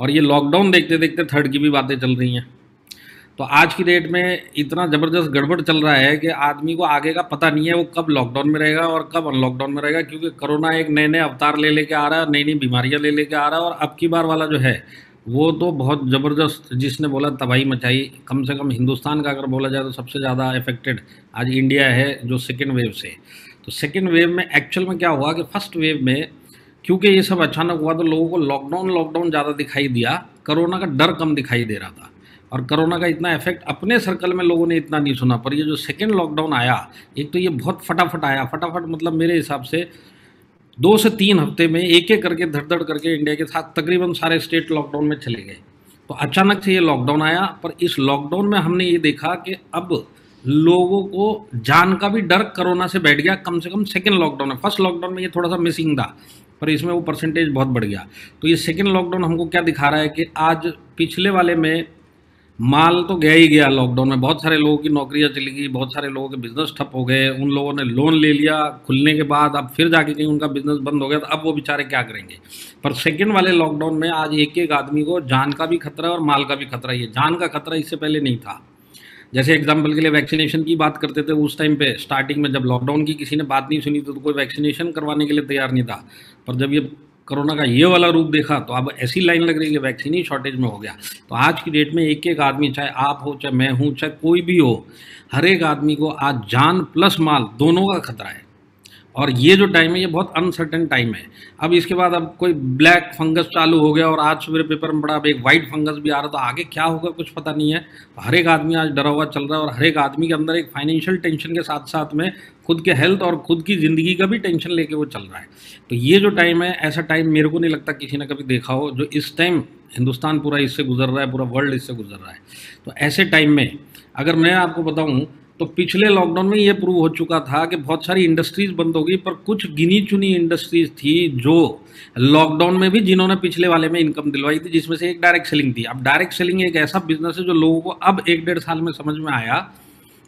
और ये लॉकडाउन देखते देखते थर्ड की भी बातें चल रही हैं। तो आज की डेट में इतना ज़बरदस्त गड़बड़ चल रहा है कि आदमी को आगे का पता नहीं है वो कब लॉकडाउन में रहेगा और कब अनलॉकडाउन में रहेगा, क्योंकि कोरोना एक नए नए अवतार ले लेके आ रहा है, नई नई बीमारियां ले लेके आ रहा है। और अब की बार वाला जो है वो तो बहुत ज़बरदस्त, जिसने बोला तबाही मचाई। कम से कम हिंदुस्तान का अगर बोला जाए तो सबसे ज़्यादा अफेक्टेड आज इंडिया है, जो सेकेंड वेव से। तो सेकेंड वेव में एक्चुअल में क्या हुआ कि फर्स्ट वेव में क्योंकि ये सब अचानक हुआ तो लोगों को लॉकडाउन लॉकडाउन ज़्यादा दिखाई दिया, कोरोना का डर कम दिखाई दे रहा था। और कोरोना का इतना इफेक्ट अपने सर्कल में लोगों ने इतना नहीं सुना। पर ये जो सेकेंड लॉकडाउन आया, एक तो ये बहुत फटाफट आया, फटाफट मतलब मेरे हिसाब से 2 से 3 हफ्ते में एक एक करके धड़ धड़ करके इंडिया के साथ तकरीबन सारे स्टेट लॉकडाउन में चले गए। तो अचानक से ये लॉकडाउन आया, पर इस लॉकडाउन में हमने ये देखा कि अब लोगों को जान का भी डर कोरोना से बैठ गया, कम से कम सेकेंड लॉकडाउन में। फर्स्ट लॉकडाउन में ये थोड़ा सा मिसिंग था, पर इसमें वो परसेंटेज बहुत बढ़ गया। तो ये सेकेंड लॉकडाउन हमको क्या दिखा रहा है कि आज पिछले वाले में माल तो गया ही गया लॉकडाउन में, बहुत सारे लोगों की नौकरियां चली गई, बहुत सारे लोगों के बिजनेस ठप हो गए, उन लोगों ने लोन ले लिया खुलने के बाद, अब फिर जाके कहीं उनका बिजनेस बंद हो गया, तो अब वो बेचारे क्या करेंगे। पर सेकेंड वाले लॉकडाउन में आज एक एक आदमी को जान का भी खतरा है और माल का भी खतरा है। ये जान का खतरा इससे पहले नहीं था। जैसे एग्जाम्पल के लिए वैक्सीनेशन की बात करते थे, उस टाइम पे स्टार्टिंग में जब लॉकडाउन की किसी ने बात नहीं सुनी तो कोई वैक्सीनेशन करवाने के लिए तैयार नहीं था। पर जब ये कोरोना का ये वाला रूप देखा तो अब ऐसी लाइन लग रही है कि वैक्सीन ही शॉर्टेज में हो गया। तो आज की डेट में एक एक आदमी, चाहे आप हो, चाहे मैं हूँ, चाहे कोई भी हो, हर एक आदमी को आज जान प्लस माल दोनों का खतरा है। और ये जो टाइम है ये बहुत अनसर्टेन टाइम है। अब इसके बाद अब कोई ब्लैक फंगस चालू हो गया और आज सवेरे पेपर में पड़ा अब एक वाइट फंगस भी आ रहा, तो आगे क्या होगा कुछ पता नहीं है। तो हर एक आदमी आज डरा हुआ चल रहा है और हर एक आदमी के अंदर एक फाइनेंशियल टेंशन के साथ साथ में खुद के हेल्थ और खुद की ज़िंदगी का भी टेंशन लेके वो चल रहा है। तो ये जो टाइम है, ऐसा टाइम मेरे को नहीं लगता किसी ने कभी देखा हो, जो इस टाइम हिंदुस्तान पूरा इससे गुजर रहा है, पूरा वर्ल्ड इससे गुजर रहा है। तो ऐसे टाइम में अगर मैं आपको बताऊं तो पिछले लॉकडाउन में ये प्रूव हो चुका था कि बहुत सारी इंडस्ट्रीज बंद हो गई, पर कुछ गिनी चुनी इंडस्ट्रीज थी जो लॉकडाउन में भी जिन्होंने पिछले वाले में इनकम दिलवाई थी, जिसमें से एक डायरेक्ट सेलिंग थी। अब डायरेक्ट सेलिंग एक ऐसा बिजनेस है जो लोगों को अब 1 डेढ़ साल में समझ में आया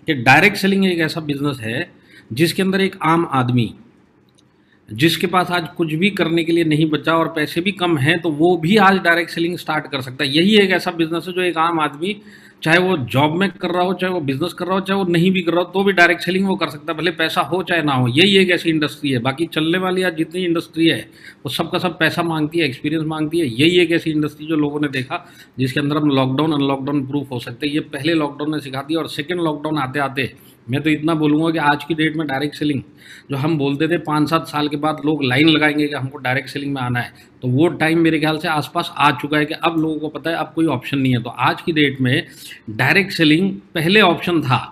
कि डायरेक्ट सेलिंग एक ऐसा बिजनेस है जिसके अंदर एक आम आदमी, जिसके पास आज कुछ भी करने के लिए नहीं बचा और पैसे भी कम हैं, तो वो भी आज डायरेक्ट सेलिंग स्टार्ट कर सकता है। यही एक ऐसा बिजनेस है जो एक आम आदमी, चाहे वो जॉब में कर रहा हो, चाहे वो बिजनेस कर रहा हो, चाहे वो नहीं भी कर रहा हो, तो भी डायरेक्ट सेलिंग वो कर सकता है, भले पैसा हो चाहे ना हो। यही एक ऐसी इंडस्ट्री है। बाकी चलने वाली आज जितनी इंडस्ट्री है वो सबका सब पैसा मांगती है, एक्सपीरियंस मांगती है। यही एक ऐसी इंडस्ट्री जो लोगों ने देखा जिसके अंदर हम लॉकडाउन अनलॉकडाउन प्रूफ हो सकते हैं। ये पहले लॉकडाउन ने सिखा दिया। और सेकेंड लॉकडाउन आते आते मैं तो इतना बोलूँगा कि आज की डेट में डायरेक्ट सेलिंग जो हम बोलते थे 5-7 साल के बाद लोग लाइन लगाएंगे कि हमको डायरेक्ट सेलिंग में आना है, तो वो टाइम मेरे ख्याल से आसपास आ चुका है कि अब लोगों को पता है अब कोई ऑप्शन नहीं है। तो आज की डेट में डायरेक्ट सेलिंग पहले ऑप्शन था,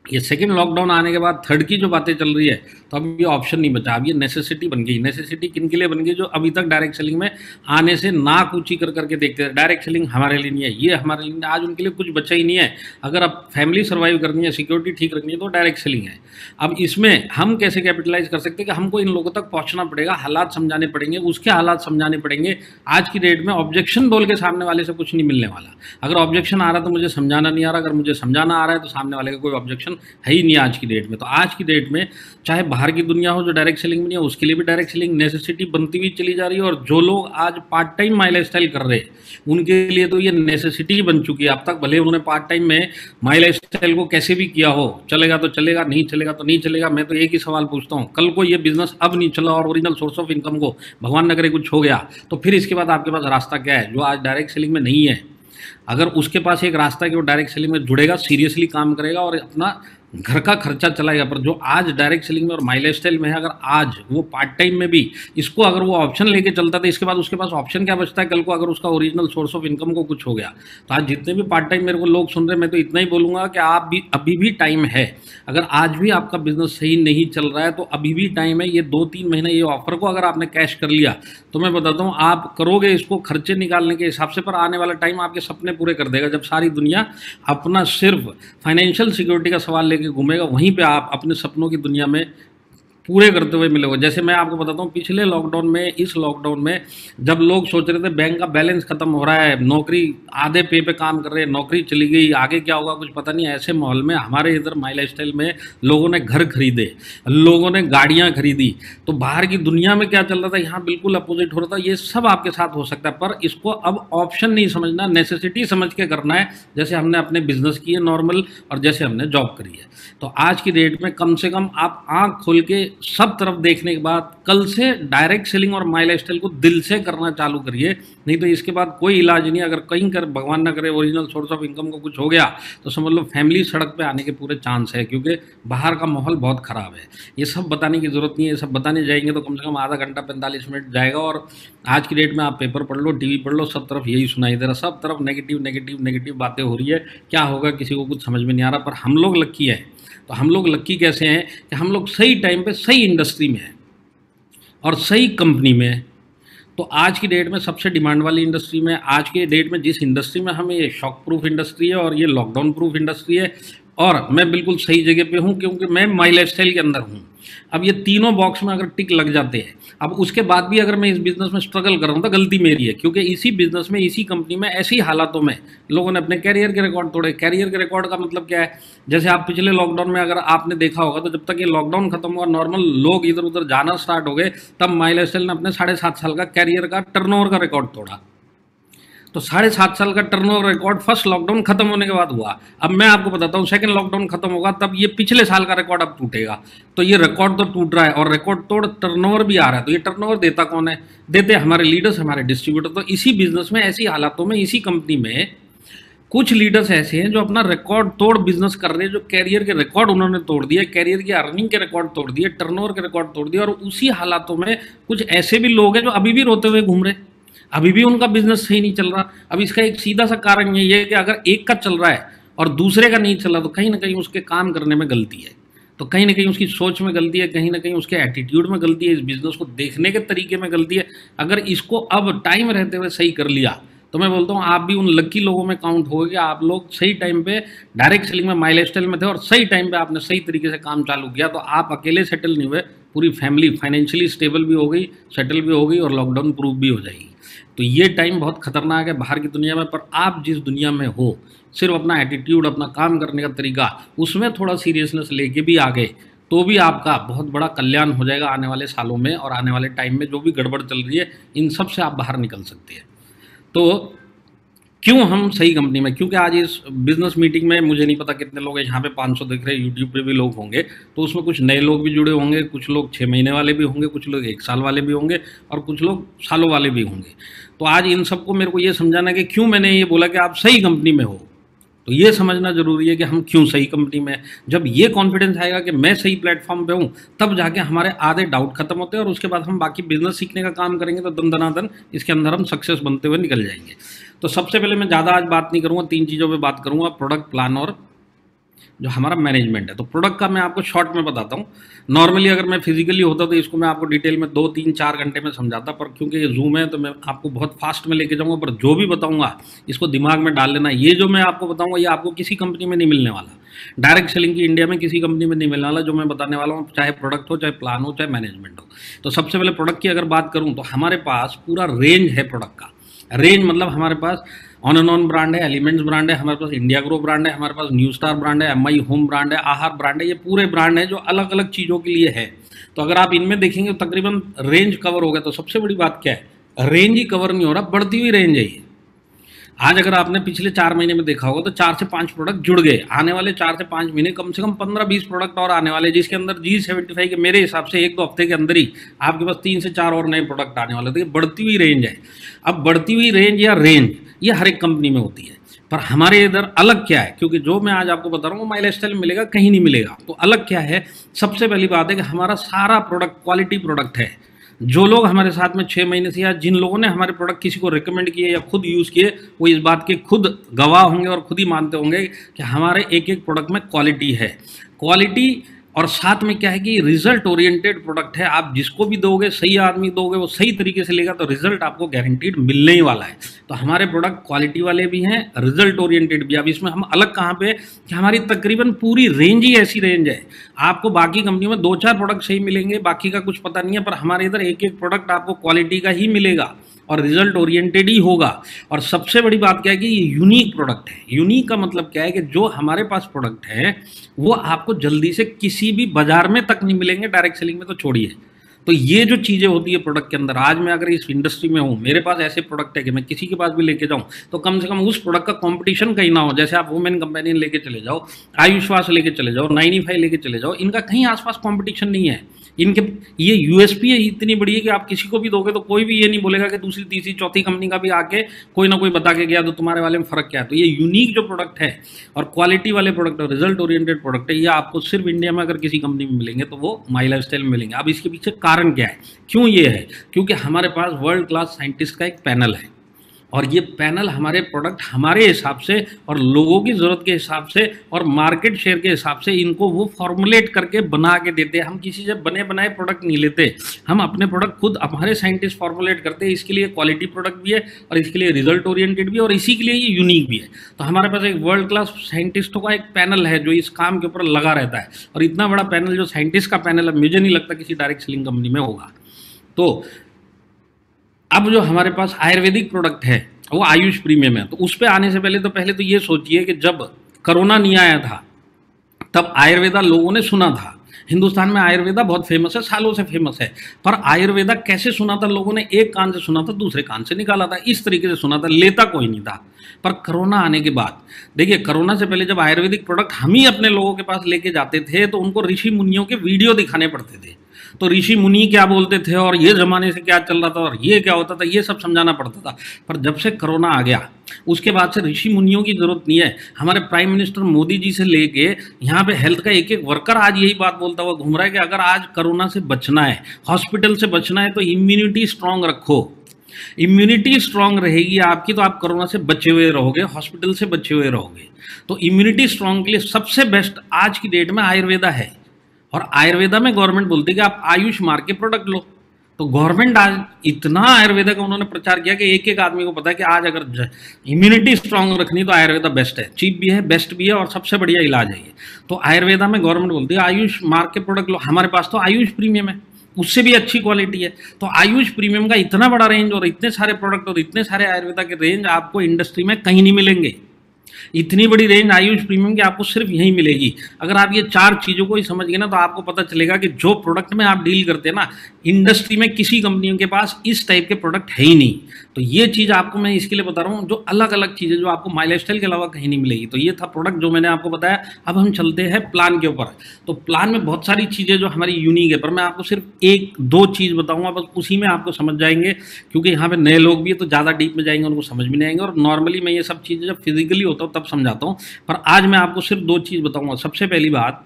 ये सेकेंड लॉकडाउन आने के बाद थर्ड की जो बातें चल रही है तो अब ये ऑप्शन नहीं बचा, अब ये नेसेसिटी बन गई। नेसेसिटी किन के लिए बन गई? जो अभी तक डायरेक्ट सेलिंग में आने से नाक ऊंची कर करके देखते थे, डायरेक्ट सेलिंग हमारे लिए नहीं है, ये हमारे लिए नहीं है। आज उनके लिए कुछ बचा ही नहीं है। अगर अब फैमिली सर्वाइव करनी है, सिक्योरिटी ठीक रखनी है, तो डायरेक्ट सेलिंग है। अब इसमें हम कैसे कैपिटलाइज कर सकते हैं कि हमको इन लोगों तक पहुंचना पड़ेगा, हालात समझाने पड़ेंगे, उसके हालात समझाने पड़ेंगे। आज की डेट में ऑब्जेक्शन बोल के सामने वाले से कुछ नहीं मिलने वाला। अगर ऑब्जेक्शन आ रहा तो मुझे समझाना नहीं आ रहा, अगर मुझे समझाना आ रहा है तो सामने वाले का कोई ऑब्जेक्शन है ही नहीं आज की डेट में। तो आज की डेट में चाहे बाहर की दुनिया हो जो डायरेक्ट सेलिंग में नहीं है, उसके लिए भी डायरेक्ट सेलिंग नेसेसिटी बनती हुई चली जा रही है। और जो लोग आज part time my life style कर रहे हैं उनके लिए तो ये नेसेसिटी बन चुकी है। अब तक भले उन्होंने पार्ट टाइम में माई लाइफ स्टाइल को कैसे भी किया हो, चलेगा तो चलेगा, नहीं चलेगा तो नहीं चलेगा। मैं तो एक ही सवाल पूछता हूँ, कल को ये बिजनेस अब नहीं चला और ओरिजिनल सोर्स ऑफ इनकम को भगवान न करे कुछ हो गया, तो फिर इसके बाद आपके पास रास्ता क्या है जो आज डायरेक्ट सेलिंग में नहीं है? अगर उसके पास एक रास्ता है कि वो डायरेक्ट सेलिंग में जुड़ेगा, सीरियसली काम करेगा और अपना घर का खर्चा चलाएगा। पर जो आज डायरेक्ट सेलिंग में और माई लाइफ स्टाइल में है, अगर आज वो पार्ट टाइम में भी इसको अगर वो ऑप्शन लेके चलता था, इसके बाद उसके पास ऑप्शन क्या बचता है कल को अगर उसका ओरिजिनल सोर्स ऑफ इनकम को कुछ हो गया? तो आज जितने भी पार्ट टाइम मेरे को लोग सुन रहे हैं, मैं तो इतना ही बोलूँगा कि आप भी अभी भी टाइम है। अगर आज भी आपका बिजनेस सही नहीं चल रहा है तो अभी भी टाइम है। ये 2-3 महीने ये ऑफर को अगर आपने कैश कर लिया तो मैं बताता हूँ आप करोगे इसको खर्चे निकालने के हिसाब से, पर आने वाला टाइम आपके सपने पूरे कर देगा। जब सारी दुनिया अपना सिर्फ फाइनेंशियल सिक्योरिटी का सवाल लेके घूमेगा, वहीं पे आप अपने सपनों की दुनिया में पूरे करते हुए मिले हुए। जैसे मैं आपको बताता हूँ, पिछले लॉकडाउन में, इस लॉकडाउन में जब लोग सोच रहे थे बैंक का बैलेंस खत्म हो रहा है, नौकरी आधे पे काम कर रहे हैं, नौकरी चली गई, आगे क्या होगा कुछ पता नहीं, ऐसे माहौल में हमारे इधर माई लाइफस्टाइल में लोगों ने घर खरीदे, लोगों ने गाड़ियाँ खरीदी। तो बाहर की दुनिया में क्या चल रहा था, यहाँ बिल्कुल अपोजिट हो रहा था। ये सब आपके साथ हो सकता है, पर इसको अब ऑप्शन नहीं समझना, नेसेसिटी समझ के करना है, जैसे हमने अपने बिजनेस की है नॉर्मल, और जैसे हमने जॉब करी है। तो आज की डेट में कम से कम आप आंख खोल के सब तरफ देखने के बाद कल से डायरेक्ट सेलिंग और माई लाइफस्टाइल को दिल से करना चालू करिए। नहीं तो इसके बाद कोई इलाज नहीं। अगर कहीं कर भगवान ना करे ओरिजिनल सोर्स ऑफ इनकम को कुछ हो गया तो समझ लो फैमिली सड़क पे आने के पूरे चांस है, क्योंकि बाहर का माहौल बहुत ख़राब है। ये सब बताने की ज़रूरत नहीं है, ये सब बताने जाएंगे तो कम से कम आधा घंटा 45 मिनट जाएगा। और आज की डेट में आप पेपर पढ़ लो, टीवी पढ़ लो, सब तरफ यही सुनाई दे रहा, सब तरफ नेगेटिव नेगेटिव नेगेटिव बातें हो रही है। क्या होगा किसी को कुछ समझ में नहीं आ रहा। पर हम लोग लक्की हैं। तो हम लोग लक्की कैसे हैं कि हम लोग सही टाइम पे सही इंडस्ट्री में हैं और सही कंपनी में हैं। तो आज की डेट में सबसे डिमांड वाली इंडस्ट्री में, आज की डेट में जिस इंडस्ट्री में हमें, ये शॉक प्रूफ इंडस्ट्री है और ये लॉकडाउन प्रूफ इंडस्ट्री है, और मैं बिल्कुल सही जगह पे हूँ क्योंकि मैं माई लाइफस्टाइल के अंदर हूँ। अब ये तीनों बॉक्स में अगर टिक लग जाते हैं, अब उसके बाद भी अगर मैं इस बिज़नेस में स्ट्रगल कर रहा हूँ तो गलती मेरी है, क्योंकि इसी बिज़नेस में, इसी कंपनी में, ऐसी हालातों में लोगों ने अपने कैरियर के रिकॉर्ड तोड़े। कैरियर के रिकॉर्ड का मतलब क्या है, जैसे आप पिछले लॉकडाउन में अगर आपने देखा होगा तो जब तक ये लॉकडाउन खत्म हुआ, नॉर्मल लोग इधर उधर जाना स्टार्ट हो गए, तब माई लाइफस्टाइल ने अपने 7.5 साल का कैरियर का टर्नओवर का रिकॉर्ड तोड़ा। तो 7.5 साल का टर्नओवर रिकॉर्ड फर्स्ट लॉकडाउन खत्म होने के बाद हुआ। अब मैं आपको बताता हूँ, सेकंड लॉकडाउन खत्म होगा तब ये पिछले साल का रिकॉर्ड अब टूटेगा। तो ये रिकॉर्ड तो टूट रहा है और रिकॉर्ड तोड़ टर्नओवर भी आ रहा है। तो ये टर्नओवर देता कौन है? देते हमारे लीडर्स, हमारे डिस्ट्रीब्यूटर। तो इसी बिजनेस में, ऐसी हालातों में, इसी कंपनी में कुछ लीडर्स ऐसे हैं जो अपना रिकॉर्ड तोड़ बिजनेस कर रहे हैं, जो कैरियर के रिकॉर्ड उन्होंने तोड़ दिए, कैरियर की अर्निंग के रिकॉर्ड तोड़ दिए, टर्नओवर के रिकॉर्ड तोड़ दिए। और उसी हालातों में कुछ ऐसे भी लोग हैं जो अभी भी रोते हुए घूम रहे, अभी भी उनका बिजनेस सही नहीं चल रहा। अब इसका एक सीधा सा कारण यही है कि अगर एक का चल रहा है और दूसरे का नहीं चल रहा तो कहीं ना कहीं उसके काम करने में गलती है, तो कहीं ना कहीं उसकी सोच में गलती है, कहीं ना कहीं उसके एटीट्यूड में गलती है, इस बिजनेस को देखने के तरीके में गलती है। अगर इसको अब टाइम रहते हुए सही कर लिया तो मैं बोलता हूँ आप भी उन लकी लोगों में काउंट हो गया। आप लोग सही टाइम पे डायरेक्ट सेलिंग में, माई लाइफस्टाइल में थे और सही टाइम पे आपने सही तरीके से काम चालू किया। तो आप अकेले सेटल नहीं हुए, पूरी फैमिली फाइनेंशियली स्टेबल भी हो गई, सेटल भी हो गई और लॉकडाउन प्रूफ भी हो जाएगी। तो ये टाइम बहुत खतरनाक है बाहर की दुनिया में। पर आप जिस दुनिया में हो, सिर्फ अपना एटीट्यूड, अपना काम करने का तरीका, उसमें थोड़ा सीरियसनेस लेके भी आ गए तो भी आपका बहुत बड़ा कल्याण हो जाएगा आने वाले सालों में। और आने वाले टाइम में जो भी गड़बड़ चल रही है, इन सब से आप बाहर निकल सकते हैं। तो क्यों हम सही कंपनी में, क्योंकि आज इस बिजनेस मीटिंग में मुझे नहीं पता कितने लोग हैं, यहाँ पे 500 दिख रहे हैं, यूट्यूब पे भी लोग होंगे, तो उसमें कुछ नए लोग भी जुड़े होंगे, कुछ लोग 6 महीने वाले भी होंगे, कुछ लोग 1 साल वाले भी होंगे और कुछ लोग सालों वाले भी होंगे। तो आज इन सबको मेरे को ये समझाना कि क्यों मैंने ये बोला कि आप सही कंपनी में हो। तो ये समझना जरूरी है कि हम क्यों सही कंपनी में हैं। जब ये कॉन्फिडेंस आएगा कि मैं सही प्लेटफॉर्म पे हूँ, तब जाके हमारे आधे डाउट खत्म होते हैं और उसके बाद हम बाकी बिजनेस सीखने का काम करेंगे तो दन दनादन इसके अंदर हम सक्सेस बनते हुए निकल जाएंगे। तो सबसे पहले मैं ज़्यादा आज बात नहीं करूँगा, 3 चीज़ों पे बात करूँगा, प्रोडक्ट, प्लान और जो हमारा मैनेजमेंट है। तो प्रोडक्ट का मैं आपको शॉर्ट में बताता हूँ। नॉर्मली अगर मैं फिजिकली होता तो इसको मैं आपको डिटेल में 2, 3, 4 घंटे में समझाता, पर क्योंकि ये जूम है तो मैं आपको बहुत फास्ट में लेके जाऊँगा। पर जो भी बताऊँगा इसको दिमाग में डाल लेना। ये जो मैं आपको बताऊँगा ये आपको किसी कंपनी में नहीं मिलने वाला, डायरेक्ट सेलिंग की इंडिया में किसी कंपनी में नहीं मिलने वाला जो मैं बताने वाला हूँ, चाहे प्रोडक्ट हो, चाहे प्लान हो, चाहे मैनेजमेंट हो। तो सबसे पहले प्रोडक्ट की अगर बात करूँ तो हमारे पास पूरा रेंज है प्रोडक्ट का। रेंज मतलब हमारे pass on and on brand है, एलिमेंट्स ब्रांड है, हमारे पास इंडिया ग्रो ब्रांड है, हमारे पास न्यू स्टार ब्रांड है, एमआई होम ब्रांड है, आहार ब्रांड है। ये पूरे ब्रांड है जो अलग अलग चीज़ों के लिए है। तो अगर आप इनमें देखेंगे तो तकरीबन रेंज कवर हो गया। तो सबसे बड़ी बात क्या है, रेंज ही कवर नहीं हो रहा, बढ़ती हुई रेंज है ये। आज अगर आपने पिछले 4 महीने में देखा होगा तो 4 से 5 प्रोडक्ट जुड़ गए। आने वाले 4 से 5 महीने कम से कम 15-20 प्रोडक्ट और आने वाले, जिसके अंदर G75 के मेरे हिसाब से 1-2 हफ्ते के अंदर ही आपके पास 3 से 4 और नए प्रोडक्ट आने वाले। तो ये बढ़ती हुई रेंज है। अब बढ़ती हुई रेंज या रेंज ये हर एक कंपनी में होती है, पर हमारे इधर अलग क्या है, क्योंकि जो मैं आज आपको बता रहा हूँ वो माई लाइफस्टाइल में मिलेगा, कहीं नहीं मिलेगा। तो अलग क्या है, सबसे पहली बात है कि हमारा सारा प्रोडक्ट क्वालिटी प्रोडक्ट है। जो लोग हमारे साथ में 6 महीने से, या जिन लोगों ने हमारे प्रोडक्ट किसी को रिकमेंड किए या खुद यूज़ किए, वो इस बात के खुद गवाह होंगे और खुद ही मानते होंगे कि हमारे एक एक प्रोडक्ट में क्वालिटी है। क्वालिटी और साथ में क्या है कि रिजल्ट ओरिएंटेड प्रोडक्ट है, आप जिसको भी दोगे, सही आदमी दोगे, वो सही तरीके से लेगा तो रिजल्ट आपको गारंटीड मिलने ही वाला है। तो हमारे प्रोडक्ट क्वालिटी वाले भी हैं, रिजल्ट ओरिएंटेड भी। अब इसमें हम अलग कहाँ पे कि हमारी तकरीबन पूरी रेंज ही ऐसी रेंज है। आपको बाकी कंपनियों में 2-4 प्रोडक्ट सही मिलेंगे, बाकी का कुछ पता नहीं है, पर हमारे इधर एक एक प्रोडक्ट आपको क्वालिटी का ही मिलेगा और रिजल्ट ओरिएंटेड ही होगा। और सबसे बड़ी बात क्या है कि ये यूनिक प्रोडक्ट है। यूनिक का मतलब क्या है कि जो हमारे पास प्रोडक्ट है वो आपको जल्दी से किसी भी बाजार में तक नहीं मिलेंगे, डायरेक्ट सेलिंग में तो छोड़िए। तो ये जो चीज़ें होती है प्रोडक्ट के अंदर, आज मैं अगर इस इंडस्ट्री में हूँ, मेरे पास ऐसे प्रोडक्ट है कि मैं किसी के पास भी लेके जाऊँ तो कम से कम उस प्रोडक्ट का कंपटीशन कहीं ना हो। जैसे आप वुमेन कंपेनियन लेके चले जाओ, आयुष्वास लेके चले जाओ, 95 लेके चले जाओ, इनका कहीं आसपास कंपटीशन नहीं है। इनके ये यूएसपी है इतनी बड़ी है कि आप किसी को भी दोगे तो कोई भी ये नहीं बोलेगा कि दूसरी तीसरी चौथी कंपनी का भी आके कोई ना कोई बता के गया तो तुम्हारे वाले में फ़र्क क्या है। तो ये यूनिक जो प्रोडक्ट है और क्वालिटी वाले प्रोडक्ट और रिजल्ट ओरिएंटेड प्रोडक्ट है, ये आपको सिर्फ इंडिया में अगर किसी कंपनी में मिलेंगे तो वो माई लाइफस्टाइल में मिलेंगे। अब इसके पीछे कारण क्या है, क्यों ये है? क्योंकि हमारे पास वर्ल्ड क्लास साइंटिस्ट का एक पैनल है और ये पैनल हमारे प्रोडक्ट हमारे हिसाब से और लोगों की ज़रूरत के हिसाब से और मार्केट शेयर के हिसाब से इनको वो फॉर्मुलेट करके बना के देते हैं। हम किसी से बने बनाए प्रोडक्ट नहीं लेते, हम अपने प्रोडक्ट खुद हमारे साइंटिस्ट फॉर्मुलेट करते हैं। इसके लिए क्वालिटी प्रोडक्ट भी है और इसके लिए रिजल्ट ओरिएंटेड भी है और इसी के लिए ये यूनिक भी है। तो हमारे पास एक वर्ल्ड क्लास साइंटिस्टों का एक पैनल है जो इस काम के ऊपर लगा रहता है और इतना बड़ा पैनल जो साइंटिस्ट का पैनल है, मुझे नहीं लगता किसी डायरेक्ट सेलिंग कंपनी में होगा। तो अब जो हमारे पास आयुर्वेदिक प्रोडक्ट है वो आयुष प्रीमियम है। तो उस पे आने से पहले तो ये सोचिए कि जब कोरोना नहीं आया था तब आयुर्वेदा लोगों ने सुना था। हिंदुस्तान में आयुर्वेदा बहुत फेमस है, सालों से फेमस है, पर आयुर्वेदा कैसे सुना था लोगों ने? एक कान से सुना था, दूसरे कान से निकाला था, इस तरीके से सुना था, लेता कोई नहीं था। पर कोरोना आने के बाद देखिए, कोरोना से पहले जब आयुर्वेदिक प्रोडक्ट हम ही अपने लोगों के पास लेके जाते थे तो उनको ऋषि मुनियों के वीडियो दिखाने पड़ते थे। तो ऋषि मुनि क्या बोलते थे और ये ज़माने से क्या चल रहा था और ये क्या होता था, ये सब समझाना पड़ता था। पर जब से कोरोना आ गया उसके बाद से ऋषि मुनियों की ज़रूरत नहीं है। हमारे प्राइम मिनिस्टर मोदी जी से लेके यहाँ पे हेल्थ का एक एक वर्कर आज यही बात बोलता हुआ घूम रहा है कि अगर आज कोरोना से बचना है, हॉस्पिटल से बचना है तो इम्यूनिटी स्ट्रांग रखो। इम्यूनिटी स्ट्रांग रहेगी आपकी तो आप कोरोना से बचे हुए रहोगे, हॉस्पिटल से बचे हुए रहोगे। तो इम्यूनिटी स्ट्रांग के लिए सबसे बेस्ट आज की डेट में आयुर्वेदा है और आयुर्वेदा में गवर्नमेंट बोलती है कि आप आयुष मार्क के प्रोडक्ट लो। तो गवर्नमेंट आज इतना आयुर्वेदा का उन्होंने प्रचार किया कि एक एक आदमी को पता है कि आज अगर इम्यूनिटी स्ट्रांग रखनी तो आयुर्वेदा बेस्ट है, चीप भी है, बेस्ट भी है और सबसे बढ़िया इलाज है ये। तो आयुर्वेदा में गवर्नमेंट बोलती है आयुष मार्क के प्रोडक्ट लो। हमारे पास तो आयुष प्रीमियम है, उससे भी अच्छी क्वालिटी है। तो आयुष प्रीमियम का इतना बड़ा रेंज और इतने सारे प्रोडक्ट और इतने सारे आयुर्वेदा के रेंज आपको इंडस्ट्री में कहीं नहीं मिलेंगे। इतनी बड़ी रेंज आयुष प्रीमियम की आपको सिर्फ यहीं मिलेगी। अगर आप ये 4 चीज़ों को ही समझ गए ना तो आपको पता चलेगा कि जो प्रोडक्ट में आप डील करते हैं ना, इंडस्ट्री में किसी कंपनियों के पास इस टाइप के प्रोडक्ट है ही नहीं। तो ये चीज़ आपको मैं इसके लिए बता रहा हूँ, जो अलग अलग चीज़ें जो आपको माई लाइफस्टाइल के अलावा कहीं नहीं मिलेगी। तो ये था प्रोडक्ट जो मैंने आपको बताया। अब हम चलते हैं प्लान के ऊपर। तो प्लान में बहुत सारी चीज़ें जो हमारी यूनिक है, पर मैं आपको सिर्फ 1-2 चीज़ बताऊँगा, बस उसी में आपको समझ जाएंगे। क्योंकि यहाँ पे नए लोग भी है तो ज़्यादा डीप में जाएंगे उनको समझ में नहीं आएंगे। और नॉर्मली मैं ये सब चीज़ें जब फिजिकली होता हूँ तब समझाता हूँ, पर आज मैं आपको सिर्फ 2 चीज़ बताऊँगा। सबसे पहली बात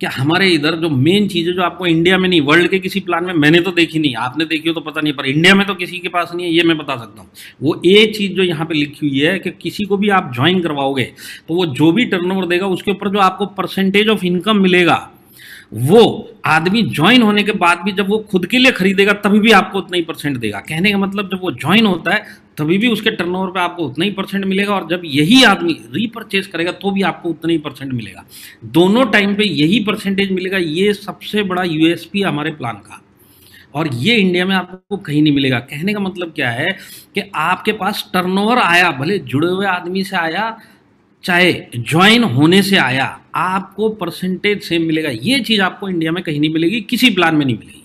कि हमारे इधर जो मेन चीज़ है जो आपको इंडिया में नहीं, वर्ल्ड के किसी प्लान में मैंने तो देखी नहीं, आपने देखी हो तो पता नहीं, पर इंडिया में तो किसी के पास नहीं है, ये मैं बता सकता हूँ। वो एक चीज़ जो यहाँ पे लिखी हुई है कि किसी को भी आप ज्वाइन करवाओगे तो वो जो भी टर्नओवर देगा उसके ऊपर जो आपको परसेंटेज ऑफ इनकम मिलेगा, वो आदमी ज्वाइन होने के बाद भी जब वो खुद के लिए खरीदेगा तभी भी आपको उतना ही परसेंट देगा। कहने का मतलब जब वो ज्वाइन होता है तभी भी उसके टर्नओवर पे आपको उतना ही परसेंट मिलेगा और जब यही आदमी रीपरचेज करेगा तो भी आपको उतना ही परसेंट मिलेगा। दोनों टाइम पे यही परसेंटेज मिलेगा। ये सबसे बड़ा यूएसपी हमारे प्लान का, और ये इंडिया में आपको कहीं नहीं मिलेगा। कहने का मतलब क्या है कि आपके पास टर्नओवर आया, भले जुड़े हुए आदमी से आया चाहे ज्वाइन होने से आया, आपको परसेंटेज सेम मिलेगा। ये चीज़ आपको इंडिया में कहीं नहीं मिलेगी, किसी प्लान में नहीं मिलेगी।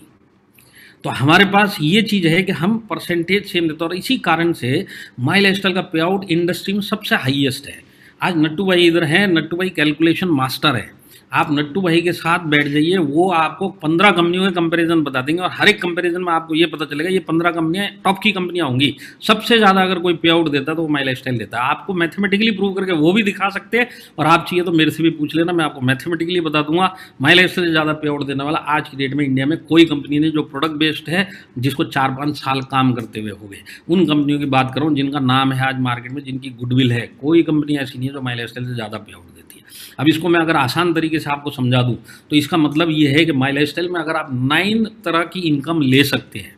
तो हमारे पास ये चीज़ है कि हम परसेंटेज सेम देते हैं और इसी कारण से माई लाइफस्टाइल का पे आउट इंडस्ट्री में सबसे हाईएस्ट है। आज नट्टू भाई इधर हैं, नट्टू भाई कैलकुलेशन मास्टर है। आप नट्टू भाई के साथ बैठ जाइए, वो आपको 15 कंपनियों के कंपैरिजन बता देंगे और हर एक कंपैरिजन में आपको ये पता चलेगा ये 15 कंपनियां टॉप की कंपनियां होंगी। सबसे ज़्यादा अगर कोई पे आउट देता है तो वो माई लाइफस्टाइल देता है। आपको मैथमेटिकली प्रूव करके वो भी दिखा सकते हैं और आप चाहिए तो मेरे से भी पूछ लेना, मैं आपको मैथमेटिकली बता दूंगा। माई लाइफस्टाइल से ज़्यादा पे आउट देने वाला आज की डेट में इंडिया में कोई कंपनी नहीं जो प्रोडक्ट बेस्ड है, जिसको 4-5 साल काम करते हुए हो गए। उन कंपनियों की बात करूँ जिनका नाम है आज मार्केट में, जिनकी गुडविल है, कोई कंपनी ऐसी नहीं है जो माई लाइफस्टाइल से ज़्यादा पे आउट देती है। देती है। अब इसको मैं अगर आसान तरीके से आपको समझा दूँ तो इसका मतलब ये है कि माई लाइफस्टाइल में अगर आप 9 तरह की इनकम ले सकते हैं,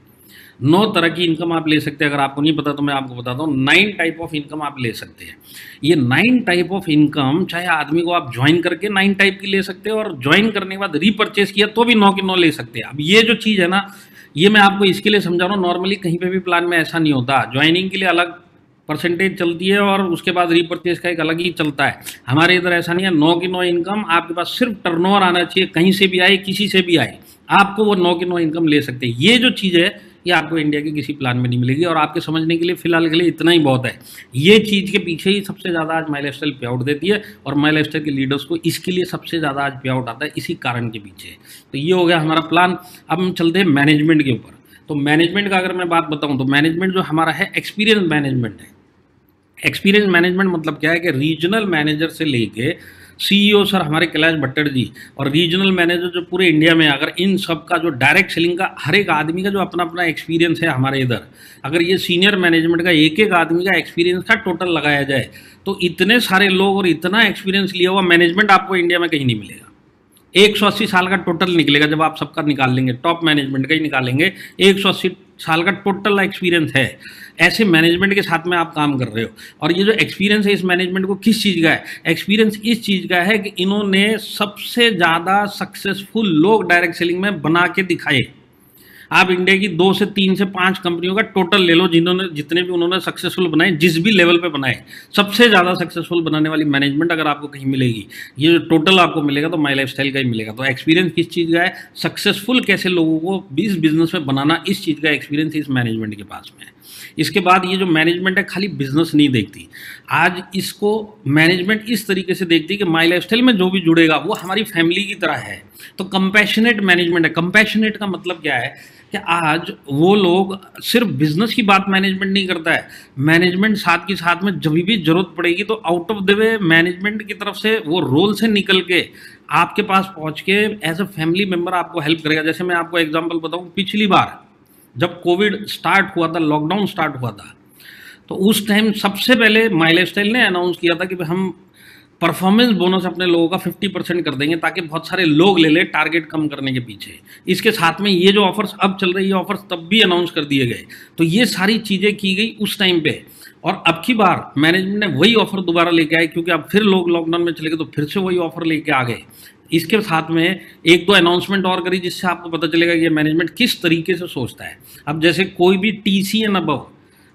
9 तरह की इनकम आप ले सकते हैं। अगर आपको नहीं पता तो मैं आपको बताता हूँ, 9 टाइप ऑफ इनकम आप ले सकते हैं। ये 9 टाइप ऑफ इनकम चाहे आदमी को आप ज्वाइन करके 9 टाइप की ले सकते हैं और ज्वाइन करने के बाद रीपरचेज किया तो भी 9 की 9 ले सकते हैं। अब ये जो चीज़ है ना, ये मैं आपको इसके लिए समझा रहा हूँ, नॉर्मली कहीं पे भी प्लान में ऐसा नहीं होता। ज्वाइनिंग के लिए अलग परसेंटेज चलती है और उसके बाद रीपरचेज का एक अलग ही चलता है। हमारे इधर ऐसा नहीं है, 9 की 9 इनकम आपके पास सिर्फ टर्नओवर आना चाहिए, कहीं से भी आए किसी से भी आए, आपको वो 9 की 9 इनकम ले सकते हैं। ये जो चीज़ है ये आपको इंडिया के किसी प्लान में नहीं मिलेगी। और आपके समझने के लिए फिलहाल के लिए इतना ही बहुत है। ये चीज़ के पीछे ही सबसे ज़्यादा आज माई लाइफस्टाइल पे आउट देती है और माई लाइफस्टाइल के लीडर्स को इसके लिए सबसे ज़्यादा आज पे आउट आता है, इसी कारण के पीछे। तो ये हो गया हमारा प्लान। अब हम चलते हैं मैनेजमेंट के ऊपर। तो मैनेजमेंट का अगर मैं बात बताऊँ तो मैनेजमेंट जो हमारा है एक्सपीरियंस मैनेजमेंट है। एक्सपीरियंस मैनेजमेंट मतलब क्या है कि रीजनल मैनेजर से लेके सीईओ सर हमारे कैलाश भट्टर जी और रीजनल मैनेजर जो पूरे इंडिया में, अगर इन सब का जो डायरेक्ट सेलिंग का हर एक आदमी का जो अपना अपना एक्सपीरियंस है हमारे इधर, अगर ये सीनियर मैनेजमेंट का एक एक आदमी का एक्सपीरियंस का टोटल लगाया जाए तो इतने सारे लोग और इतना एक्सपीरियंस लिया हुआ मैनेजमेंट आपको इंडिया में कहीं नहीं मिलेगा। 180 साल का टोटल निकलेगा जब आप सबका निकाल लेंगे, टॉप मैनेजमेंट का ही निकालेंगे, 180 साल का टोटल एक्सपीरियंस है। ऐसे मैनेजमेंट के साथ में आप काम कर रहे हो। और ये जो एक्सपीरियंस है इस मैनेजमेंट को किस चीज़ का है? एक्सपीरियंस इस चीज़ का है कि इन्होंने सबसे ज़्यादा सक्सेसफुल लोग डायरेक्ट सेलिंग में बना के दिखाए। आप इंडिया की 2 से 3 से 5 कंपनियों का टोटल ले लो, जितने भी उन्होंने सक्सेसफुल बनाए, जिस भी लेवल पे बनाए, सबसे ज़्यादा सक्सेसफुल बनाने वाली मैनेजमेंट अगर आपको कहीं मिलेगी, ये जो टोटल आपको मिलेगा तो माई लाइफस्टाइल का ही मिलेगा। तो एक्सपीरियंस किस चीज़ का है? सक्सेसफुल कैसे लोगों को इस बिजनेस में बनाना, इस चीज़ का एक्सपीरियंस इस मैनेजमेंट के पास में है। इसके बाद ये जो मैनेजमेंट है खाली बिजनेस नहीं देखती, आज इसको मैनेजमेंट इस तरीके से देखती है कि माई लाइफस्टाइल में जो भी जुड़ेगा वो हमारी फैमिली की तरह है। तो कंपैशनेट मैनेजमेंट है। कंपैशनेट का मतलब क्या है कि आज वो लोग सिर्फ बिजनेस की बात मैनेजमेंट नहीं करता है, मैनेजमेंट साथ के साथ में जब भी जरूरत पड़ेगी तो out of the way management की तरफ से वो रोल से निकल के आपके पास पहुंच के एज अ फैमिली मेंबर आपको हेल्प करेगा। जैसे मैं आपको एग्जांपल बताऊं, पिछली बार जब कोविड स्टार्ट हुआ था, लॉकडाउन स्टार्ट हुआ था, तो उस टाइम सबसे पहले माई लाइफस्टाइल ने अनाउंस किया था कि हम परफॉर्मेंस बोनस अपने लोगों का 50% कर देंगे ताकि बहुत सारे लोग ले ले टारगेट कम करने के पीछे। इसके साथ में ये जो ऑफर्स अब चल रही है, ऑफर्स तब भी अनाउंस कर दिए गए। तो ये सारी चीज़ें की गई उस टाइम पे। और अब की बार मैनेजमेंट ने वही ऑफर दोबारा लेके आए, क्योंकि अब फिर लोग लॉकडाउन में चले गए तो फिर से वही ऑफर लेके आ गए। इसके साथ में एक दो अनाउंसमेंट और करी जिससे आपको पता चलेगा कि ये मैनेजमेंट किस तरीके से सोचता है। अब जैसे कोई भी TC and above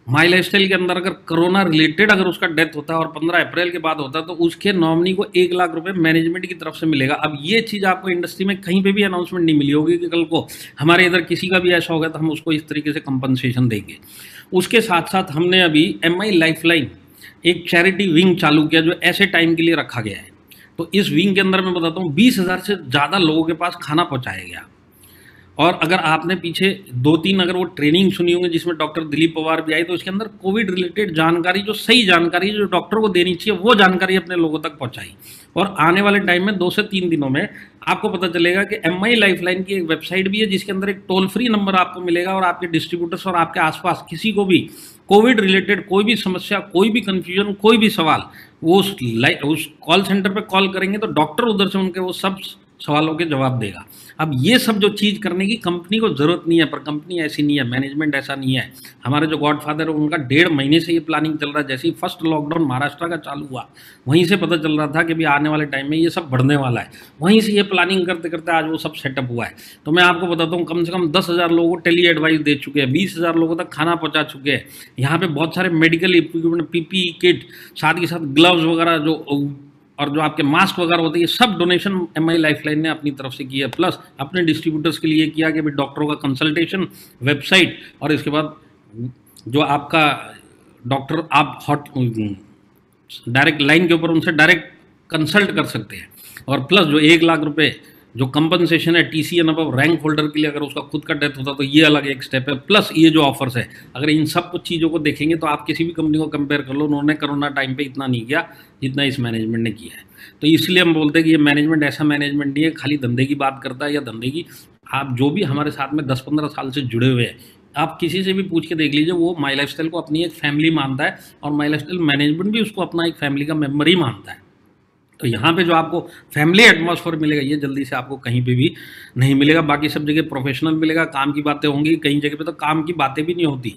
my lifestyle के अंदर अगर कोरोना रिलेटेड अगर उसका डेथ होता है और 15 अप्रैल के बाद होता है तो उसके नॉमिनी को 1 लाख रुपए मैनेजमेंट की तरफ से मिलेगा। अब ये चीज़ आपको इंडस्ट्री में कहीं पे भी अनाउंसमेंट नहीं मिली होगी कि कल को हमारे इधर किसी का भी ऐसा होगा तो हम उसको इस तरीके से कंपनसेशन देंगे। उसके साथ साथ हमने अभी MI लाइफलाइन एक चैरिटी विंग चालू किया जो ऐसे टाइम के लिए रखा गया है। तो इस विंग के अंदर मैं बताता हूँ 20,000 से ज़्यादा लोगों के पास खाना पहुँचाया गया। और अगर आपने पीछे 2-3 अगर वो ट्रेनिंग सुनी होंगी जिसमें डॉक्टर दिलीप पवार भी आए, तो उसके अंदर कोविड रिलेटेड जानकारी, जो सही जानकारी जो डॉक्टर को देनी चाहिए वो जानकारी अपने लोगों तक पहुंचाई। और आने वाले टाइम में 2 से 3 दिनों में आपको पता चलेगा कि MI लाइफलाइन की एक वेबसाइट भी है जिसके अंदर एक टोल फ्री नंबर आपको मिलेगा और आपके डिस्ट्रीब्यूटर्स और आपके आसपास किसी को भी कोविड रिलेटेड कोई भी समस्या, कोई भी कंफ्यूजन, कोई भी सवाल, वो उस कॉल सेंटर पे कॉल करेंगे तो डॉक्टर उधर से उनके वो सब सवालों के जवाब देगा। अब ये सब जो चीज़ करने की कंपनी को ज़रूरत नहीं है, पर कंपनी ऐसी नहीं है, मैनेजमेंट ऐसा नहीं है। हमारे जो गॉडफादर है उनका 1.5 महीने से ये प्लानिंग चल रहा है। जैसे ही फर्स्ट लॉकडाउन महाराष्ट्र का चालू हुआ वहीं से पता चल रहा था कि भी आने वाले टाइम में ये सब बढ़ने वाला है। वहीं से ये प्लानिंग करते करते आज वो सब सेटअप हुआ है। तो मैं आपको बताता हूँ कम से कम 10,000 लोगों को टेली एडवाइस दे चुके हैं, 20,000 लोगों तक खाना पहुँचा चुके हैं। यहाँ पर बहुत सारे मेडिकल इक्विपमेंट, PPE किट, साथ ही साथ ग्लव्स वगैरह और जो आपके मास्क वगैरह होते हैं, ये सब डोनेशन MI लाइफलाइन ने अपनी तरफ से किया। प्लस अपने डिस्ट्रीब्यूटर्स के लिए किया कि भाई डॉक्टरों का कंसल्टेशन, वेबसाइट, और इसके बाद जो आपका डॉक्टर आप हॉट डायरेक्ट लाइन के ऊपर उनसे डायरेक्ट कंसल्ट कर सकते हैं। और प्लस जो 1 लाख रुपए जो कंपनसेशन है TC and above rank holder के लिए, अगर उसका खुद का डेथ होता तो ये अलग एक स्टेप है। प्लस ये जो ऑफर्स है, अगर इन सब कुछ चीज़ों को देखेंगे तो आप किसी भी कंपनी को कंपेयर कर लो, उन्होंने कोरोना टाइम पे इतना नहीं किया जितना इस मैनेजमेंट ने किया है। तो इसलिए हम बोलते हैं कि ये मैनेजमेंट ऐसा मैनेजमेंट नहीं है खाली धंधे की बात करता है या धंधे की। आप जो भी हमारे साथ में 10-15 साल से जुड़े हुए हैं, आप किसी से भी पूछ के देख लीजिए, वो माई लाइफस्टाइल को अपनी एक फैमिली मानता है और माई लाइफस्टाइल मैनेजमेंट भी उसको अपना एक फैमिली का मेम्बर ही मानता है। तो यहाँ पे जो आपको फैमिली एटमॉस्फेयर मिलेगा ये जल्दी से आपको कहीं पे भी नहीं मिलेगा। बाकी सब जगह प्रोफेशनल मिलेगा, काम की बातें होंगी, कई जगह पे तो काम की बातें भी नहीं होती।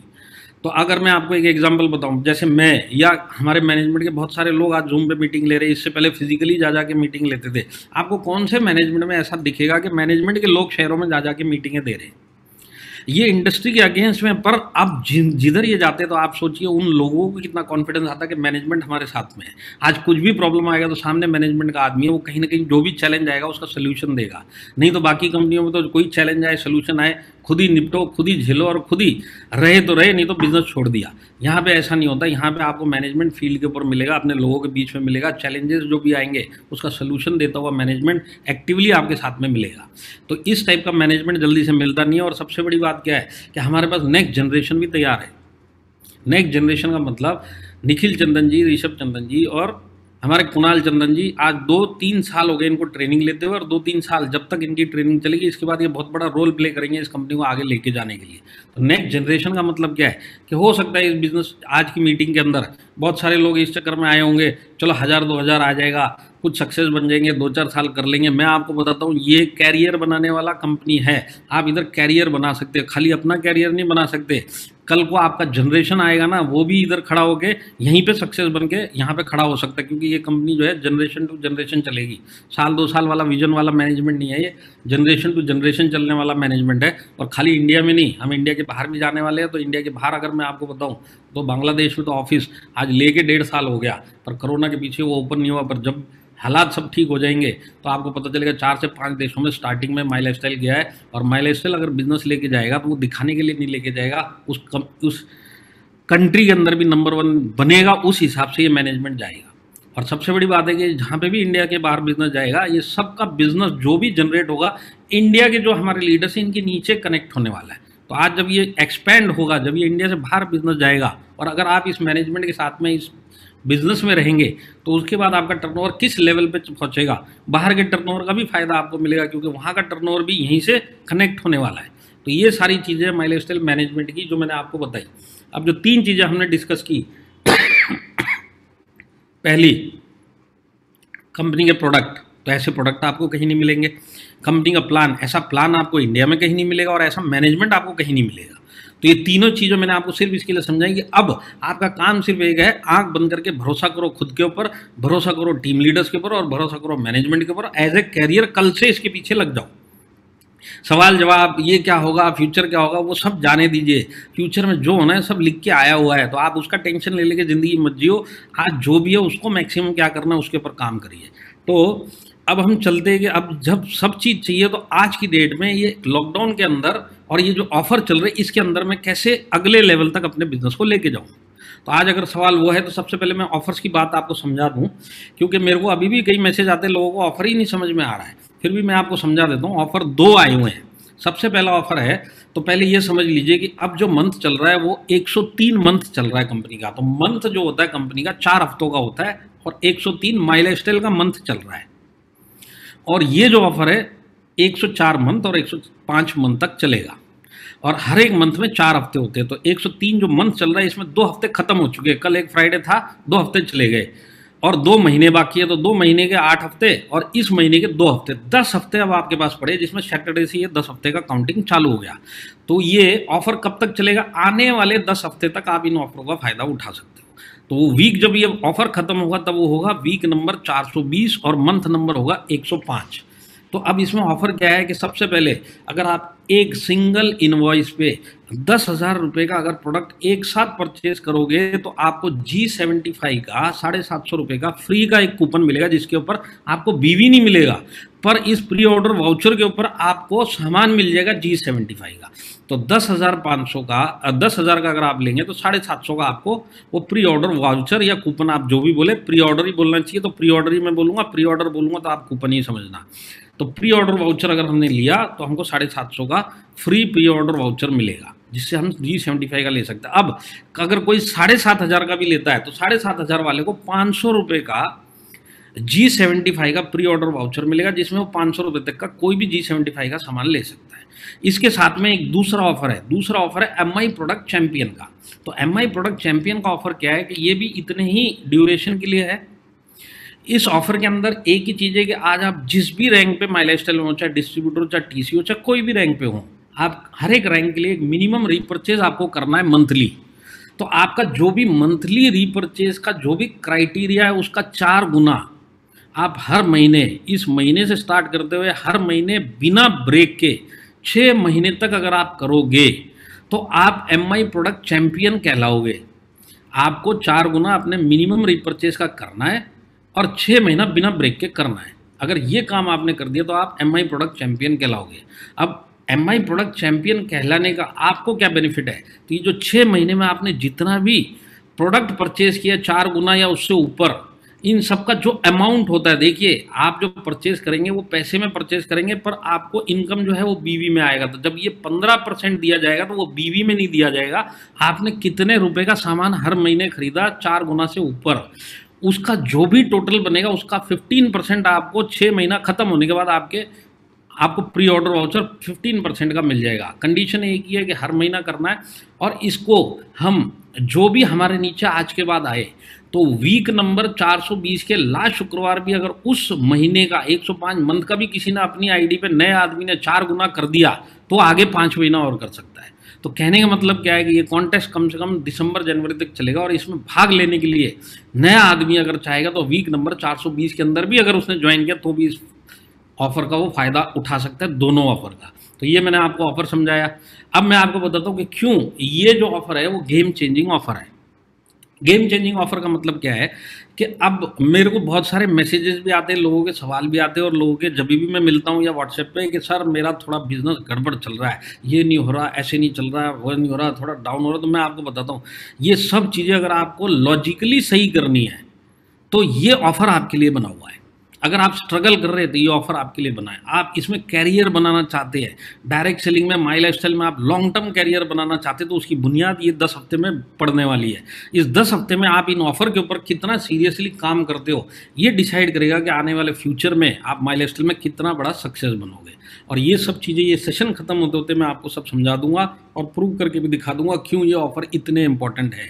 तो अगर मैं आपको एक एग्जांपल बताऊं, जैसे मैं या हमारे मैनेजमेंट के बहुत सारे लोग आज जूम पे मीटिंग ले रहे हैं, इससे पहले फिजिकली जा जाके मीटिंग लेते थे। आपको कौन से मैनेजमेंट में ऐसा दिखेगा कि मैनेजमेंट के लोग शहरों में जा जाके मीटिंगें दे रहे हैं? ये इंडस्ट्री के अगेंस्ट में। पर अब जिधर ये जाते तो आप सोचिए उन लोगों को कितना कॉन्फिडेंस आता कि मैनेजमेंट हमारे साथ में है। आज कुछ भी प्रॉब्लम आएगा तो सामने मैनेजमेंट का आदमी है, वो कहीं ना कहीं जो भी चैलेंज आएगा उसका सोल्यूशन देगा। नहीं तो बाकी कंपनियों में तो कोई चैलेंज आए, सोल्यूशन आए, खुद ही निपटो, खुद ही झेलो और खुद ही रहे तो रहे, नहीं तो बिजनेस छोड़ दिया। यहाँ पे ऐसा नहीं होता। यहाँ पे आपको मैनेजमेंट फील्ड के ऊपर मिलेगा, अपने लोगों के बीच में मिलेगा, चैलेंजेस जो भी आएंगे उसका सोल्यूशन देता हुआ मैनेजमेंट एक्टिवली आपके साथ में मिलेगा। तो इस टाइप का मैनेजमेंट जल्दी से मिलता नहीं है। और सबसे बड़ी बात क्या है कि हमारे पास नेक्स्ट जनरेशन भी तैयार है। नेक्स्ट जनरेशन का मतलब निखिल चंदन जी, ऋषभ चंदन जी और हमारे कुणाल चंदन जी, आज 2-3 साल हो गए इनको ट्रेनिंग लेते हुए, और 2-3 साल जब तक इनकी ट्रेनिंग चलेगी इसके बाद ये बहुत बड़ा रोल प्ले करेंगे इस कंपनी को आगे लेके जाने के लिए। तो नेक्स्ट जनरेशन का मतलब क्या है कि हो सकता है इस बिजनेस आज की मीटिंग के अंदर बहुत सारे लोग इस चक्कर में आए होंगे, चलो 1000-2000 आ जाएगा, कुछ सक्सेस बन जाएंगे, 2-4 साल कर लेंगे। मैं आपको बताता हूँ ये कैरियर बनाने वाला कंपनी है। आप इधर कैरियर बना सकते हैं, खाली अपना कैरियर नहीं बना सकते। कल को आपका जनरेशन आएगा ना, वो भी इधर खड़ा होके यहीं पे सक्सेस बन के यहाँ पे खड़ा हो सकता है, क्योंकि ये कंपनी जो है जनरेशन टू जनरेशन चलेगी। 1-2 साल वाला विजन वाला मैनेजमेंट नहीं है, ये जनरेशन टू जनरेशन चलने वाला मैनेजमेंट है। और खाली इंडिया में नहीं, हम इंडिया के बाहर भी जाने वाले हैं। तो इंडिया के बाहर अगर मैं आपको बताऊँ तो बांग्लादेश में तो ऑफिस आज लेके 1.5 साल हो गया, पर कोरोना के पीछे वो ओपन नहीं हुआ। पर जब हालात सब ठीक हो जाएंगे तो आपको पता चलेगा 4 से 5 देशों में स्टार्टिंग में माई लाइफस्टाइल गया है। और माई लाइफस्टाइल अगर बिजनेस लेके जाएगा तो वो दिखाने के लिए नहीं लेके जाएगा, उस कंट्री के अंदर भी नंबर 1 बनेगा, उस हिसाब से ये मैनेजमेंट जाएगा। और सबसे बड़ी बात है कि जहाँ पे भी इंडिया के बाहर बिजनेस जाएगा, ये सबका बिजनेस जो भी जनरेट होगा इंडिया के जो हमारे लीडर्स हैं इनके नीचे कनेक्ट होने वाला है। तो आज जब ये एक्सपेंड होगा, जब ये इंडिया से बाहर बिजनेस जाएगा, और अगर आप इस मैनेजमेंट के साथ में इस बिजनेस में रहेंगे तो उसके बाद आपका टर्नओवर किस लेवल पे पहुंचेगा, बाहर के टर्नओवर का भी फायदा आपको मिलेगा, क्योंकि वहाँ का टर्नओवर भी यहीं से कनेक्ट होने वाला है। तो ये सारी चीज़ें माई लाइफस्टाइल मैनेजमेंट की जो मैंने आपको बताई। अब जो 3 चीज़ें हमने डिस्कस की, पहली कंपनी के प्रोडक्ट, तो ऐसे प्रोडक्ट आपको कहीं नहीं मिलेंगे। कंपनी का प्लान, ऐसा प्लान आपको इंडिया में कहीं नहीं मिलेगा, और ऐसा मैनेजमेंट आपको कहीं नहीं मिलेगा। तो ये तीनों चीज़ें मैंने आपको सिर्फ इसके लिए समझाई कि अब आपका काम सिर्फ एक है, आंख बंद करके भरोसा करो खुद के ऊपर, भरोसा करो टीम लीडर्स के ऊपर, और भरोसा करो मैनेजमेंट के ऊपर। एज ए कैरियर कल से इसके पीछे लग जाओ। सवाल जवाब, ये क्या होगा, फ्यूचर क्या होगा, वो सब जाने दीजिए। फ्यूचर में जो होना है सब लिख के आया हुआ है, तो आप उसका टेंशन ले लेके ज़िंदगी मत जियो। आज जो भी है उसको मैक्सिमम क्या करना है उसके ऊपर काम करिए। तो अब हम चलते हैं कि अब जब सब चीज़ चाहिए, तो आज की डेट में ये लॉकडाउन के अंदर और ये जो ऑफर चल रहे इसके अंदर मैं कैसे अगले लेवल तक अपने बिजनेस को लेके जाऊँ। तो आज अगर सवाल वो है तो सबसे पहले मैं ऑफर्स की बात आपको समझा दूँ, क्योंकि मेरे को अभी भी कई मैसेज आते हैं, लोगों को ऑफर ही नहीं समझ में आ रहा है। फिर भी मैं आपको समझा देता हूँ। ऑफर 2 आए हुए हैं। सबसे पहला ऑफर है, तो पहले ये समझ लीजिए कि अब जो मंथ चल रहा है वो 103 मंथ चल रहा है कंपनी का। तो मंथ जो होता है कंपनी का 4 हफ्तों का होता है, और 103 माई लाइफस्टाइल का मंथ चल रहा है। और ये जो ऑफर है 104 मंथ और 105 मंथ तक चलेगा, और हर एक मंथ में 4 हफ्ते होते हैं। तो 103 जो मंथ चल रहा है इसमें 2 हफ्ते खत्म हो चुके हैं। कल एक फ्राइडे था, 2 हफ्ते चले गए, और 2 महीने बाकी है। तो 2 महीने के 8 हफ्ते और इस महीने के 2 हफ्ते, 10 हफ्ते अब आपके पास पड़े, जिसमें सैटरडे से ये 10 हफ्ते का काउंटिंग चालू हो गया। तो ये ऑफर कब तक चलेगा? आने वाले 10 हफ्ते तक आप इन ऑफरों का फायदा उठा सकते हो। तो वो वीक जब ये ऑफर खत्म होगा तब वो होगा वीक नंबर 420 और मंथ नंबर होगा 105। तो अब इसमें ऑफर क्या है कि सबसे पहले अगर आप एक सिंगल इनवॉइस पे 10,000 रुपये का अगर प्रोडक्ट एक साथ परचेज करोगे तो आपको G75 का 750 रुपये का फ्री का एक कूपन मिलेगा, जिसके ऊपर आपको बीवी नहीं मिलेगा, पर इस प्री ऑर्डर वाउचर के ऊपर आपको सामान मिल जाएगा G75 का। तो 10,500 का 10,000 का अगर आप लेंगे तो 750 का आपको वो प्री ऑर्डर वाउचर या कूपन, आप जो भी बोले, प्री ऑर्डर ही बोलना चाहिए तो प्री ऑर्डर ही मैं बोलूँगा, प्री ऑर्डर बोलूँगा तो आप कूपन ही समझना। तो प्री ऑर्डर वाउचर अगर हमने लिया तो हमको 750 का फ्री प्री ऑर्डर वाउचर मिलेगा, जिससे हम G75 का ले सकते हैं। अब अगर कोई 7,500 का भी लेता है तो 7,500 वाले को 500 रुपये का G75 का प्री ऑर्डर वाउचर मिलेगा, जिसमें वो 500 रुपये तक का कोई भी G75 का सामान ले सकता है। इसके साथ में एक दूसरा ऑफर है MI प्रोडक्ट चैंपियन का। तो MI प्रोडक्ट चैंपियन का ऑफर क्या है कि ये भी इतने ही ड्यूरेशन के लिए है, इस ऑफर के अंदर एक ही चीज़ है कि आज आप जिस भी रैंक पे माई लाइफस्टाइल में हो, चाहे डिस्ट्रीब्यूटर हो, चाहे टीसी हो, चाहे कोई भी रैंक पे हो, आप हर एक रैंक के लिए एक मिनिमम रीपरचेज आपको करना है मंथली। तो आपका जो भी मंथली रीपरचेज का जो भी क्राइटेरिया है उसका 4 गुना आप हर महीने, इस महीने से स्टार्ट करते हुए हर महीने बिना ब्रेक के 6 महीने तक अगर आप करोगे तो आप एमआई प्रोडक्ट चैंपियन कहलाओगे। आपको 4 गुना अपने मिनिमम रीपरचेज का करना है और 6 महीना बिना ब्रेक के करना है। अगर ये काम आपने कर दिया तो आप एमआई प्रोडक्ट चैंपियन कहलाओगे। अब एमआई प्रोडक्ट चैंपियन कहलाने का आपको क्या बेनिफिट है? तो ये जो 6 महीने में आपने जितना भी प्रोडक्ट परचेज किया 4 गुना या उससे ऊपर, इन सब का जो अमाउंट होता है, देखिए आप जो परचेज करेंगे वो पैसे में परचेज करेंगे, पर आपको इनकम जो है वो बीवी में आएगा। तो जब ये 15% दिया जाएगा तो वो बीवी में नहीं दिया जाएगा, आपने कितने रुपए का सामान हर महीने खरीदा 4 गुना से ऊपर, उसका जो भी टोटल बनेगा उसका 15% आपको 6 महीना खत्म होने के बाद आपको प्री ऑर्डर वाउचर 15% का मिल जाएगा। कंडीशन एक ही है कि हर महीना करना है, और इसको हम जो भी हमारे नीचे आज के बाद आए तो वीक नंबर 420 के लास्ट शुक्रवार भी अगर उस महीने का 105 मंथ का भी किसी ने अपनी आईडी पे नए आदमी ने 4 गुना कर दिया तो आगे 5 महीना और कर सकता है। तो कहने का मतलब क्या है कि ये कॉन्टेस्ट कम से कम दिसंबर जनवरी तक चलेगा, और इसमें भाग लेने के लिए नया आदमी अगर चाहेगा तो वीक नंबर 420 के अंदर भी अगर उसने ज्वाइन किया तो भी इस ऑफर का वो फ़ायदा उठा सकता है, दोनों ऑफर का। तो ये मैंने आपको ऑफर समझाया। अब मैं आपको बताता हूँ कि क्यों ये जो ऑफर है वो गेम चेंजिंग ऑफर है। गेम चेंजिंग ऑफर का मतलब क्या है कि अब मेरे को बहुत सारे मैसेजेस भी आते हैं, लोगों के सवाल भी आते हैं, और लोगों के जब भी मैं मिलता हूँ या व्हाट्सएप पे कि सर मेरा थोड़ा बिजनेस गड़बड़ चल रहा है, ये नहीं हो रहा, ऐसे नहीं चल रहा है, वो नहीं हो रहा, थोड़ा डाउन हो रहा है। तो मैं आपको बताता हूँ ये सब चीज़ें अगर आपको लॉजिकली सही करनी है तो ये ऑफर आपके लिए बना हुआ है। अगर आप स्ट्रगल कर रहे हैं तो ये ऑफर आपके लिए बना है। आप इसमें कैरियर बनाना चाहते हैं, डायरेक्ट सेलिंग में, माई लाइफस्टाइल में आप लॉन्ग टर्म कैरियर बनाना चाहते हैं, तो उसकी बुनियाद ये 10 हफ्ते में पड़ने वाली है। इस 10 हफ्ते में आप इन ऑफर के ऊपर कितना सीरियसली काम करते हो ये डिसाइड करेगा कि आने वाले फ्यूचर में आप माई लाइफस्टाइल में कितना बड़ा सक्सेस बनोगे। और ये सब चीज़ें, ये सेशन खत्म होते होते मैं आपको सब समझा दूंगा और प्रूव करके भी दिखा दूंगा क्यों ये ऑफर इतने इंपॉर्टेंट है।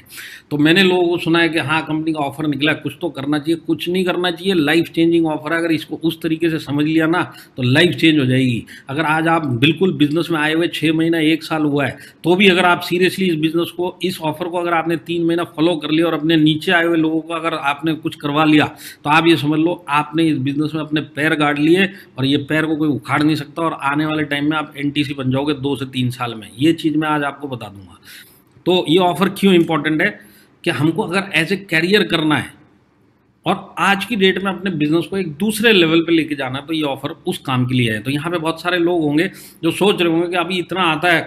तो मैंने लोगों को सुना है कि हाँ कंपनी का ऑफर निकला, कुछ तो करना चाहिए। कुछ नहीं करना चाहिए, लाइफ चेंजिंग ऑफर है। अगर इसको उस तरीके से समझ लिया ना तो लाइफ चेंज हो जाएगी। अगर आज आप बिल्कुल बिजनेस में आए हुए 6 महीना 1 साल हुआ है तो भी अगर आप सीरियसली इस बिजनेस को, इस ऑफर को अगर आपने 3 महीना फॉलो कर लिया और अपने नीचे आए हुए लोगों को अगर आपने कुछ करवा लिया तो आप ये समझ लो आपने इस बिजनेस में अपने पैर गाड़ लिए, और ये पैर को कोई उखाड़ नहीं सकता, और आने वाले टाइम में आप एनटीसी बन जाओगे 2 से 3 साल में। ये चीज़ मैं आज आपको बता दूंगा। तो ये ऑफर क्यों इंपॉर्टेंट है कि हमको अगर एज ए कैरियर करना है और आज की डेट में अपने बिजनेस को एक दूसरे लेवल पे लेके जाना है तो ये ऑफर उस काम के लिए है। तो यहाँ पे बहुत सारे लोग होंगे जो सोच रहे होंगे कि अभी इतना आता है,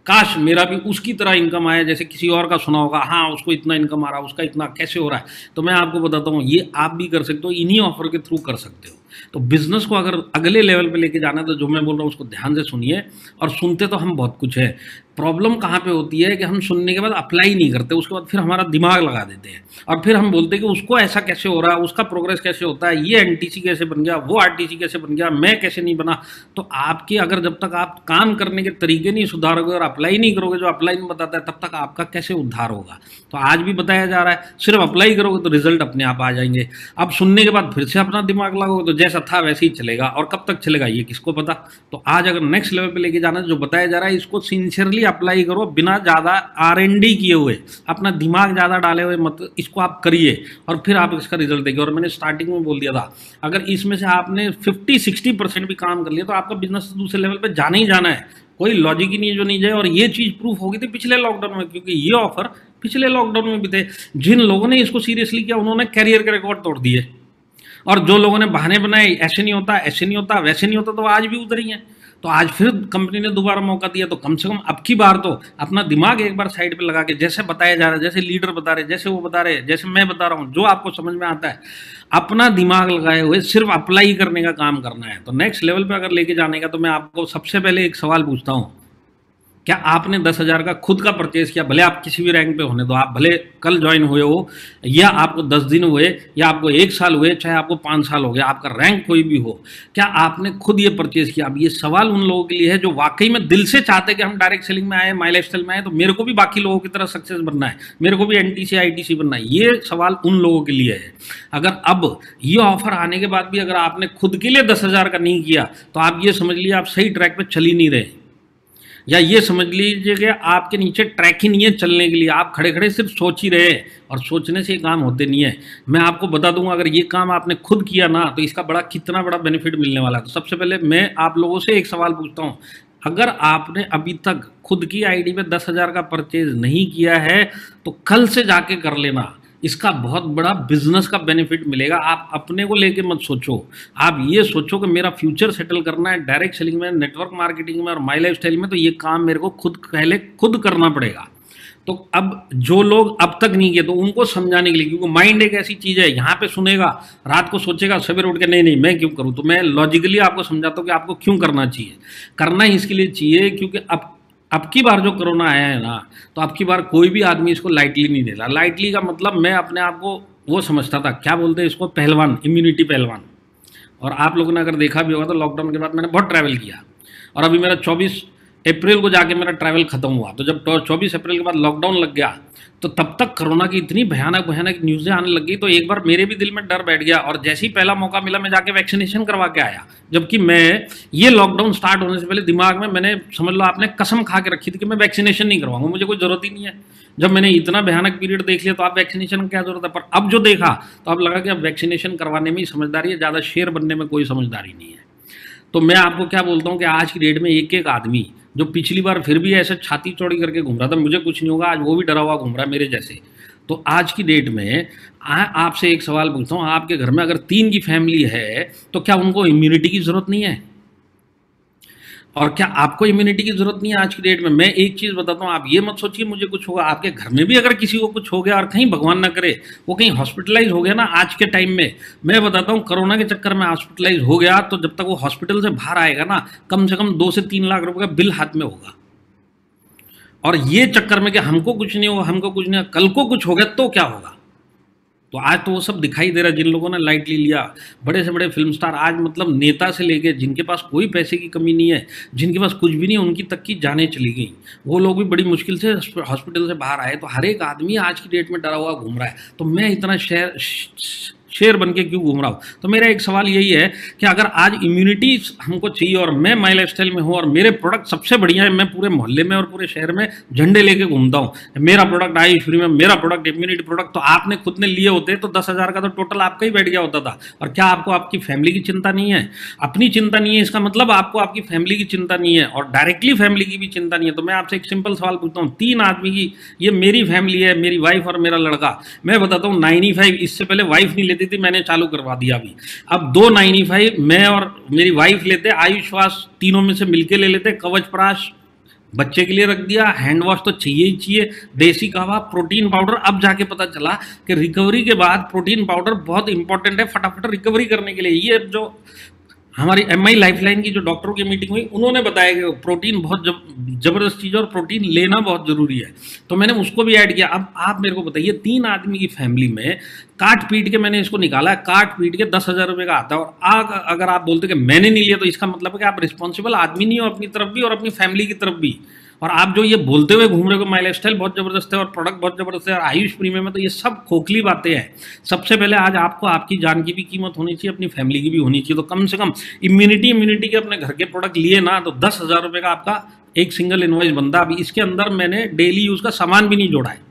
काश मेरा भी उसकी तरह इनकम आया जैसे किसी और का सुना होगा, हाँ उसको इतना इनकम आ रहा है, उसका इतना कैसे हो रहा है। तो मैं आपको बताता हूँ ये आप भी कर सकते हो, इन्हीं ऑफर के थ्रू कर सकते हो। तो बिजनेस को अगर अगले लेवल पे लेके जाना है तो जो मैं बोल रहा हूँ उसको ध्यान से सुनिए। और सुनते तो हम बहुत कुछ है, प्रॉब्लम कहाँ पे होती है कि हम सुनने के बाद अप्लाई नहीं करते, उसके बाद फिर हमारा दिमाग लगा देते हैं और फिर हम बोलते हैं कि उसको ऐसा कैसे हो रहा है, उसका प्रोग्रेस कैसे होता है, ये एनटीसी कैसे बन गया, वो आरटीसी कैसे बन गया, मैं कैसे नहीं बना। तो आपके अगर जब तक आप काम करने के तरीके नहीं सुधारोगे और अप्लाई नहीं करोगे जो अप्लाई में बताता है, तब तक आपका कैसे उद्धार होगा। तो आज भी बताया जा रहा है सिर्फ अप्लाई करोगे तो रिजल्ट अपने आप आ जाएंगे। अब सुनने के बाद फिर से अपना दिमाग लगाओगे तो जैसा था वैसे ही चलेगा, और कब तक चलेगा ये किसको पता। तो आज अगर नेक्स्ट लेवल पे लेके जाना है जो बताया जा रहा है इसको सिंसियरली अप्लाई करो, बिना ज़्यादा R&D किए हुए, अपना दिमाग ज़्यादा डाले हुए मत, इसको आप करिए और फिर आप इसका रिजल्ट देखिए। और मैंने स्टार्टिंग में बोल दिया था अगर इसमें से आपने 50-60% भी काम कर लिया तो आपका बिजनेस दूसरे लेवल पे जाना ही जाना है, कोई लॉजिक ही नहीं है जो नहीं जाए। और ये चीज़ प्रूफ हो गई थी पिछले लॉकडाउन में, क्योंकि ये ऑफर पिछले लॉकडाउन में भी थे। जिन लोगों ने इसको सीरियसली किया उन्होंने कैरियर के रिकॉर्ड तोड़ दिए, और जो लोगों ने बहाने बनाए ऐसे नहीं होता, ऐसे नहीं होता, वैसे नहीं होता, तो आज भी उधर ही है। तो आज फिर कंपनी ने दोबारा मौका दिया, तो कम से कम अब की बार तो अपना दिमाग एक बार साइड पे लगा के, जैसे बताया जा रहा है, जैसे लीडर बता रहे, जैसे वो बता रहे, जैसे मैं बता रहा हूँ, जो आपको समझ में आता है अपना दिमाग लगाए हुए सिर्फ अप्लाई करने का काम करना है। तो नेक्स्ट लेवल पे अगर लेके जाने का, तो मैं आपको सबसे पहले एक सवाल पूछता हूँ, क्या आपने 10,000 का खुद का परचेज किया, भले आप किसी भी रैंक पे होने दो, आप भले कल ज्वाइन हुए हो या आपको 10 दिन हुए या आपको 1 साल हुए, चाहे आपको 5 साल हो गया, आपका रैंक कोई भी हो, क्या आपने खुद ये परचेज किया? अब ये सवाल उन लोगों के लिए है जो वाकई में दिल से चाहते हैं कि हम डायरेक्ट सेलिंग में आए, माई लाइफस्टाइल में आए, तो मेरे को भी बाकी लोगों की तरह सक्सेस बनना है, मेरे को भी एनटीसी आईटीसी बनना है। ये सवाल उन लोगों के लिए है। अगर अब ये ऑफर आने के बाद भी अगर आपने खुद के लिए 10,000 का नहीं किया तो आप ये समझ लीजिए आप सही ट्रैक पे चल ही नहीं रहे, या ये समझ लीजिए कि आपके नीचे ट्रैक ही नहीं है चलने के लिए, आप खड़े खड़े सिर्फ सोच ही रहे हैं, और सोचने से ये काम होते नहीं है। मैं आपको बता दूंगा, अगर ये काम आपने खुद किया ना तो इसका कितना बड़ा बेनिफिट मिलने वाला है। तो सबसे पहले मैं आप लोगों से एक सवाल पूछता हूँ, अगर आपने अभी तक खुद की आईडी पे 10,000 का परचेज नहीं किया है तो कल से जाके कर लेना, इसका बहुत बड़ा बिजनेस का बेनिफिट मिलेगा। आप अपने को लेके मत सोचो, आप ये सोचो कि मेरा फ्यूचर सेटल करना है डायरेक्ट सेलिंग में, नेटवर्क मार्केटिंग में और माई लाइफ स्टाइल में, तो ये काम मेरे को खुद करना पड़ेगा। तो अब जो लोग अब तक नहीं किए तो उनको समझाने के लिए, क्योंकि माइंड एक ऐसी चीज़ है, यहाँ पे सुनेगा, रात को सोचेगा, सवेरे उठ के नहीं नहीं मैं क्यों करूँ, तो मैं लॉजिकली आपको समझाता हूँ कि आपको क्यों करना चाहिए। करना ही इसके लिए चाहिए क्योंकि अब की बार जो कोरोना आया है ना, तो अब की बार कोई भी आदमी इसको लाइटली नहीं ले रहा। लाइटली का मतलब मैं अपने आप को वो समझता था, क्या बोलते हैं इसको, पहलवान, इम्यूनिटी पहलवान। और आप लोगों ने अगर देखा भी होगा तो लॉकडाउन के बाद मैंने बहुत ट्रैवल किया, और अभी मेरा 24 अप्रैल को जाके मेरा ट्रैवल खत्म हुआ। तो जब 24 अप्रैल के बाद लॉकडाउन लग गया तो तब तक कोरोना की इतनी भयानक भयानक न्यूज़ें आने लग गई, तो एक बार मेरे भी दिल में डर बैठ गया, और जैसे ही पहला मौका मिला मैं जाके वैक्सीनेशन करवा के आया। जबकि मैं ये लॉकडाउन स्टार्ट होने से पहले दिमाग में मैंने, समझ लो आपने कसम खा के रखी थी कि मैं वैक्सीनेशन नहीं करवाऊंगा, मुझे कोई ज़रूरत ही नहीं है। जब मैंने इतना भयानक पीरियड देख लिया तो आप वैक्सीनेशन की क्या जरूरत है, पर अब जो देखा तो अब लगा कि अब वैक्सीनेशन करवाने में ही समझदारी है, ज़्यादा शेर बनने में कोई समझदारी नहीं है। तो मैं आपको क्या बोलता हूँ कि आज की डेट में एक एक आदमी जो पिछली बार फिर भी ऐसे छाती चौड़ी करके घूम रहा था, मुझे कुछ नहीं होगा, आज वो भी डरा हुआ घूम रहा है मेरे जैसे। तो आज की डेट में आपसे एक सवाल पूछता हूँ, आपके घर में अगर 3 की फैमिली है तो क्या उनको इम्यूनिटी की ज़रूरत नहीं है? और क्या आपको इम्यूनिटी की जरूरत नहीं है आज की डेट में? मैं एक चीज बताता हूँ, आप ये मत सोचिए मुझे कुछ होगा, आपके घर में भी अगर किसी को कुछ हो गया और कहीं भगवान ना करे वो कहीं हॉस्पिटलाइज हो गया ना, आज के टाइम में मैं बताता हूँ कोरोना के चक्कर में हॉस्पिटलाइज हो गया तो जब तक वो हॉस्पिटल से बाहर आएगा ना, कम से कम 2 से 3 लाख रुपए का बिल हाथ में होगा। और ये चक्कर में कि हमको कुछ नहीं होगा, हमको कुछ नहीं होगा, कल को कुछ हो गया तो क्या होगा? तो आज तो वो सब दिखाई दे रहा है। जिन लोगों ने लाइटली लिया, बड़े से बड़े फिल्म स्टार, आज मतलब नेता से लेके जिनके पास कोई पैसे की कमी नहीं है, जिनके पास कुछ भी नहीं है, उनकी तक की जानें चली गई, वो लोग भी बड़ी मुश्किल से हॉस्पिटल से बाहर आए। तो हर एक आदमी आज की डेट में डरा हुआ घूम रहा है। तो मैं इतना शेर बन के क्यों घूम रहा हूँ? तो मेरा एक सवाल यही है कि अगर आज इम्यूनिटी हमको चाहिए और मैं माई लाइफस्टाइल में हूँ और मेरे प्रोडक्ट सबसे बढ़िया है, मैं पूरे मोहल्ले में और पूरे शहर में झंडे लेके घूमता हूँ, मेरा प्रोडक्ट आयुष फ्री में, मेरा प्रोडक्ट इम्यूनिटी प्रोडक्ट, तो आपने खुद ने लिए होते तो 10,000 का तो टोटल आपका ही बैठ गया होता था। और क्या आपको आपकी फैमिली की चिंता नहीं है? अपनी चिंता नहीं है, इसका मतलब आपको आपकी फैमिली की चिंता नहीं है और डायरेक्टली फैमिली की भी चिंता नहीं है। तो मैं आपसे एक सिंपल सवाल पूछता हूँ, 3 आदमी की, ये मेरी फैमिली है, मेरी वाइफ और मेरा लड़का, मैं बताता हूँ 95, इससे पहले वाइफ नहीं लेती थी, मैंने चालू करवा दिया अभी। अब 295 मैं और मेरी वाइफ लेते, आयुष्वास तीनों में से मिलके ले लेते, कवच प्राश बच्चे के लिए रख दिया, हैंड वॉश तो चाहिए ही चाहिए, देसी कहवा, प्रोटीन पाउडर। अब जाके पता चला कि रिकवरी के बाद प्रोटीन पाउडर बहुत इंपॉर्टेंट है फटाफट रिकवरी करने के लिए। ये जो हमारी MI लाइफलाइन की जो डॉक्टरों की मीटिंग हुई, उन्होंने बताया कि प्रोटीन बहुत जबरदस्त चीज़ है और प्रोटीन लेना बहुत ज़रूरी है, तो मैंने उसको भी ऐड किया। अब आप मेरे को बताइए, 3 आदमी की फैमिली में काट पीट के मैंने इसको निकाला है, काट पीट के 10,000 रुपये का आता है। और अगर आप बोलते कि मैंने नहीं लिया तो इसका मतलब है कि आप रिस्पॉन्सिबल आदमी नहीं हो अपनी तरफ भी और अपनी फैमिली की तरफ भी। और आप जो ये बोलते हुए घूम रहे हो माई लाइफस्टाइल बहुत ज़बरदस्त है और प्रोडक्ट बहुत ज़बरदस्त है और आयुष प्रीमियम है, तो ये सब खोखली बातें हैं। सबसे पहले आज आपको आपकी जान की भी कीमत होनी चाहिए, अपनी फैमिली की भी होनी चाहिए। तो कम से कम इम्यूनिटी के अपने घर के प्रोडक्ट लिए ना तो 10,000 रुपये का आपका एक सिंगल इनवॉइस बनता। अभी इसके अंदर मैंने डेली यूज़ का सामान भी नहीं जोड़ा है।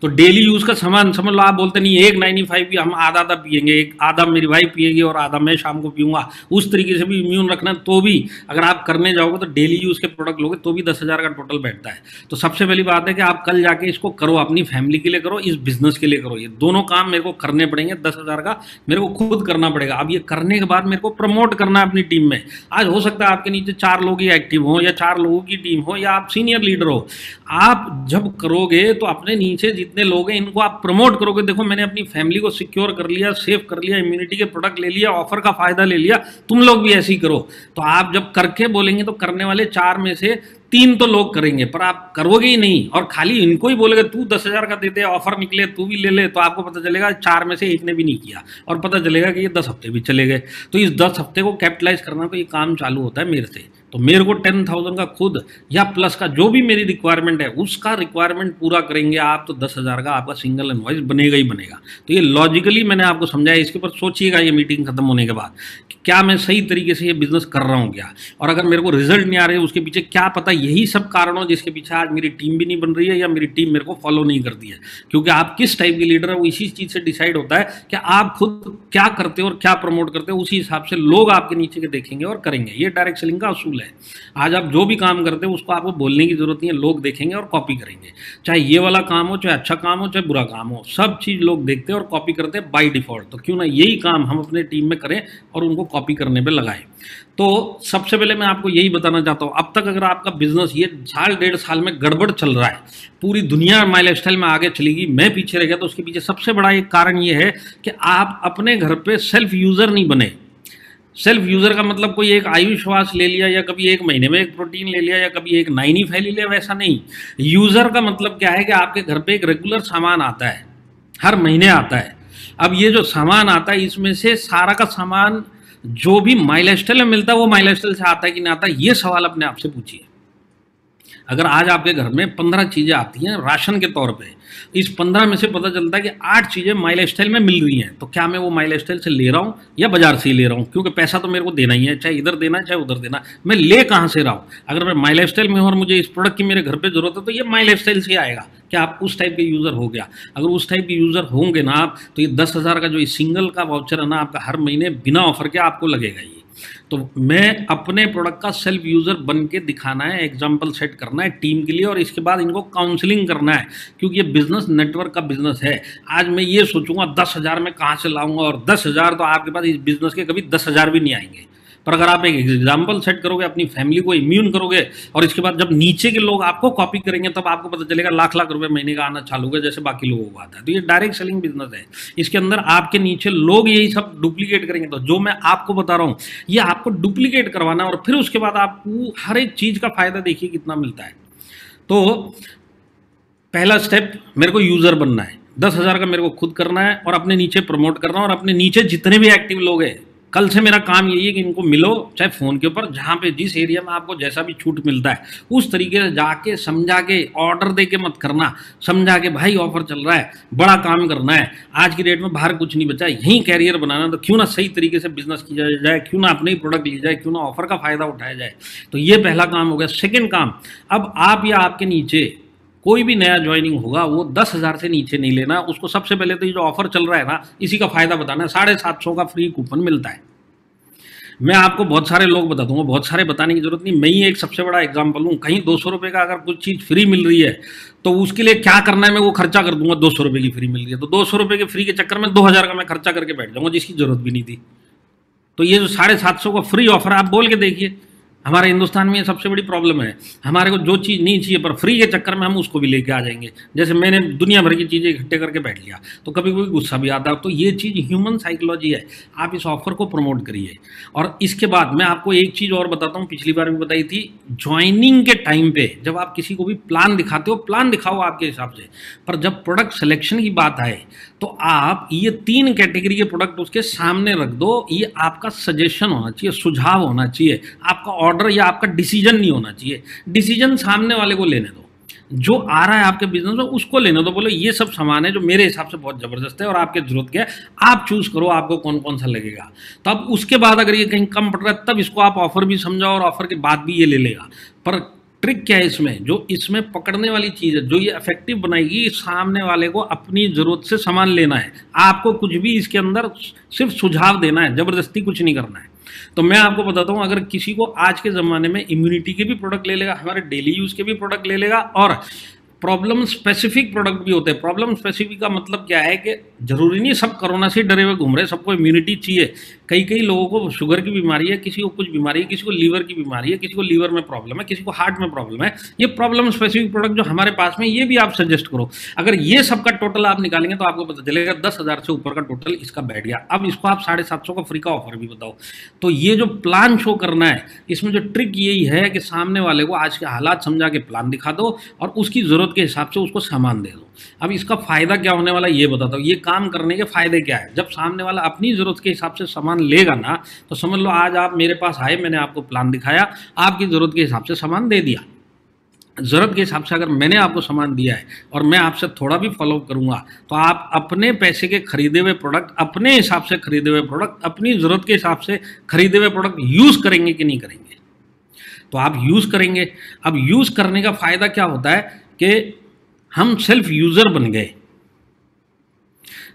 तो डेली यूज़ का सामान समझ लो, आप बोलते नहीं 195 भी हम आधा आधा पियेंगे, एक आधा मेरी वाइफ पिएगी और आधा मैं शाम को पीऊँगा, उस तरीके से भी इम्यून रखना। तो भी अगर आप करने जाओगे तो डेली यूज़ के प्रोडक्ट लोगे तो भी 10,000 का टोटल बैठता है। तो सबसे पहली बात है कि आप कल जाके इसको करो, अपनी फैमिली के लिए करो, इस बिजनेस के लिए करो। ये दोनों काम मेरे को करने पड़ेंगे, 10,000 का मेरे को खुद करना पड़ेगा। अब ये करने के बाद मेरे को प्रमोट करना है अपनी टीम में। आज हो सकता है आपके नीचे 4 लोग ही एक्टिव हों या 4 लोगों की टीम हो या आप सीनियर लीडर हो। आप जब करोगे तो अपने नीचे जितने लोग हैं इनको आप प्रमोट करोगे, देखो मैंने अपनी फैमिली को सिक्योर कर लिया, सेव कर लिया, इम्यूनिटी के प्रोडक्ट ले लिया, ऑफर का फायदा ले लिया, तुम लोग भी ऐसे ही करो। तो आप जब करके बोलेंगे तो करने वाले 4 में से 3 तो लोग करेंगे, पर आप करोगे ही नहीं और खाली इनको ही बोलेगा तू 10,000 का देते, ऑफर निकले तू भी ले ले, तो आपको पता चलेगा 4 में से 1 ने भी नहीं किया और पता चलेगा कि ये 10 हफ्ते भी चले गए। तो इस 10 हफ्ते को कैपिटलाइज करना, तो ये काम चालू होता है मेरे से। तो मेरे को 10,000 का खुद या प्लस का जो भी मेरी रिक्वायरमेंट है उसका रिक्वायरमेंट पूरा करेंगे आप, तो 10,000 का आपका सिंगल इनवॉइस बनेगा ही बनेगा। तो ये लॉजिकली मैंने आपको समझाया, इसके ऊपर सोचिएगा ये मीटिंग खत्म होने के बाद कि क्या मैं सही तरीके से ये बिजनेस कर रहा हूँ क्या, और अगर मेरे को रिजल्ट नहीं आ रहे उसके पीछे क्या पता यही सब कारण हो जिसके पीछे आज मेरी टीम भी नहीं बन रही है या मेरी टीम मेरे को फॉलो नहीं करती है। क्योंकि आप किस टाइप के लीडर है वो इसी चीज़ से डिसाइड होता है कि आप खुद क्या करते हो और क्या प्रमोट करते हो, उसी हिसाब से लोग आपके नीचे के देखेंगे और करेंगे। ये डायरेक्ट सेलिंग का असूल है। आज आप जो भी काम करते हो उसको आपको बोलने की जरूरत नहीं है, लोग देखेंगे और कॉपी करेंगे। चाहे ये वाला काम हो, चाहे अच्छा काम हो, चाहे बुरा काम हो, सब चीज़ लोग देखते हैं और कॉपी करते हैं बाय डिफॉल्ट। तो क्यों ना यही काम हम अपने टीम में करें और उनको कॉपी करने पे लगाएं। तो सबसे पहले मैं आपको यही बताना चाहता हूँ, अब तक अगर आपका बिजनेस ये 1.5 साल में गड़बड़ चल रहा है, पूरी दुनिया माई लाइफस्टाइल में आगे चलेगी, मैं पीछे रह गया, तो उसके पीछे सबसे बड़ा एक कारण ये है कि आप अपने घर पे सेल्फ यूज़र नहीं बने। सेल्फ यूज़र का मतलब कोई एक आयुष्वास ले लिया या कभी 1 महीने में एक प्रोटीन ले लिया या कभी एक 9 ले लिया, वैसा नहीं। यूज़र का मतलब क्या है कि आपके घर पे एक रेगुलर सामान आता है, हर महीने आता है। अब ये जो सामान आता है इसमें से सारा का सामान जो भी माई लाइफस्टाइल में मिलता है वो माई लाइफस्टाइल से आता है कि नहीं आता, ये सवाल अपने आप से पूछिए। अगर आज आपके घर में 15 चीज़ें आती हैं राशन के तौर पे, इस 15 में से पता चलता है कि 8 चीज़ें माई लाइफस्टाइल में मिल रही हैं, तो क्या मैं वो माई लाइफस्टाइल से ले रहा हूँ या बाजार से ही ले रहा हूँ? क्योंकि पैसा तो मेरे को देना ही है, चाहे इधर देना है चाहे उधर देना, मैं ले कहाँ से रहा हूँ? अगर मैं माई लाइफस्टाइल में हूँ और मुझे इस प्रोडक्ट की मेरे घर पर जरूरत है तो ये माई लाइफस्टाइल से आएगा। क्या आप उस टाइप के यूज़र हो गया? अगर उस टाइप के यूज़र होंगे ना आप, तो ये 10,000 का जो सिंगल का वाउचर है ना आपका, हर महीने बिना ऑफर के आपको लगेगा ये। तो मैं अपने प्रोडक्ट का सेल्फ यूज़र बन के दिखाना है, एग्जाम्पल सेट करना है टीम के लिए, और इसके बाद इनको काउंसलिंग करना है, क्योंकि ये बिजनेस नेटवर्क का बिजनेस है। आज मैं ये सोचूंगा 10,000 में कहाँ से लाऊंगा, और 10,000 तो आपके पास इस बिजनेस के कभी 10,000 भी नहीं आएंगे। पर अगर आप एक एग्जाम्पल सेट करोगे, अपनी फैमिली को इम्यून करोगे, और इसके बाद जब नीचे के लोग आपको कॉपी करेंगे तब आपको पता चलेगा लाख लाख रुपए महीने का आना चालू होगा जैसे बाकी लोगों को आता है। तो ये डायरेक्ट सेलिंग बिजनेस है, इसके अंदर आपके नीचे लोग यही सब डुप्लीकेट करेंगे। तो जो मैं आपको बता रहा हूँ ये आपको डुप्लीकेट करवाना है, और फिर उसके बाद आपको हर एक चीज़ का फायदा देखिए कितना मिलता है। तो पहला स्टेप, मेरे को यूज़र बनना है, 10,000 का मेरे को खुद करना है और अपने नीचे प्रमोट करना है, और अपने नीचे जितने भी एक्टिव लोग हैं कल से मेरा काम यही है कि इनको मिलो, चाहे फ़ोन के ऊपर, जहाँ पे जिस एरिया में आपको जैसा भी छूट मिलता है उस तरीके से जाके समझा के, ऑर्डर दे के मत करना, समझा के भाई ऑफर चल रहा है, बड़ा काम करना है, आज की डेट में बाहर कुछ नहीं बचा, यहीं कैरियर बनाना, तो क्यों ना सही तरीके से बिजनेस किया जाए, क्यों ना अपने ही प्रोडक्ट ली जाए, क्यों ना ऑफर का फ़ायदा उठाया जाए। तो ये पहला काम हो गया। सेकेंड काम, अब आप या आपके नीचे कोई भी नया ज्वाइनिंग होगा वो 10,000 से नीचे नहीं लेना, उसको सबसे पहले तो ये जो ऑफर चल रहा है ना इसी का फायदा बताना है। 750 का फ्री कूपन मिलता है। मैं आपको बहुत सारे लोग बता दूंगा, बहुत सारे बताने की जरूरत नहीं, मैं ही एक सबसे बड़ा एग्जांपल हूँ। कहीं 200 रुपये का अगर कुछ चीज़ फ्री मिल रही है तो उसके लिए क्या करना है मैं वो खर्चा कर दूंगा। 200 रुपये की फ्री मिल रही है तो 200 रुपये के फ्री के चक्कर में 2,000 का मैं खर्चा करके बैठ जाऊंगा जिसकी जरूरत भी नहीं थी। तो ये जो 750 का फ्री ऑफर है आप बोल के देखिए, हमारे हिंदुस्तान में ये सबसे बड़ी प्रॉब्लम है। हमारे को जो चीज़ नहीं चाहिए पर फ्री के चक्कर में हम उसको भी लेके आ जाएंगे। जैसे मैंने दुनिया भर की चीज़ें इकट्ठे करके बैठ लिया तो कभी कोई गुस्सा भी आता है। तो ये चीज़ ह्यूमन साइकोलॉजी है। आप इस ऑफर को प्रमोट करिए। और इसके बाद मैं आपको एक चीज़ और बताता हूँ, पिछली बार भी बताई थी, ज्वाइनिंग के टाइम पे जब आप किसी को भी प्लान दिखाते हो, प्लान दिखाओ आपके हिसाब से, पर जब प्रोडक्ट सिलेक्शन की बात आए तो आप ये 3 कैटेगरी के प्रोडक्ट उसके सामने रख दो। ये आपका सजेशन होना चाहिए, सुझाव होना चाहिए, आपका ऑर्डर या आपका डिसीजन नहीं होना चाहिए। डिसीजन सामने वाले को लेने दो, जो आ रहा है आपके बिजनेस में उसको लेने दो। बोलो ये सब सामान है जो मेरे हिसाब से बहुत ज़बरदस्त है और आपके जरूरत क्या है, आप चूज़ करो आपको कौन कौन सा लगेगा। तब उसके बाद अगर ये कहीं कम पड़ रहा है तब इसको आप ऑफर भी समझाओ और ऑफर के बाद भी ये ले लेगा। पर ट्रिक क्या है इसमें, जो इसमें पकड़ने वाली चीज़ है, जो ये इफेक्टिव बनाएगी, सामने वाले को अपनी ज़रूरत से सामान लेना है। आपको कुछ भी इसके अंदर सिर्फ सुझाव देना है, ज़बरदस्ती कुछ नहीं करना है। तो मैं आपको बताता हूँ, अगर किसी को आज के ज़माने में इम्यूनिटी के भी प्रोडक्ट ले लेगा, हमारे डेली यूज़ के भी प्रोडक्ट ले लेगा और प्रॉब्लम स्पेसिफिक प्रोडक्ट भी होते हैं। प्रॉब्लम स्पेसिफिक का मतलब क्या है कि जरूरी नहीं सब कोरोना से डरे हुए घूम रहे हैं, सबको इम्यूनिटी चाहिए। कई कई लोगों को शुगर की बीमारी है, किसी को कुछ बीमारी है, किसी को लीवर की बीमारी है, किसी को लीवर में प्रॉब्लम है, किसी को हार्ट में प्रॉब्लम है। ये प्रॉब्लम स्पेसिफिक प्रोडक्ट जो हमारे पास में, ये भी आप सजेस्ट करो। अगर ये सबका टोटल आप निकालेंगे तो आपको पता चलेगा 10,000 से ऊपर का टोटल इसका बैठ गया। अब इसको आप 750 का फ्री का ऑफर भी बताओ। तो ये जो प्लान शो करना है, इसमें जो ट्रिक यही है कि सामने वाले को आज के हालात समझा के प्लान दिखा दो और उसकी जरूरत के हिसाब से उसको सामान दे दो। अब इसका फायदा क्या होने वाला ये बताता हूँ। ये काम करने के फायदे क्या है? जब सामने वाला अपनी जरूरत के हिसाब से सामान लेगा ना, तो समझ लो आज आप मेरे पास आए, मैंने आपको प्लान दिखाया, आपकी जरूरत के हिसाब से सामान दे दिया। ज़रूरत के हिसाब से अगर मैंने आपको सामान दिया है और मैं आपसे थोड़ा भी फॉलो करूंगा, तो आप अपने पैसे के खरीदे हुए प्रोडक्ट, अपने हिसाब से खरीदे हुए प्रोडक्ट, अपनी ज़रूरत के हिसाब से खरीदे हुए प्रोडक्ट यूज़ करेंगे कि नहीं करेंगे? तो आप यूज़ करेंगे। अब यूज़ करने का फ़ायदा क्या होता है कि हम सेल्फ यूज़र बन गए।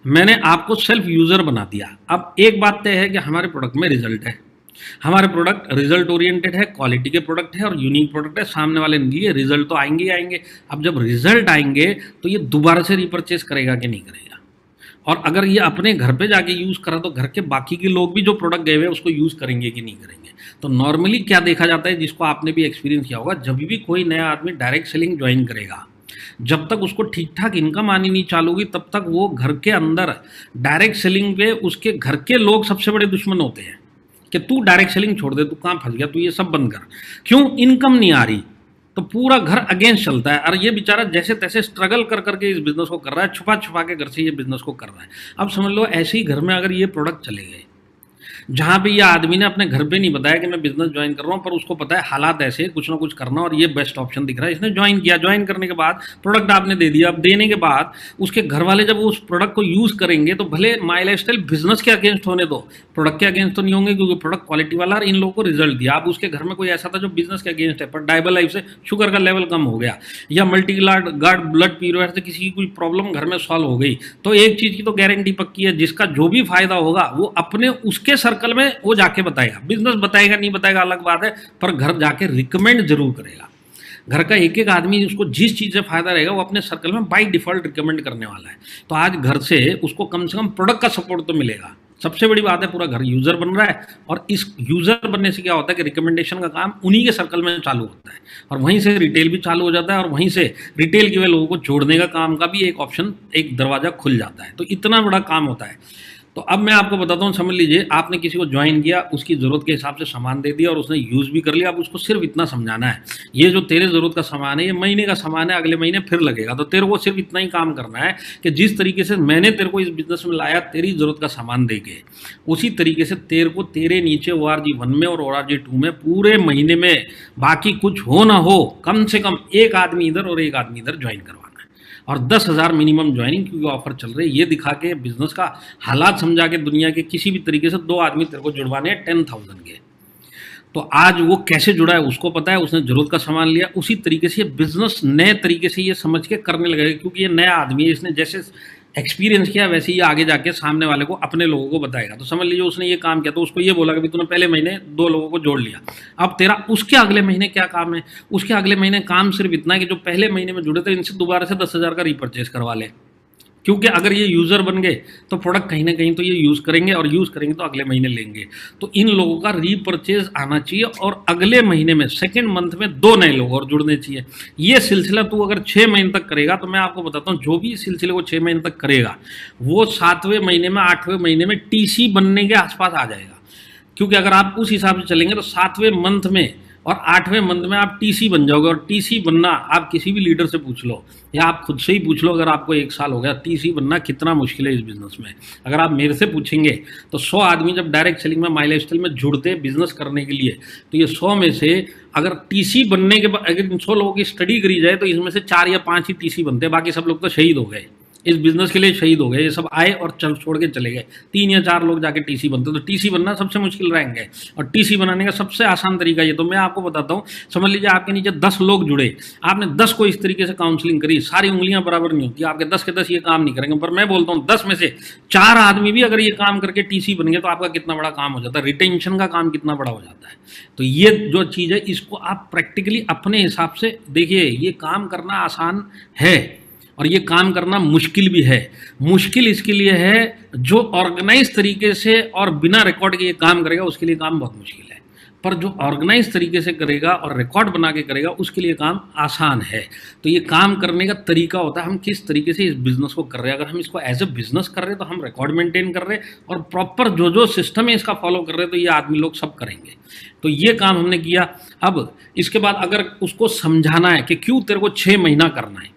मैंने आपको सेल्फ यूज़र बना दिया। अब एक बात तय है कि हमारे प्रोडक्ट में रिजल्ट है, हमारे प्रोडक्ट रिजल्ट ओरिएंटेड है, क्वालिटी के प्रोडक्ट है और यूनिक प्रोडक्ट है। सामने वाले के लिए रिजल्ट तो आएंगे ही आएंगे। अब जब रिजल्ट आएंगे तो ये दोबारा से रिपर्चेस करेगा कि नहीं करेगा? और अगर ये अपने घर पे जाके यूज़ करा तो घर के बाकी के लोग भी जो प्रोडक्ट गए हुए उसको यूज़ करेंगे कि नहीं करेंगे? तो नॉर्मली क्या देखा जाता है, जिसको आपने भी एक्सपीरियंस किया होगा, जब भी कोई नया आदमी डायरेक्ट सेलिंग ज्वाइन करेगा, जब तक उसको ठीक ठाक इनकम आनी नहीं चालू होगी, तब तक वो घर के अंदर डायरेक्ट सेलिंग पे उसके घर के लोग सबसे बड़े दुश्मन होते हैं कि तू डायरेक्ट सेलिंग छोड़ दे, तू कहाँ फंस गया, तू ये सब बंद कर। क्यों? इनकम नहीं आ रही, तो पूरा घर अगेंस्ट चलता है। और ये बेचारा जैसे तैसे स्ट्रगल कर करके इस बिजनेस को कर रहा है, छुपा छुपा के घर से ये बिजनेस को कर रहा है। अब समझ लो ऐसे ही घर में अगर ये प्रोडक्ट चले गए, जहाँ पे ये आदमी ने अपने घर पे नहीं बताया कि मैं बिजनेस ज्वाइन कर रहा हूँ, पर उसको पता है हालात ऐसे, कुछ ना कुछ करना और ये बेस्ट ऑप्शन दिख रहा है, इसने ज्वाइन किया। ज्वाइन करने के बाद प्रोडक्ट आपने दे दिया। अब देने के बाद उसके घर वाले जब उस प्रोडक्ट को यूज़ करेंगे, तो भले माई लाइफस्टाइल बिजनेस के अगेंस्ट होने दो, प्रोडक्ट के अगेंस्ट तो नहीं होंगे, क्योंकि प्रोडक्ट क्वालिटी वाला और इन लोगों को रिजल्ट दिया। अब उसके घर में कोई ऐसा था जो बिजनेस के अगेंस्ट है, पर डायबल लाइफ से शुगर का लेवल कम हो गया, या मल्टी गार्ड ब्लड प्यूरिफायर से किसी की कोई प्रॉब्लम घर में सॉल्व हो गई, तो एक चीज़ की तो गारंटी पक्की है, जिसका जो भी फायदा होगा वो अपने उसके सर्कल में वो जाके बताएगा। बिजनेस बताएगा नहीं बताएगा अलग बात है, पर घर जाके रिकमेंड जरूर करेगा। घर का एक एक आदमी उसको जिस चीज़ से फायदा रहेगा वो अपने सर्कल में बाय डिफॉल्ट रिकमेंड करने वाला है। तो आज घर से उसको कम से कम प्रोडक्ट का सपोर्ट तो मिलेगा। सबसे बड़ी बात है, पूरा घर यूज़र बन रहा है, और इस यूज़र बनने से क्या होता है कि रिकमेंडेशन का काम उन्हीं के सर्कल में चालू होता है, और वहीं से रिटेल भी चालू हो जाता है, और वहीं से रिटेल के वे लोगों को जोड़ने का काम का भी एक ऑप्शन, एक दरवाज़ा खुल जाता है। तो इतना बड़ा काम होता है। तो अब मैं आपको बताता हूँ, समझ लीजिए आपने किसी को ज्वाइन किया, उसकी ज़रूरत के हिसाब से सामान दे दिया और उसने यूज़ भी कर लिया। अब उसको सिर्फ इतना समझाना है, ये जो तेरे ज़रूरत का सामान है, ये महीने का सामान है, अगले महीने फिर लगेगा। तो तेरे को सिर्फ इतना ही काम करना है कि जिस तरीके से मैंने तेरे को इस बिज़नेस में लाया, तेरी ज़रूरत का सामान दे के, उसी तरीके से तेरे को तेरे नीचे ORG 1 में और ORG 2 में पूरे महीने में, बाकी कुछ हो ना हो, कम से कम एक आदमी इधर और एक आदमी इधर ज्वाइन करवाना है। और 10,000 मिनिमम ज्वाइनिंग, क्योंकि ऑफर चल रही है, ये दिखा के बिजनेस का हालात समझा के दुनिया के किसी भी तरीके से 2 आदमी तेरे को जुड़वाने हैं 10,000 के। तो आज वो कैसे जुड़ा है उसको पता है, उसने जरूरत का सामान लिया, उसी तरीके से ये बिजनेस नए तरीके से ये समझ के करने लगेगा, क्योंकि ये नया आदमी है, इसने जैसे एक्सपीरियंस किया वैसे ही आगे जाके सामने वाले को, अपने लोगों को बताएगा। तो समझ लीजिए उसने ये काम किया, तो उसको ये बोला कि तूने पहले महीने 2 लोगों को जोड़ लिया, अब तेरा उसके अगले महीने क्या काम है? उसके अगले महीने काम सिर्फ इतना है कि जो पहले महीने में जुड़े थे इनसे दोबारा से 10,000 का रीपरचेज करवा ले, क्योंकि अगर ये यूज़र बन गए तो प्रोडक्ट कहीं ना कहीं तो ये यूज़ करेंगे, और यूज़ करेंगे तो अगले महीने लेंगे। तो इन लोगों का रीपरचेज आना चाहिए, और अगले महीने में सेकेंड मंथ में 2 नए लोग और जुड़ने चाहिए। ये सिलसिला तू अगर 6 महीने तक करेगा, तो मैं आपको बताता हूँ, जो भी सिलसिले को 6 महीने तक करेगा, वो 7वें महीने में 8वें महीने में TC बनने के आसपास आ जाएगा। क्योंकि अगर आप उस हिसाब से चलेंगे तो 7वें मंथ में और 8वें मंथ में आप TC बन जाओगे। और TC बनना आप किसी भी लीडर से पूछ लो, या आप खुद से ही पूछ लो, अगर आपको 1 साल हो गया, TC बनना कितना मुश्किल है इस बिजनेस में। अगर आप मेरे से पूछेंगे तो 100 आदमी जब डायरेक्ट सेलिंग में, माई लाइफस्टाइल में जुड़ते बिजनेस करने के लिए, तो ये 100 में से अगर TC बनने के बाद अगर इन 100 लोगों की स्टडी करी जाए तो इसमें से 4 या 5 ही TC बनते हैं, बाकी सब लोग तो शहीद हो गए। इस बिजनेस के लिए शहीद हो गए, ये सब आए और चल छोड़ के चले गए। 3 या 4 लोग जाके टीसी बनते, तो टीसी बनना सबसे मुश्किल रहेंगे, और टीसी बनाने का सबसे आसान तरीका ये, तो मैं आपको बताता हूँ। समझ लीजिए आपके नीचे 10 लोग जुड़े, आपने 10 को इस तरीके से काउंसलिंग करी, सारी उंगलियां बराबर नहीं होती, आपके 10 के 10 ये काम नहीं करेंगे, पर मैं बोलता हूँ 10 में से 4 आदमी भी अगर ये काम करके टीसी बन गए तो आपका कितना बड़ा काम हो जाता है, रिटेंशन का काम कितना बड़ा हो जाता है। तो ये जो चीज़ है इसको आप प्रैक्टिकली अपने हिसाब से देखिए, ये काम करना आसान है और ये काम करना मुश्किल भी है। मुश्किल इसके लिए है जो ऑर्गेनाइज तरीके से और बिना रिकॉर्ड के ये काम करेगा, उसके लिए काम बहुत मुश्किल है, पर जो ऑर्गेनाइज तरीके से करेगा और रिकॉर्ड बना के करेगा उसके लिए काम आसान है। तो ये काम करने का तरीका होता है हम किस तरीके से इस बिज़नेस को कर रहे हैं। अगर हम इसको एज ए बिज़नेस कर रहे हैं तो हम रिकॉर्ड मेंटेन कर रहे हैं और प्रॉपर जो जो सिस्टम है इसका फॉलो कर रहे हैं, तो ये आदमी लोग सब करेंगे। तो ये काम हमने किया। अब इसके बाद अगर उसको समझाना है कि क्यों तेरे को 6 महीना करना है,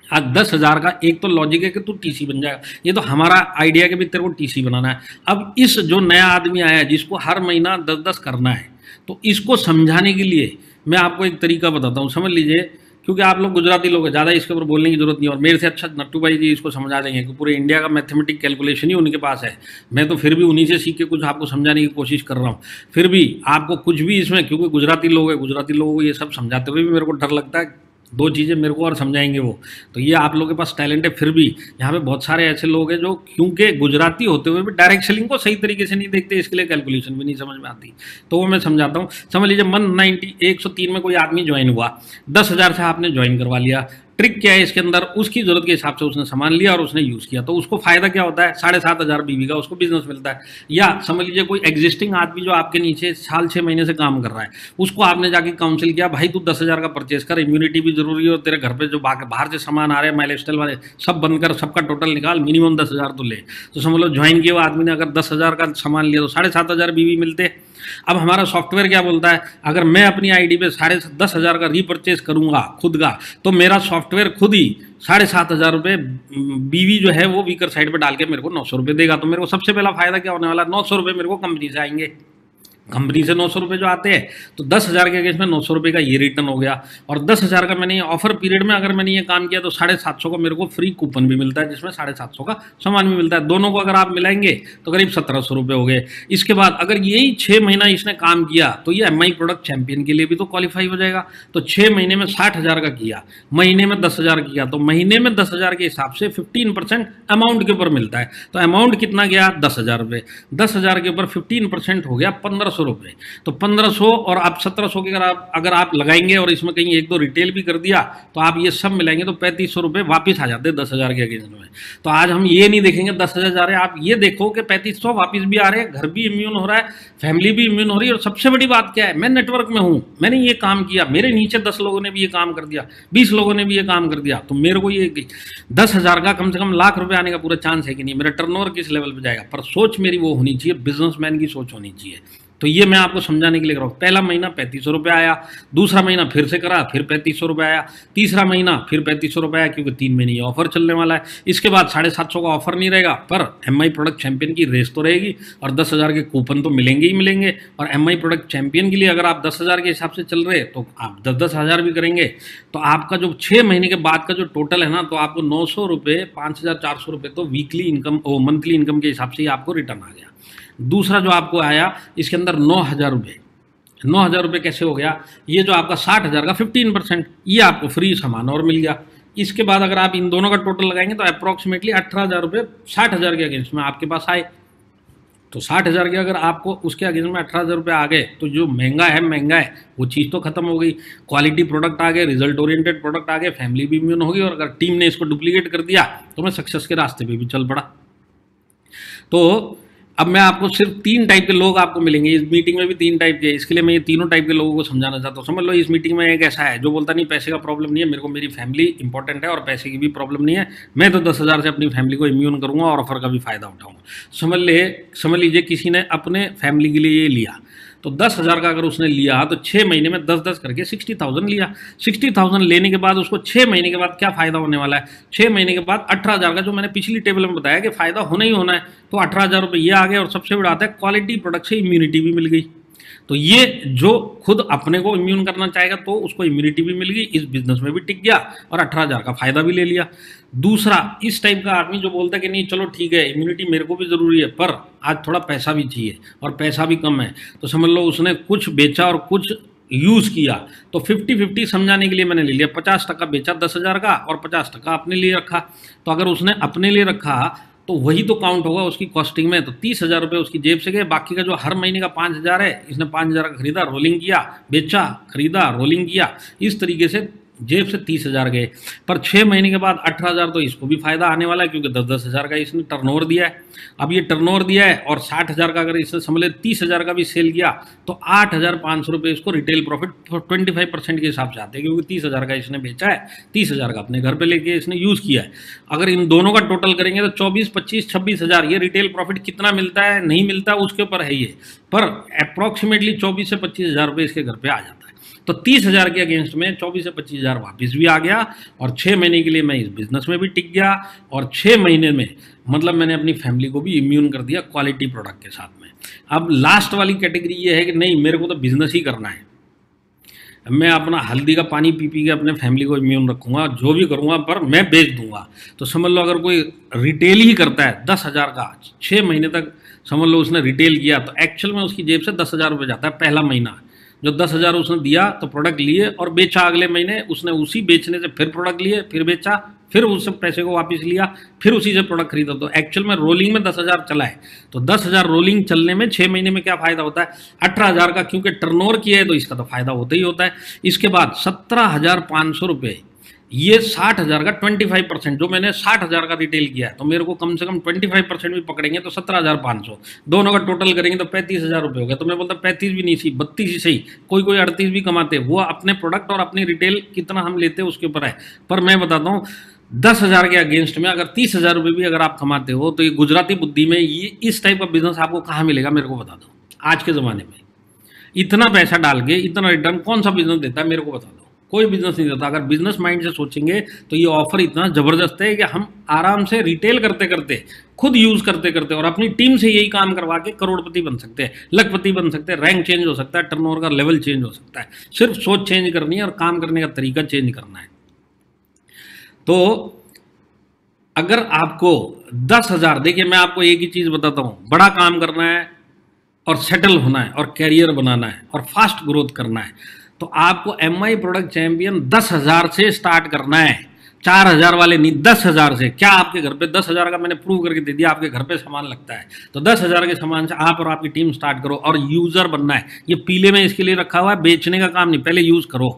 आज 10,000 का एक तो लॉजिक है कि तू टीसी बन जाएगा, ये तो हमारा आइडिया कि भी तेरे को टीसी बनाना है। अब इस जो नया आदमी आया है जिसको हर महीना 10-10 करना है, तो इसको समझाने के लिए मैं आपको एक तरीका बताता हूँ। समझ लीजिए, क्योंकि आप लोग गुजराती लोग हैं, ज़्यादा इसके ऊपर बोलने की जरूरत नहीं, और मेरे से अच्छा नट्टू भाई जी इसको समझा देंगे कि पूरे इंडिया का मैथमेटिक कैलकुलेशन ही उनके पास है। मैं तो फिर भी उन्हीं से सीख के कुछ आपको समझाने की कोशिश कर रहा हूँ। फिर भी आपको कुछ भी इसमें, क्योंकि गुजराती लोग हैं, गुजराती लोगों को ये सब समझाते हुए भी मेरे को डर लगता है, 2 चीज़ें मेरे को और समझाएंगे वो। तो ये आप लोगों के पास टैलेंट है, फिर भी यहाँ पे बहुत सारे ऐसे लोग हैं जो क्योंकि गुजराती होते हुए भी डायरेक्ट सेलिंग को सही तरीके से नहीं देखते, इसके लिए कैलकुलेशन भी नहीं समझ में आती। तो वो मैं समझाता हूँ। समझ लीजिए 10103 में कोई आदमी ज्वाइन हुआ, 10,000 से आपने ज्वाइन करवा लिया। ट्रिक क्या है इसके अंदर, उसकी जरूरत के हिसाब से उसने सामान लिया और उसने यूज़ किया, तो उसको फायदा क्या होता है, 7,500 बीवी का उसको बिजनेस मिलता है। या समझ लीजिए कोई एग्जिस्टिंग आदमी जो आपके नीचे साल 6 महीने से काम कर रहा है, उसको आपने जाके काउंसिल किया, भाई तू 10,000 का परचेज कर, इम्यूनिटी भी जरूरी है और तेरे घर पे जो बाहर से सामान आ रहे हैं माइल स्टाइल वाले सब बंद कर, सबका टोटल निकाल, मिनिमम 10,000 तो ले। तो समझ लो ज्वाइन किया हुआ आदमी ने अगर 10,000 का सामान लिया तो 7,500 बीवी मिलते। अब हमारा सॉफ्टवेयर क्या बोलता है, अगर मैं अपनी आईडी पे 10,500 का रीपरचेज करूंगा खुद का, तो मेरा सॉफ्टवेयर खुद ही 7,500 रुपये बीवी जो है वो वीकर साइड पे डाल के मेरे को 900 रुपये देगा। तो मेरे को सबसे पहला फायदा क्या होने वाला, 900 रुपये मेरे को कंपनी से आएंगे। कंपनी से 900 रुपये जो आते हैं, तो 10,000 के केस में 900 रुपये का ये रिटर्न हो गया। और 10,000 का मैंने ऑफर पीरियड में अगर मैंने ये काम किया तो 750 का मेरे को फ्री कूपन भी मिलता है, जिसमें 750 का सामान भी मिलता है। दोनों को अगर आप मिलाएंगे तो करीब 1,700 रुपये हो गए। इसके बाद अगर यही 6 महीना इसने काम किया तो ये MI प्रोडक्ट चैंपियन के लिए भी तो क्वालिफाई हो जाएगा। तो 6 महीने में 60,000 का किया, महीने में 10,000 किया, तो महीने में 10,000 के हिसाब से 15% अमाउंट के ऊपर मिलता है। तो अमाउंट कितना गया, 10,000 रुपये। 10,000 के ऊपर 15% हो गया 1,500 रुपये। तो 1,500 और आप 1,700 के अगर आप लगाएंगे और इसमें कहीं 1-2 रिटेल भी कर दिया, तो आप ये सब मिलाएंगे तो 3,500 रुपये वापिस आ जाते हैं 10,000 के अगेंस्ट में। तो आज हम ये नहीं देखेंगे 10,000 जा रहे हैं, आप ये देखो कि 3,500 वापिस भी आ रहे हैं, घर भी इम्यून हो रहा है, फैमिली भी इम्यून हो रही है। और सबसे बड़ी बात क्या है, मैं नेटवर्क में हूँ, मैंने ये काम किया, मेरे नीचे 10 लोगों ने भी ये काम कर दिया, 20 लोगों ने भी ये काम कर दिया, तो मेरे को ये 10,000 का कम से कम लाख रुपये आने का पूरा चांस है कि नहीं, मेरा टर्नओवर किस लेवल पर जाएगा। पर सोच मेरी वो होनी चाहिए, बिजनेसमैन की सोच होनी चाहिए। तो ये मैं आपको समझाने के लिए कर रहा हूँ। पहला महीना 3,500 रुपये आया, दूसरा महीना फिर से करा, फिर 3,500 रुपये आया, तीसरा महीना फिर 3,500 रुपये आया, क्योंकि 3 महीने ये ऑफर चलने वाला है। इसके बाद 750 का ऑफर नहीं रहेगा, पर MI प्रोडक्ट चैंपियन की रेस तो रहेगी और 10,000 के कूपन तो मिलेंगे ही मिलेंगे। और MI प्रोडक्ट चैंपियन के लिए अगर आप 10,000 के हिसाब से चल रहे तो आप 10,000 भी करेंगे, तो आपका जो 6 महीने के बाद का जो टोटल है ना, तो आपको 900 रुपये, 5,400 रुपये तो वीकली इनकम मंथली इनकम के हिसाब से ही आपको रिटर्न आ गया। दूसरा जो आपको आया इसके अंदर 9,000 रुपये। 9,000 रुपये कैसे हो गया, ये जो आपका 60,000 का 15%, ये आपको फ्री सामान और मिल गया। इसके बाद अगर आप इन दोनों का टोटल लगाएंगे तो अप्रॉक्सीमेटली 18,000 रुपये 60,000 के अगेंस्ट में आपके पास आए। तो 60,000 के अगर आपको उसके अगेंस्ट में 18,000 रुपये आ गए, तो जो महंगा है वो चीज़ तो खत्म हो गई। क्वालिटी प्रोडक्ट आ गए, रिजल्ट ओरिएंटेड प्रोडक्ट आ गए, फैमिली भी इम्यून होगी, और अगर टीम ने इसको डुप्लीकेट कर दिया तो मैं सक्सेस के रास्ते पे भी चल पड़ा। तो अब मैं आपको सिर्फ 3 टाइप के लोग आपको मिलेंगे इस मीटिंग में, भी 3 टाइप के, इसके लिए मैं ये तीनों टाइप के लोगों को समझाना चाहता हूँ। समझ लो इस मीटिंग में एक ऐसा है जो बोलता नहीं पैसे का प्रॉब्लम नहीं है, मेरे को मेरी फैमिली इंपॉर्टेंट है और पैसे की भी प्रॉब्लम नहीं है, मैं तो 10,000 से अपनी फैमिली को इम्यून करूँगा और ऑफर का भी फायदा उठाऊँगा। समझ लीजिए किसी ने अपने फैमिली के लिए ये लिया, तो 10,000 का अगर उसने लिया तो 6 महीने में 10-10 करके 60,000 लिया। 60,000 लेने के बाद उसको 6 महीने के बाद क्या फ़ायदा होने वाला है, 6 महीने के बाद 18,000 का, जो मैंने पिछली टेबल में बताया कि फ़ायदा होना ही होना है, तो 18,000 रुपये ये आ गए। और सबसे बड़ा आता है क्वालिटी प्रोडक्ट से इम्यूनिटी भी मिल गई। तो ये जो खुद अपने को इम्यून करना चाहेगा तो उसको इम्यूनिटी भी मिल गई, इस बिजनेस में भी टिक गया और 18,000 का फायदा भी ले लिया। दूसरा, इस टाइप का आदमी जो बोलता है कि नहीं चलो ठीक है इम्यूनिटी मेरे को भी ज़रूरी है पर आज थोड़ा पैसा भी चाहिए और पैसा भी कम है, तो समझ लो उसने कुछ बेचा और कुछ यूज़ किया। तो 50-50 समझाने के लिए मैंने ले लिया, 50% बेचा 10,000 का और 50% अपने लिए रखा। तो अगर उसने अपने लिए रखा तो वही तो काउंट होगा उसकी कॉस्टिंग में। तो 30,000 रुपये उसकी जेब से गए, बाकी का जो हर महीने का 5,000 है, इसने 5,000 का खरीदा, रोलिंग किया, बेचा, खरीदा, रोलिंग किया, इस तरीके से जेब से 30,000 गए। पर 6 महीने के बाद 18,000 तो इसको भी फायदा आने वाला है क्योंकि 10-10,000 का इसने टर्नओवर दिया है। अब ये टर्नओवर दिया है और 60,000 का अगर इसने समझ ले 30,000 का भी सेल किया तो 8,500 रुपये इसको रिटेल प्रॉफिट 25% के हिसाब से आते हैं, क्योंकि 30,000 का इसने बेचा है, 30,000 का अपने घर पे लेके इसने यूज़ किया है। अगर इन दोनों का टोटल करेंगे तो 24, 25, 26,000 ये रिटेल प्रॉफिट कितना मिलता है नहीं मिलता उसके ऊपर है ये, पर अप्रॉक्सीमेटली 24 से 25,000 रुपये इसके घर पे आ जाता है। तो 30,000 के अगेंस्ट में 24 से 25,000 वापस भी आ गया और 6 महीने के लिए मैं इस बिजनेस में भी टिक गया और 6 महीने में मतलब मैंने अपनी फैमिली को भी इम्यून कर दिया क्वालिटी प्रोडक्ट के साथ में। अब लास्ट वाली कैटेगरी ये है कि नहीं मेरे को तो बिजनेस ही करना है, मैं अपना हल्दी का पानी पी पी के अपने फैमिली को इम्यून रखूंगा, जो भी करूंगा पर मैं बेच दूंगा। तो समझ लो अगर कोई रिटेल ही करता है 10,000 का 6 महीने तक समझ लो उसने रिटेल किया तो एक्चुअल में उसकी जेब से 10,000 रुपये जाता है पहला महीना। जो 10,000 उसने दिया तो प्रोडक्ट लिए और बेचा, अगले महीने उसने उसी बेचने से फिर प्रोडक्ट लिए, फिर बेचा, फिर उस पैसे को वापस लिया, फिर उसी से प्रोडक्ट खरीदा। तो एक्चुअल में रोलिंग में 10,000 चला है। तो 10,000 रोलिंग चलने में 6 महीने में क्या फायदा होता है 18,000 का, क्योंकि टर्नओवर किया है तो इसका तो फायदा होता ही होता है। इसके बाद 17,500 रुपये, ये 60,000 का 25%, जो मैंने 60,000 का रिटेल किया है तो मेरे को कम से कम 25% भी पकड़ेंगे तो 17,500, दोनों का टोटल करेंगे तो 35,000 रुपये हो गया। तो मैं बोलता 35 भी नहीं सही, 32 ही सही, कोई 38 भी कमाते, वो अपने प्रोडक्ट और अपनी रिटेल कितना हम लेते हैं उसके ऊपर है। पर मैं बताता हूँ 10,000 के अगेंस्ट में अगर 30,000 रुपये भी अगर आप कमाते हो तो ये गुजराती बुद्धि में ये इस टाइप का बिजनेस आपको कहाँ मिलेगा मेरे को बता दो। आज के ज़माने में इतना पैसा डाल के इतना रिटर्न कौन सा बिजनेस देता है मेरे को बता दो, कोई बिजनेस नहीं देता। अगर बिजनेस माइंड से सोचेंगे तो ये ऑफर इतना ज़बरदस्त है कि हम आराम से रिटेल करते करते, खुद यूज़ करते करते और अपनी टीम से यही काम करवा के करोड़पति बन सकते हैं, लखपति बन सकते हैं, रैंक चेंज हो सकता है, टर्नओवर का लेवल चेंज हो सकता है। सिर्फ सोच चेंज करनी है और काम करने का तरीका चेंज करना है। तो अगर आपको 10,000, देखिए मैं आपको एक ही चीज़ बताता हूँ, बड़ा काम करना है और सेटल होना है और कैरियर बनाना है और फास्ट ग्रोथ करना है तो आपको MI प्रोडक्ट चैंपियन 10,000 से स्टार्ट करना है, 4,000 वाले नहीं, 10,000 से। क्या आपके घर पे 10,000 का मैंने प्रूव करके दे दिया, आपके घर पे सामान लगता है तो 10,000 के सामान से आप और आपकी टीम स्टार्ट करो और यूज़र बनना है। ये पीले में इसके लिए रखा हुआ है, बेचने का काम नहीं, पहले यूज़ करो,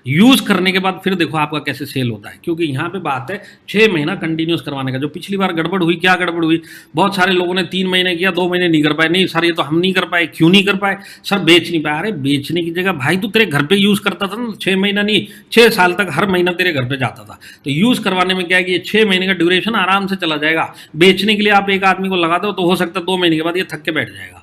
यूज़ करने के बाद फिर देखो आपका कैसे सेल होता है। क्योंकि यहाँ पे बात है 6 महीना कंटिन्यूस करवाने का। जो पिछली बार गड़बड़ हुई, क्या गड़बड़ हुई, बहुत सारे लोगों ने 3 महीने किया, 2 महीने नहीं कर पाए। नहीं सर ये तो हम नहीं कर पाए, क्यों नहीं कर पाए सर, बेच नहीं पाया। अरे बेचने की जगह भाई तू तेरे घर पे यूज़ करता था ना, 6 महीना नहीं 6 साल तक हर महीना तेरे घर पे जाता था। तो यूज़ करवाने में क्या है कि ये 6 महीने का ड्यूरेशन आराम से चला जाएगा। बेचने के लिए आप एक आदमी को लगा दो तो हो सकता है 2 महीने के बाद ये थक के बैठ जाएगा,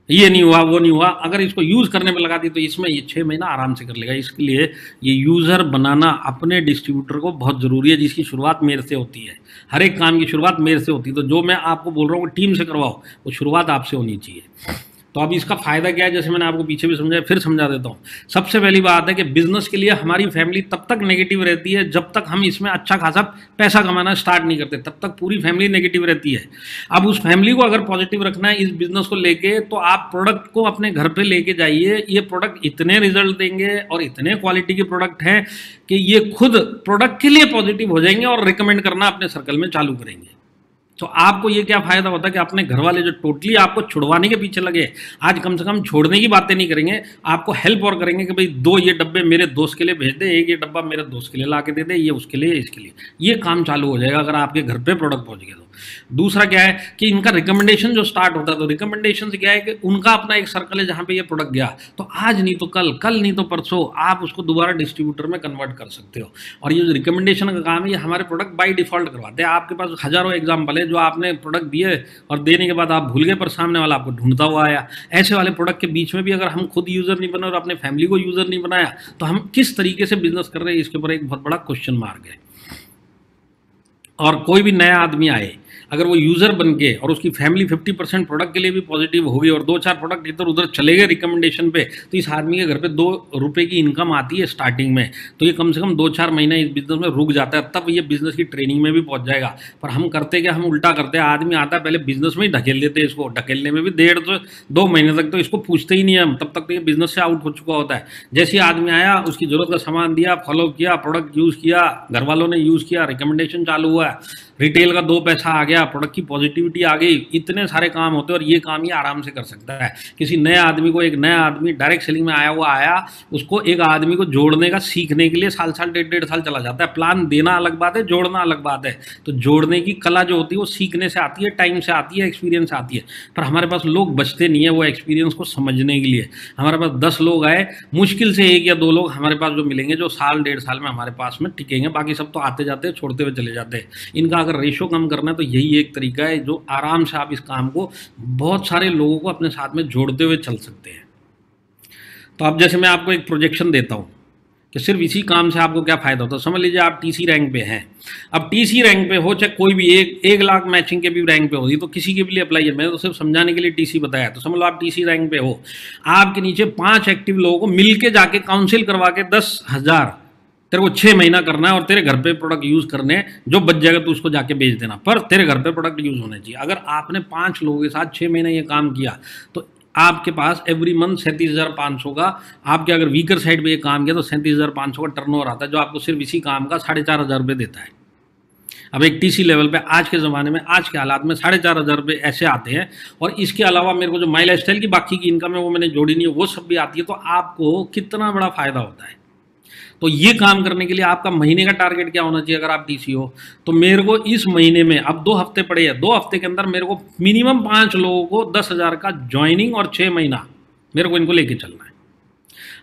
ये नहीं हुआ वो नहीं हुआ। अगर इसको यूज़ करने में लगा दी तो इसमें ये 6 महीना आराम से कर लेगा। इसके लिए ये यूज़र बनाना अपने डिस्ट्रीब्यूटर को बहुत ज़रूरी है, जिसकी शुरुआत मेरे से होती है। हर एक काम की शुरुआत मेरे से होती है। तो जो मैं आपको बोल रहा हूँ टीम से करवाओ, वो शुरुआत आपसे होनी चाहिए। तो अब इसका फ़ायदा क्या है, जैसे मैंने आपको पीछे भी समझाया, फिर समझा देता हूँ। सबसे पहली बात है कि बिजनेस के लिए हमारी फैमिली तब तक नेगेटिव रहती है जब तक हम इसमें अच्छा खासा पैसा कमाना स्टार्ट नहीं करते, तब तक पूरी फैमिली नेगेटिव रहती है। अब उस फैमिली को अगर पॉजिटिव रखना है इस बिजनेस को लेके तो आप प्रोडक्ट को अपने घर पे लेके जाइए। ये प्रोडक्ट इतने रिजल्ट देंगे और इतने क्वालिटी के प्रोडक्ट हैं कि ये खुद प्रोडक्ट के लिए पॉजिटिव हो जाएंगे और रिकमेंड करना अपने सर्कल में चालू करेंगे। तो आपको ये क्या फायदा होता है कि अपने घर वाले जो टोटली आपको छुड़वाने के पीछे लगे, आज कम से कम छोड़ने की बातें नहीं करेंगे, आपको हेल्प और करेंगे कि भाई 2 ये डब्बे मेरे दोस्त के लिए भेज दे, एक ये डब्बा मेरे दोस्त के लिए ला के दे दे, ये उसके लिए, इसके लिए। ये काम चालू हो जाएगा अगर आपके घर पे प्रोडक्ट पहुंच गए तो। दूसरा क्या है कि इनका रिकमेंडेशन जो स्टार्ट होता है, तो रिकमेंडेशन से क्या है कि उनका अपना एक सर्कल है जहाँ पे ये प्रोडक्ट गया तो आज नहीं तो कल, कल नहीं तो परसों आप उसको दोबारा डिस्ट्रीब्यूटर में कन्वर्ट कर सकते हो। और ये जो रिकमेंडेशन का काम है ये हमारे प्रोडक्ट बाई डिफॉल्ट करवाते हैं। आपके पास हज़ारों एग्जाम्पल है जो आपने प्रोडक्ट दिए और देने के बाद आप भूल गए पर सामने वाला आपको ढूंढता हुआ आया। ऐसे वाले प्रोडक्ट के बीच में भी अगर हम खुद यूज़र नहीं बने और अपने फैमिली को यूज़र नहीं बनाया तो हम किस तरीके से बिजनेस कर रहे हैं, इसके ऊपर एक बहुत बड़ा क्वेश्चन मार्क है। और कोई भी नया आदमी आए अगर वो यूज़र बन के और उसकी फैमिली 50% प्रोडक्ट के लिए भी पॉजिटिव होगी और 2-4 प्रोडक्ट इधर उधर चले गए रिकमेंडेशन पे, तो इस आदमी के घर पे 2 रुपये की इनकम आती है स्टार्टिंग में, तो ये कम से कम 2-4 महीने इस बिजनेस में रुक जाता है, तब ये बिजनेस की ट्रेनिंग में भी पहुंच जाएगा। पर हम करते क्या, हम उल्टा करते हैं, आदमी आता है पहले बिजनेस में ही ढकेल देते हैं इसको, ढकेलने में भी 1.5 से 2 महीने तक तो इसको पूछते ही नहीं है हम, तब तक तो ये बिजनेस से आउट हो चुका होता है। जैसे ही आदमी आया, उसकी जरूरत का सामान दिया, फॉलो किया, प्रोडक्ट यूज़ किया, घर वालों ने यूज़ किया, रिकमेंडेशन चालू हुआ, रिटेल का 2 पैसा आ गया, प्रोडक्ट की पॉजिटिविटी आ गई, इतने सारे काम होते हैं। और ये काम ये आराम से कर सकता है। किसी नए आदमी को, एक नया आदमी डायरेक्ट सेलिंग में आया, उसको एक आदमी को जोड़ने का सीखने के लिए साल 1.5 साल चला जाता है। प्लान देना अलग बात है, जोड़ना अलग बात है। तो जोड़ने की कला जो होती है वो सीखने से आती है, टाइम से आती है, एक्सपीरियंस से आती है। पर हमारे पास लोग बचते नहीं है वो एक्सपीरियंस को समझने के लिए। हमारे पास 10 लोग आए, मुश्किल से 1 या 2 लोग हमारे पास जो मिलेंगे जो साल 1.5 साल में हमारे पास में टिकेंगे, बाकी सब तो आते जाते छोड़ते हुए चले जाते हैं। इनका अगर रेशो कम करना है तो यही एक तरीका है जो आराम से आप इस काम को बहुत सारे लोगों को अपने साथ में जोड़ते हुए चल सकते हैं। तो अब जैसे मैं आपको एक प्रोजेक्शन देता हूं कि सिर्फ इसी काम से आपको क्या फायदा होता है। समझ लीजिए आप टीसी रैंक पे हैं। अब टीसी रैंक पे हो, चाहे कोई भी 1 लाख मैचिंग के भी रैंक पे होगी, तो किसी के भी लिए अप्लाई है। मैंने तो सिर्फ समझाने के लिए टीसी बताया। तो समझ लो आप टीसी रैंक पे हो, आपके नीचे 5 एक्टिव लोगों को मिलके जाके काउंसिल करवा के 10,000 तेरे को 6 महीना करना है और तेरे घर पे प्रोडक्ट यूज़ करने, जो बच जाएगा तो उसको जाके बेच देना, पर तेरे घर पे प्रोडक्ट यूज़ होने चाहिए। अगर आपने 5 लोगों के साथ 6 महीने ये काम किया तो आपके पास एवरी मंथ 37,500 का, आपके अगर वीकर साइड पे ये काम किया तो 37,500 का टर्नओवर आता है, जो आपको सिर्फ इसी काम का 4,500 रुपये देता है। अब एक टीसी लेवल पे आज के ज़माने में, आज के हालात में 4,500 रुपये ऐसे आते हैं। और इसके अलावा मेरे को जो माई लाइफ स्टाइल की बाकी की इनकम है वो मैंने जोड़ी नहीं है, वो सब भी आती है। तो आपको कितना बड़ा फ़ायदा होता है। तो ये काम करने के लिए आपका महीने का टारगेट क्या होना चाहिए अगर आप टीसी हो, तो मेरे को इस महीने में, अब 2 हफ्ते पड़े हैं, 2 हफ्ते के अंदर मेरे को मिनिमम 5 लोगों को 10,000 का ज्वाइनिंग और 6 महीना मेरे को इनको लेके चलना है।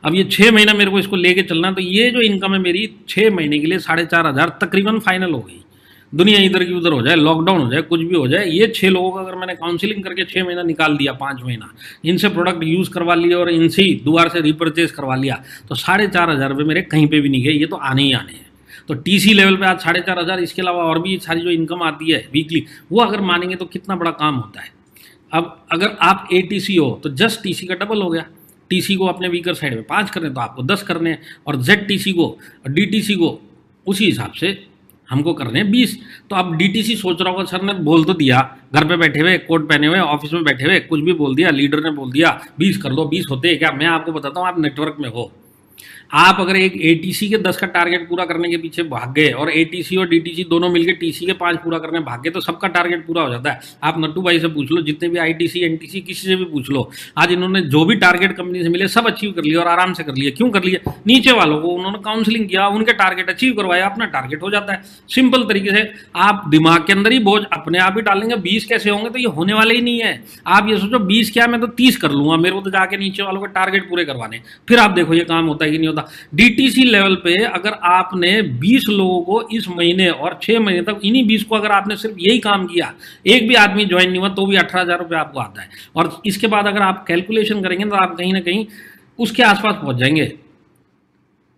अब ये 6 महीना मेरे को इसको लेके चलना है, तो ये जो इनकम है मेरी 6 महीने के लिए 4,500 तकरीबन फाइनल हो गई। दुनिया इधर की उधर हो जाए, लॉकडाउन हो जाए, कुछ भी हो जाए, ये 6 लोगों का अगर मैंने काउंसलिंग करके 6 महीना निकाल दिया, 5 महीना इनसे प्रोडक्ट यूज़ करवा लिया और इनसे ही दोबारा से रिपर्चेज करवा लिया, तो 4,500 रुपये मेरे कहीं पे भी नहीं गए, ये तो आने ही आने हैं। तो टीसी लेवल पे आज 4,500, इसके अलावा और भी सारी जो इनकम आती है वीकली, वो अगर मानेंगे तो कितना बड़ा काम होता है। अब अगर आप एटीसी हो तो जस्ट टीसी का डबल हो गया। टीसी को अपने वीकर साइड में 5 करने तो आपको 10 करने हैं, और जेड को, डीटीसी को उसी हिसाब से हमको करने हैं 20। तो अब डीटीसी सोच रहा होगा सर ने बोल तो दिया, घर पे बैठे हुए, कोट पहने हुए, ऑफिस में बैठे हुए, कुछ भी बोल दिया, लीडर ने बोल दिया 20 कर दो, 20 होते हैं क्या? मैं आपको बताता हूँ, आप नेटवर्क में हो, आप अगर एक एटीसी के 10 का टारगेट पूरा करने के पीछे भाग गए और एटीसी और डीटीसी दोनों मिलकर टीसी के 5 पूरा करने भाग गए, तो सबका टारगेट पूरा हो जाता है। आप नट्टू भाई से पूछ लो, जितने भी आईटीसी एनटीसी किसी से भी पूछ लो, आज इन्होंने जो भी टारगेट कंपनी से मिले सब अचीव कर लिया और आराम से कर लिया। क्यों कर लिया? नीचे वालों को उन्होंने काउंसलिंग किया, उनके टारगेट अचीव करवाया, अपना टारगेट हो जाता है। सिंपल तरीके से आप दिमाग के अंदर ही बोझ अपने आप ही डालेंगे, 20 कैसे होंगे, तो ये होने वाले ही नहीं है। आप ये सोचो 20 क्या, मैं तो 30 कर लूंगा, मेरे को तो जाके नीचे वालों के टारगेट पूरे करवाने, फिर आप देखो ये काम होता है कि नहीं होता। डीटीसी लेवल पे अगर आपने 20 लोगों को इस महीने और 6 महीने तक, इन्हीं 20 को अगर आपने सिर्फ यही काम किया, एक भी आदमी ज्वाइन नहीं हुआ, तो भी 18,000 रुपये आपको आता है। और इसके बाद अगर आप कैलकुलेशन करेंगे तो आप कहीं ना कहीं उसके आसपास पहुंच जाएंगे,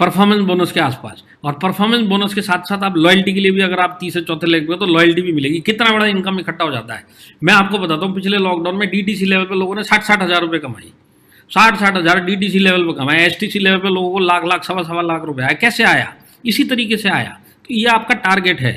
परफॉर्मेंस बोनस के आसपास। और परफॉर्मेंस बोनस के साथ साथ आप लॉयल्टी के लिए भी, अगर आप 30 से 4थे लेवल पे तो लॉयल्टी भी मिलेगी। कितना बड़ा इनकम इकट्ठा हो जाता है। मैं आपको बताता हूँ, पिछले लॉकडाउन में डीटीसी लेवल पे लोगों ने 60,000 रुपये कमाई, 60,000 डीटीसी लेवल पे कमाया। एसटीसी लेवल पे लोगों को लाख, सवा लाख रुपए आया। कैसे आया? इसी तरीके से आया। तो ये आपका टारगेट है।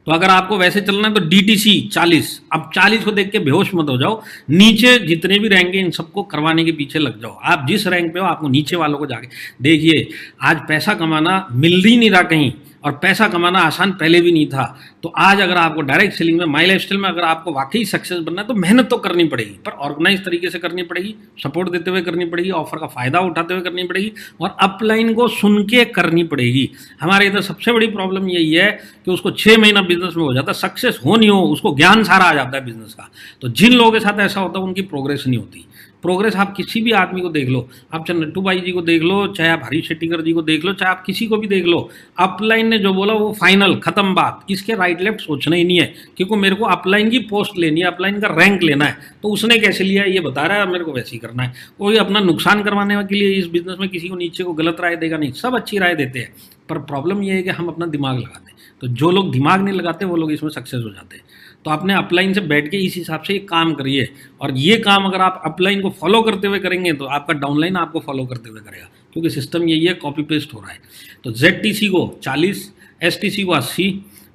तो अगर आपको वैसे चलना है तो डीटीसी 40, अब 40 को देख के बेहोश मत हो जाओ, नीचे जितने भी रैंक हैं इन सबको करवाने के पीछे लग जाओ। आप जिस रैंक पे हो आपको नीचे वालों को जाके देखिए। आज पैसा कमाना मिल ही नहीं रहा कहीं, और पैसा कमाना आसान पहले भी नहीं था। तो आज अगर आपको डायरेक्ट सेलिंग में, माई लाइफस्टाइल में अगर आपको वाकई सक्सेस बनना है तो मेहनत तो करनी पड़ेगी, पर ऑर्गेनाइज तरीके से करनी पड़ेगी, सपोर्ट देते हुए करनी पड़ेगी, ऑफर का फायदा उठाते हुए करनी पड़ेगी, और अपलाइन को सुन के करनी पड़ेगी। हमारे इधर सबसे बड़ी प्रॉब्लम यही है कि उसको 6 महीना बिजनेस में हो जाता है, सक्सेस हो नहीं हो, उसको ज्ञान सारा आ जाता है बिजनेस का। तो जिन लोगों के साथ ऐसा होता है उनकी प्रोग्रेस नहीं होती। प्रोग्रेस आप किसी भी आदमी को देख लो, आप चाहे नट्टू भाई जी को देख लो, चाहे आप हरीश शेट्टीकर जी को देख लो, चाहे आप किसी को भी देख लो, अपलाइन ने जो बोला वो फाइनल, खत्म बात, इसके राइट लेफ्ट सोचना ही नहीं है, क्योंकि मेरे को अपलाइन की पोस्ट लेनी है, अपलाइन का रैंक लेना है, तो उसने कैसे लिया है ये बता रहा है, मेरे को वैसे ही करना है। कोई अपना नुकसान करवाने के लिए इस बिजनेस में किसी को नीचे को गलत राय देगा नहीं, सब अच्छी राय देते हैं, पर प्रॉब्लम ये है कि हम अपना दिमाग लगाते हैं, तो जो लोग दिमाग नहीं लगाते वो लोग इसमें सक्सेस हो जाते हैं। तो आपने अपलाइन से बैठ के इस हिसाब से ये काम करिए, और ये काम अगर आप अपलाइन को फॉलो करते हुए करेंगे तो आपका डाउनलाइन आपको फॉलो करते हुए करेगा, क्योंकि सिस्टम यही है, कॉपी पेस्ट हो रहा है। तो ZTC को 40, STC को 80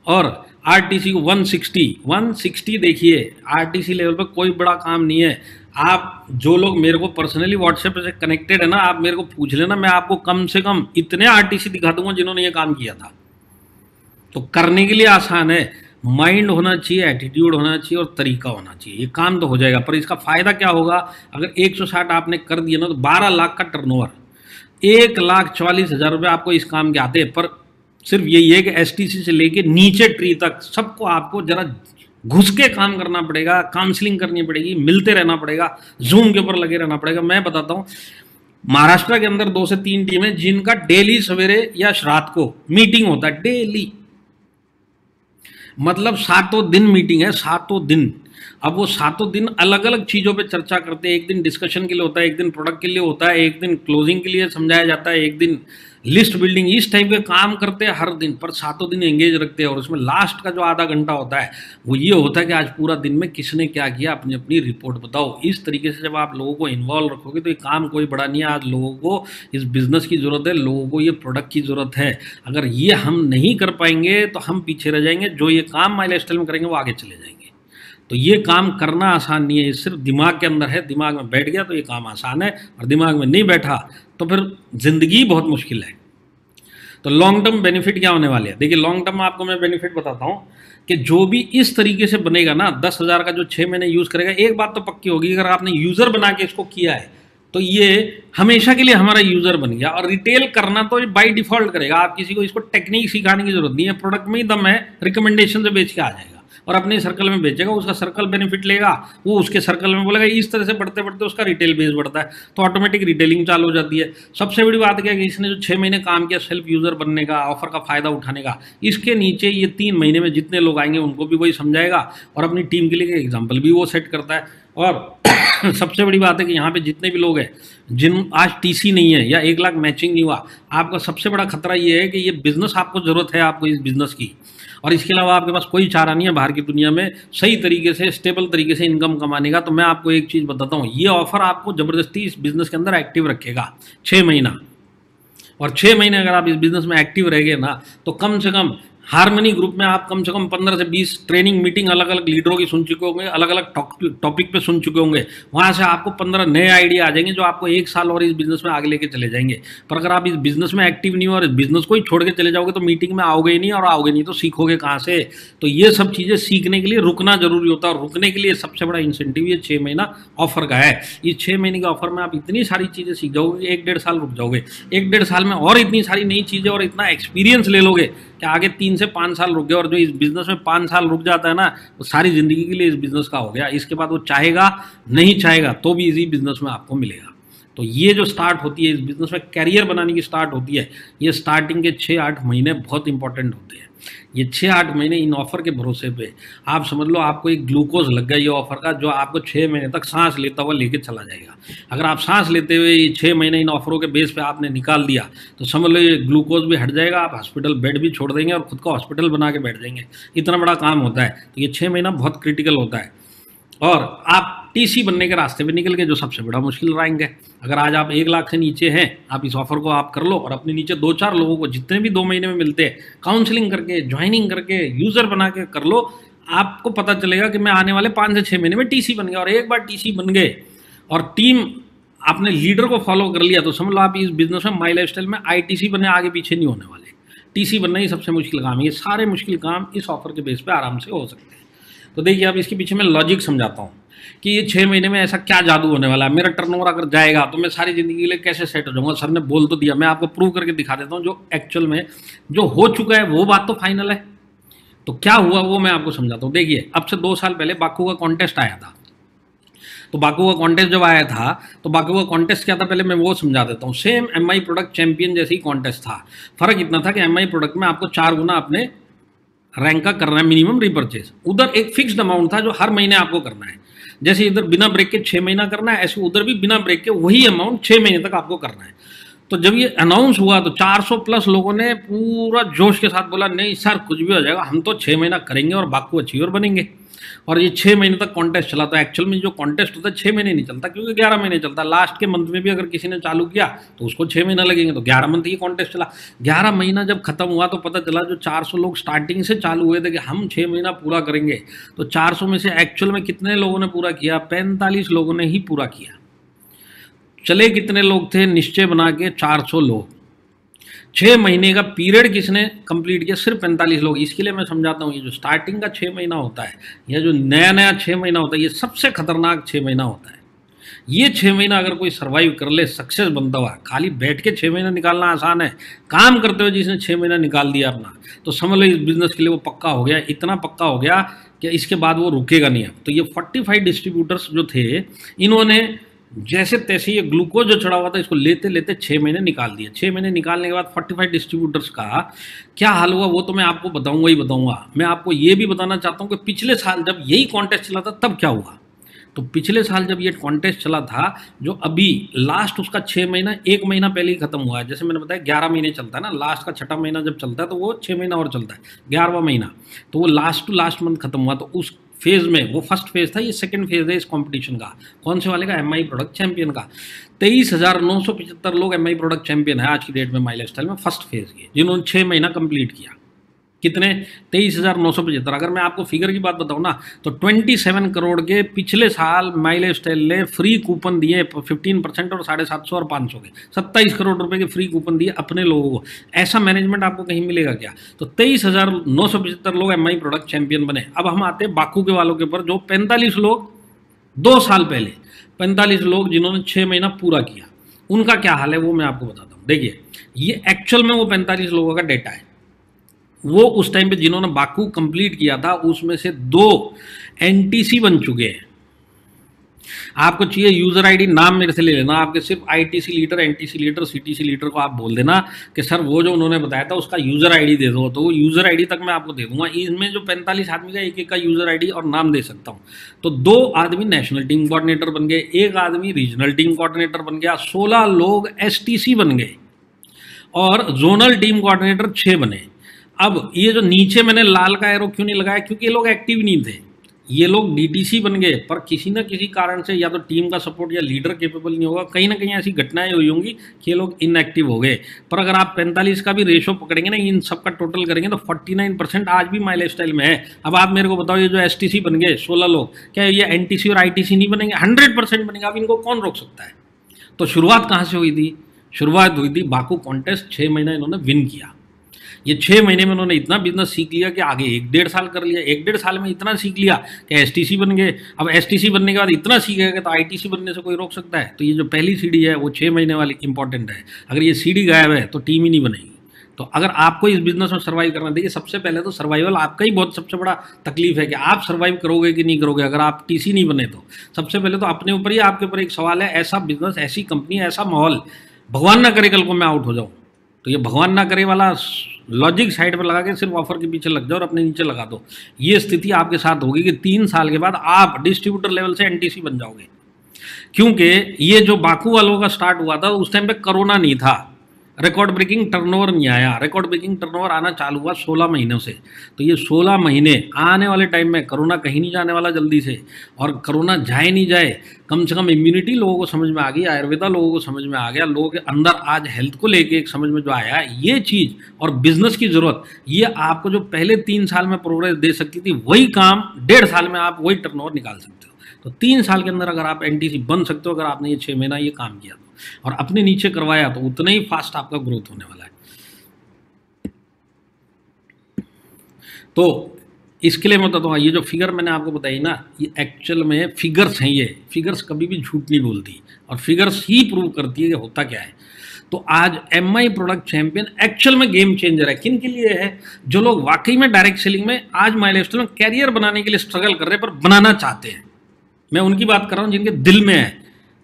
और RTC को 160 देखिए, RTC लेवल पर कोई बड़ा काम नहीं है। आप जो लोग मेरे को पर्सनली व्हाट्सएप से कनेक्टेड है ना, आप मेरे को पूछ लेना, मैं आपको कम से कम इतने RTC दिखा दूंगा जिन्होंने ये काम किया था। तो करने के लिए आसान है, माइंड होना चाहिए, एटीट्यूड होना चाहिए और तरीका होना चाहिए, ये काम तो हो जाएगा। पर इसका फ़ायदा क्या होगा, अगर 160 आपने कर दिया ना तो 12 लाख का टर्नओवर, 1,40,000 रुपये आपको इस काम के आते हैं। पर सिर्फ यही है कि STC से लेके नीचे ट्री तक सबको आपको जरा घुस के काम करना पड़ेगा, काउंसलिंग करनी पड़ेगी, मिलते रहना पड़ेगा, जूम के ऊपर लगे रहना पड़ेगा। मैं बताता हूँ, महाराष्ट्र के अंदर 2 से 3 टीमें जिनका डेली सवेरे या रात को मीटिंग होता है, डेली, मतलब 7 दिन मीटिंग है, 7 दिन। अब वो 7 दिन अलग अलग चीज़ों पे चर्चा करते हैं, एक दिन डिस्कशन के लिए होता है, एक दिन प्रोडक्ट के लिए होता है, एक दिन क्लोजिंग के लिए समझाया जाता है, एक दिन लिस्ट बिल्डिंग, इस टाइप के काम करते हैं हर दिन, पर 7 दिन एंगेज रखते हैं। और उसमें लास्ट का जो आधा घंटा होता है वो ये होता है कि आज पूरा दिन में किसने क्या किया, अपनी अपनी रिपोर्ट बताओ। इस तरीके से जब आप लोगों को इन्वॉल्व रखोगे तो ये काम कोई बड़ा नहीं है। आज लोगों को इस बिज़नेस की ज़रूरत है, लोगों को ये प्रोडक्ट की ज़रूरत है। अगर ये हम नहीं कर पाएंगे तो हम पीछे रह जाएंगे, जो ये काम माइलस्टोन में करेंगे वो आगे चले जाएंगे। तो ये काम करना आसान नहीं है, ये सिर्फ दिमाग के अंदर है, दिमाग में बैठ गया तो ये काम आसान है, और दिमाग में नहीं बैठा तो फिर ज़िंदगी बहुत मुश्किल है। तो लॉन्ग टर्म बेनिफिट क्या होने वाले हैं, देखिए लॉन्ग टर्म आपको मैं बेनिफिट बताता हूँ कि जो भी इस तरीके से बनेगा ना, 10,000 का जो 6 महीने यूज़ करेगा, एक बात तो पक्की होगी, अगर आपने यूज़र बना के इसको किया है तो ये हमेशा के लिए हमारा यूज़र बन गया। और रिटेल करना तो बाई डिफ़ॉल्ट करेगा, आप किसी को इसको टेक्निक सिखाने की जरूरत नहीं है, प्रोडक्ट में ही दम है, रिकमेंडेशन से बेच के आ जाएगा और अपने सर्कल में बेचेगा, उसका सर्कल बेनिफिट लेगा, वो उसके सर्कल में बोलेगा, इस तरह से बढ़ते बढ़ते उसका रिटेल बेस बढ़ता है, तो ऑटोमेटिक रिटेलिंग चालू हो जाती है। सबसे बड़ी बात क्या है कि इसने जो 6 महीने काम किया सेल्फ यूज़र बनने का, ऑफर का फ़ायदा उठाने का, इसके नीचे ये 3 महीने में जितने लोग आएंगे उनको भी वही समझाएगा और अपनी टीम के लिए एग्जाम्पल भी वो सेट करता है। और सबसे बड़ी बात है कि यहाँ पे जितने भी लोग हैं जिन आज TC नहीं है या 1 लाख मैचिंग नहीं हुआ, आपका सबसे बड़ा खतरा ये है कि ये बिज़नेस आपको ज़रूरत है, आपको इस बिज़नेस की, और इसके अलावा आपके पास कोई चारा नहीं है बाहर की दुनिया में सही तरीके से स्टेबल तरीके से इनकम कमाने का। तो मैं आपको एक चीज़ बताता हूँ, ये ऑफर आपको ज़बरदस्ती इस बिज़नेस के अंदर एक्टिव रखेगा 6 महीना, और 6 महीने अगर आप इस बिज़नेस में एक्टिव रह गए ना तो कम से कम हारमनी ग्रुप में आप कम से कम 15 से 20 ट्रेनिंग मीटिंग अलग अलग लीडरों की सुन चुके होंगे, अलग अलग टॉपिक पे सुन चुके होंगे, वहाँ से आपको 15 नए आइडिया आ जाएंगे जो आपको 1 साल और इस बिज़नेस में आगे लेके चले जाएंगे। पर अगर आप इस बिज़नेस में एक्टिव नहीं हो और इस बिज़नेस को ही छोड़ के चले जाओगे तो मीटिंग में आओगे ही नहीं, और आओगे नहीं तो सीखोगे कहाँ से। तो ये सब चीज़ें सीखने के लिए रुकना जरूरी होता है, और रुकने के लिए सबसे बड़ा इंसेंटिव ये 6 महीना ऑफर का है। इस 6 महीने के ऑफर में आप इतनी सारी चीज़ें सीख जाओगे, 1-1.5 साल रुक जाओगे, 1-1.5 साल में और इतनी सारी नई चीज़ें और इतना एक्सपीरियंस ले लोगे कि आगे 3 से 5 साल रुक गए। और जो इस बिज़नेस में 5 साल रुक जाता है ना, वो सारी ज़िंदगी के लिए इस बिज़नेस का हो गया। इसके बाद वो चाहेगा नहीं चाहेगा तो भी इसी बिज़नेस में आपको मिलेगा। तो ये जो स्टार्ट होती है इस बिज़नेस में कैरियर बनाने की स्टार्ट होती है, ये स्टार्टिंग के 6-8 महीने बहुत इंपॉर्टेंट होते हैं। ये 6-8 महीने इन ऑफ़र के भरोसे पे आप समझ लो आपको एक ग्लूकोज लग गया ये ऑफ़र का, जो आपको 6 महीने तक सांस लेता हुआ लेके चला जाएगा। अगर आप सांस लेते हुए ये 6 महीने इन ऑफ़रों के बेस पे आपने निकाल दिया तो समझ लो ये ग्लूकोज भी हट जाएगा, आप हॉस्पिटल बेड भी छोड़ देंगे और खुद को हॉस्पिटल बना के बैठ जाएंगे, इतना बड़ा काम होता है। तो ये 6 महीना बहुत क्रिटिकल होता है। और आप TC बनने के रास्ते पे निकल गए, जो सबसे बड़ा मुश्किल रैंक है। अगर आज आप 1 लाख से नीचे हैं, आप इस ऑफर को आप कर लो और अपने नीचे 2-4 लोगों को जितने भी 2 महीने में मिलते हैं काउंसलिंग करके, ज्वाइनिंग करके, यूज़र बना के कर लो, आपको पता चलेगा कि मैं आने वाले 5 से 6 महीने में TC बन गया। और एक बार TC बन गए और टीम आपने लीडर को फॉलो कर लिया तो समझ लो आप इस बिजनेस में माई लाइफस्टाइल में ITC बने, आगे पीछे नहीं होने वाले। TC बनना ही सबसे मुश्किल काम है। ये सारे मुश्किल काम इस ऑफर के बेस पे आराम से हो सकते हैं। तो देखिए अब इसके पीछे मैं लॉजिक समझाता हूँ कि ये 6 महीने में ऐसा क्या जादू होने वाला है। मेरा टर्नओवर अगर जाएगा तो मैं सारी ज़िंदगी के लिए कैसे सेट हो जाऊँगा। सर ने बोल तो दिया, मैं आपको प्रूव करके दिखा देता हूँ जो एक्चुअल में जो हो चुका है वो बात तो फाइनल है। तो क्या हुआ वो मैं आपको समझाता हूँ। देखिए अब से 2 साल पहले बाकू का कॉन्टेस्ट आया था। तो बाकू का कॉन्टेस्ट जब आया था, तो बाकू का कॉन्टेस्ट क्या था पहले मैं वो समझा देता हूँ। सेम एमआई प्रोडक्ट चैंपियन जैसी कॉन्टेस्ट था, फर्क इतना था कि एमआई प्रोडक्ट में आपको 4 गुना अपने रैंक का करना है मिनिमम रिपर्चेज, उधर एक फिक्स्ड अमाउंट था जो हर महीने आपको करना है। जैसे इधर बिना ब्रेक के 6 महीना करना है, ऐसे उधर भी बिना ब्रेक के वही अमाउंट 6 महीने तक आपको करना है। तो जब ये अनाउंस हुआ तो 400 प्लस लोगों ने पूरा जोश के साथ बोला नहीं सर कुछ भी हो जाएगा, हम तो 6 महीना करेंगे और बाकू अचीवर बनेंगे। और ये 6 महीने तक कॉन्टेस्ट चला। तो एक्चुअल में जो कॉन्टेस्ट होता है 6 महीने नहीं चलता, क्योंकि 11 महीने चलता। लास्ट के मंथ में भी अगर किसी ने चालू किया तो उसको 6 महीना लगेंगे, तो 11 मंथ ये कॉन्टेस्ट चला। 11 महीना जब खत्म हुआ तो पता चला जो 400 लोग स्टार्टिंग से चालू हुए थे कि हम 6 महीना पूरा करेंगे, तो 400 में से एक्चुअल में कितने लोगों ने पूरा किया? 45 लोगों ने ही पूरा किया। चले कितने लोग थे निश्चय बना के? 400 लोग। 6 महीने का पीरियड किसने कंप्लीट किया? सिर्फ 45 लोग। इसके लिए मैं समझाता हूँ, ये जो स्टार्टिंग का 6 महीना होता है या जो नया नया 6 महीना होता है, ये सबसे खतरनाक 6 महीना होता है। ये 6 महीना अगर कोई सर्वाइव कर ले, सक्सेस बनता हुआ, खाली बैठ के 6 महीना निकालना आसान है, काम करते हुए जिसने 6 महीना निकाल दिया अपना, तो समझ लो इस बिजनेस के लिए वो पक्का हो गया। इतना पक्का हो गया कि इसके बाद वो रुकेगा नहीं। अब तो ये 45 डिस्ट्रीब्यूटर्स जो थे, इन्होंने जैसे तैसे ये ग्लूकोज जो चढ़ा हुआ था इसको लेते लेते 6 महीने निकाल दिए। 6 महीने निकालने के बाद 45 डिस्ट्रीब्यूटर्स का क्या हाल हुआ वो तो मैं आपको बताऊंगा ही बताऊंगा। मैं आपको ये भी बताना चाहता हूँ कि पिछले साल जब यही कॉन्टेस्ट चला था तब क्या हुआ। तो पिछले साल जब ये कॉन्टेस्ट चला था, जो अभी लास्ट उसका 6 महीना 1 महीना पहले ही खत्म हुआ है। जैसे मैंने बताया 11 महीने चलता है ना, लास्ट का 6ठा महीना जब चलता है तो वो 6 महीना और चलता है, 11वां महीना। तो वो लास्ट टू लास्ट मंथ खत्म हुआ। तो उस फेज में, वो फर्स्ट फेज था, ये सेकंड फेज है इस कंपटीशन का। कौन से वाले का? एमआई प्रोडक्ट चैंपियन का। 23,975 लोग एमआई प्रोडक्ट चैंपियन है आज की डेट में माई लाइफस्टाइल में फर्स्ट फेज के, जिन्होंने 6 महीना कंप्लीट किया। कितने? 23,975। अगर मैं आपको फिगर की बात बताऊं ना, तो 27 करोड़ के पिछले साल माई लाइफस्टाइल ने फ्री कूपन दिए 15% और 750 और 500 के 27 करोड़ रुपए के फ्री कूपन दिए अपने लोगों को। ऐसा मैनेजमेंट आपको कहीं मिलेगा क्या? तो 23,975 लोग एमआई प्रोडक्ट चैंपियन बने। अब हम आते हैं बाकू के वालों के ऊपर, जो 45 लोग 2 साल पहले, 45 लोग जिन्होंने 6 महीना पूरा किया, उनका क्या हाल है वो मैं आपको बताता हूँ। देखिए, ये एक्चुअल में वो 45 लोगों का डेटा है। वो उस टाइम पे जिन्होंने बाकू कंप्लीट किया था उसमें से 2 एनटीसी बन चुके हैं। आपको चाहिए यूजर आईडी, नाम मेरे से ले लेना, आपके सिर्फ ITC leader, NTC leader, CTC leader को आप बोल देना कि सर वो जो उन्होंने बताया था उसका यूजर आईडी दे दो, तो वो यूजर आईडी तक मैं आपको दे दूंगा। इसमें जो 45 आदमी का एक एक का यूजर आईडी और नाम दे सकता हूँ। तो 2 आदमी नेशनल टीम कोऑर्डिनेटर बन गए, 1 आदमी रीजनल टीम कोऑर्डिनेटर बन गया, 16 लोग एसटीसी बन गए और जोनल टीम कोऑर्डिनेटर 6 बने। अब ये जो नीचे मैंने लाल का एरो क्यों नहीं लगाया? क्योंकि ये लोग एक्टिव नहीं थे। ये लोग डीटीसी बन गए, पर किसी न किसी कारण से या तो टीम का सपोर्ट या लीडर केपेबल नहीं होगा, कहीं ना कहीं ऐसी घटनाएं हुई होंगी कि ये लोग इनएक्टिव हो गए। पर अगर आप 45 का भी रेशो पकड़ेंगे ना, इन सब का टोटल करेंगे तो 49% आज भी माई लाइफस्टाइल में है। अब आप मेरे को बताओ, ये जो एसटीसी बन गए 16 लोग, क्या ये एनटीसी और आईटीसी नहीं बनेंगे? 100% बनेंगे। अब इनको कौन रोक सकता है? तो शुरुआत कहाँ से हुई थी? शुरुआत हुई थी बाकू कॉन्टेस्ट 6 महीना इन्होंने विन किया। ये 6 महीने में उन्होंने इतना बिजनेस सीख लिया कि आगे 1-1.5 साल कर लिया। 1-1.5 साल में इतना सीख लिया कि एसटीसी बन गए। अब एसटीसी बनने के बाद इतना सीख गए तो आईटीसी बनने से कोई रोक सकता है? तो ये जो पहली सीढ़ी है वो 6 महीने वाली इंपॉर्टेंट है। अगर ये सीढ़ी गायब है तो टीम ही नहीं बनेगी। तो अगर आपको इस बिजनेस में सर्वाइव करना, देखिए सबसे पहले तो सर्वाइवल आपका ही बहुत सबसे बड़ा तकलीफ है कि आप सर्वाइव करोगे कि नहीं करोगे। अगर आप टीसी नहीं बने तो सबसे पहले तो अपने ऊपर ही, आपके ऊपर एक सवाल है। ऐसा बिजनेस, ऐसी कंपनी, ऐसा माहौल, भगवान ना करे कल को मैं आउट हो जाऊँ, तो ये भगवान ना करे वाला लॉजिक साइड पर लगा के सिर्फ ऑफर के पीछे लग जाओ और अपने नीचे लगा दो। ये स्थिति आपके साथ होगी कि 3 साल के बाद आप डिस्ट्रीब्यूटर लेवल से एनटीसी बन जाओगे। क्योंकि ये जो बाकू वालों का स्टार्ट हुआ था उस टाइम पे कोरोना नहीं था, रिकॉर्ड ब्रेकिंग टर्नओवर नहीं आया। रिकॉर्ड ब्रेकिंग टर्नओवर आना चालू हुआ 16 महीनों से। तो ये 16 महीने आने वाले टाइम में कोरोना कहीं नहीं जाने वाला जल्दी से, और कोरोना जाए नहीं जाए, कम से कम इम्यूनिटी लोगों को समझ में आ गई, आयुर्वेदा लोगों को समझ में आ गया, लोगों के अंदर आज हेल्थ को लेके एक समझ में जो आया ये चीज़ और बिजनेस की ज़रूरत, ये आपको जो पहले 3 साल में प्रोग्रेस दे सकती थी, वही काम 1.5 साल में आप वही टर्नओवर निकाल सकते हो। तो 3 साल के अंदर अगर आप एनटीसी बन सकते हो, अगर आपने ये 6 महीना ये काम किया और अपने नीचे करवाया, तो उतना ही फास्ट आपका ग्रोथ होने वाला है। तो इसके लिए मैं बताता हूँ, ये जो फिगर मैंने आपको बताई ना, ये एक्चुअल में फिगर्स हैं। ये फिगर्स कभी भी झूठ नहीं बोलती और फिगर्स ही प्रूव करती है कि होता क्या है। तो आज एमआई प्रोडक्ट चैंपियन एक्चुअल में गेम चेंजर है। किन के लिए है? जो लोग वाकई में डायरेक्ट सेलिंग में आज माई लाइफस्टाइल में कैरियर बनाने के लिए स्ट्रगल कर रहे हैं पर बनाना चाहते हैं। मैं उनकी बात कर रहा हूँ जिनके दिल में है,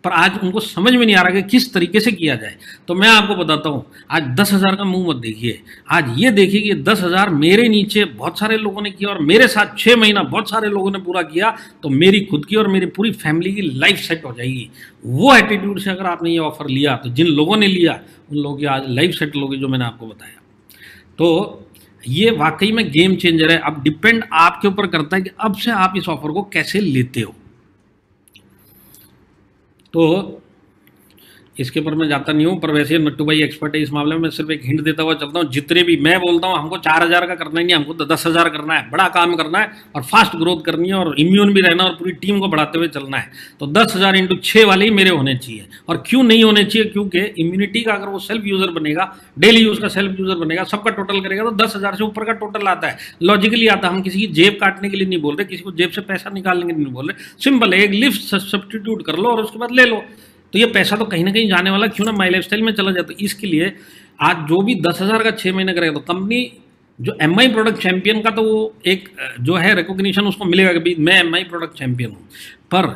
पर आज उनको समझ में नहीं आ रहा कि किस तरीके से किया जाए। तो मैं आपको बताता हूँ, आज 10,000 का मुंह मत देखिए, आज ये देखिए कि 10,000 मेरे नीचे बहुत सारे लोगों ने किया और मेरे साथ 6 महीना बहुत सारे लोगों ने पूरा किया, तो मेरी खुद की और मेरी पूरी फैमिली की लाइफ सेट हो जाएगी। वो एटीट्यूड से अगर आपने ये ऑफर लिया, तो जिन लोगों ने लिया उन लोगों की आज लाइफ सेटल होगी, जो मैंने आपको बताया। तो ये वाकई में गेम चेंजर है। अब डिपेंड आपके ऊपर करता है कि अब से आप इस ऑफर को कैसे लेते हो। तो इसके ऊपर मैं जाता नहीं हूँ, पर वैसे नट्टू भाई एक्सपर्ट है इस मामले में। मैं सिर्फ एक हिंट देता हुआ चलता हूँ, जितने भी मैं बोलता हूँ हमको 4,000 का करना ही नहीं, हमको 10,000 करना है, बड़ा काम करना है और फास्ट ग्रोथ करनी है और इम्यून भी रहना और पूरी टीम को बढ़ाते हुए चलना है। तो 10,000 × 6 वाले ही मेरे होने चाहिए। और क्यों नहीं होने चाहिए? क्योंकि इम्यूनिटी का अगर वो सेल्फ यूजर बनेगा, डेली यूज का सेल्फ यूजर बनेगा, सबका टोटल करेगा, तो 10,000 से ऊपर का टोटल आता है, लॉजिकली आता है। हम किसी की जेब काटने के लिए नहीं बोल रहे, किसी को जेब से पैसा निकालने के लिए नहीं बोल रहे, सिंपल है, एक लिफ्ट सब्सटीट्यूट कर लो और उसके बाद ले लो, तो ये पैसा तो कहीं ना कहीं जाने वाला, क्यों ना माई लाइफस्टाइल में चला जाए। तो इसके लिए आज जो भी 10,000 का 6 महीने करेगा, तो कंपनी जो MI प्रोडक्ट चैंपियन का, तो वो एक जो है रिकॉग्निशन उसको मिलेगा कि भाई मैं MI प्रोडक्ट चैंपियन हूँ। पर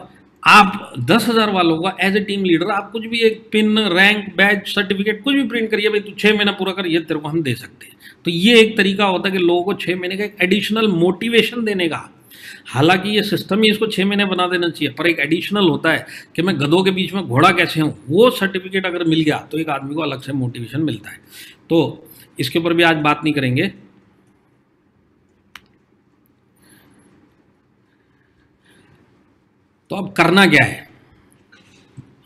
आप 10,000 वालों का एज ए टीम लीडर आप कुछ भी एक पिन, रैंक, बैच, सर्टिफिकेट कुछ भी प्रिंट करिए, भाई तू 6 महीना पूरा कर, ये तेरे को हम दे सकते हैं। तो ये एक तरीका होता है कि लोगों को 6 महीने का एक एडिशनल मोटिवेशन देने का। हालांकि ये सिस्टम ही इसको 6 महीने बना देना चाहिए, पर एक एडिशनल होता है कि मैं गधों के बीच में घोड़ा कैसे हूँ, वो सर्टिफिकेट अगर मिल गया तो एक आदमी को अलग से मोटिवेशन मिलता है। तो इसके ऊपर भी आज बात नहीं करेंगे। तो अब करना क्या है?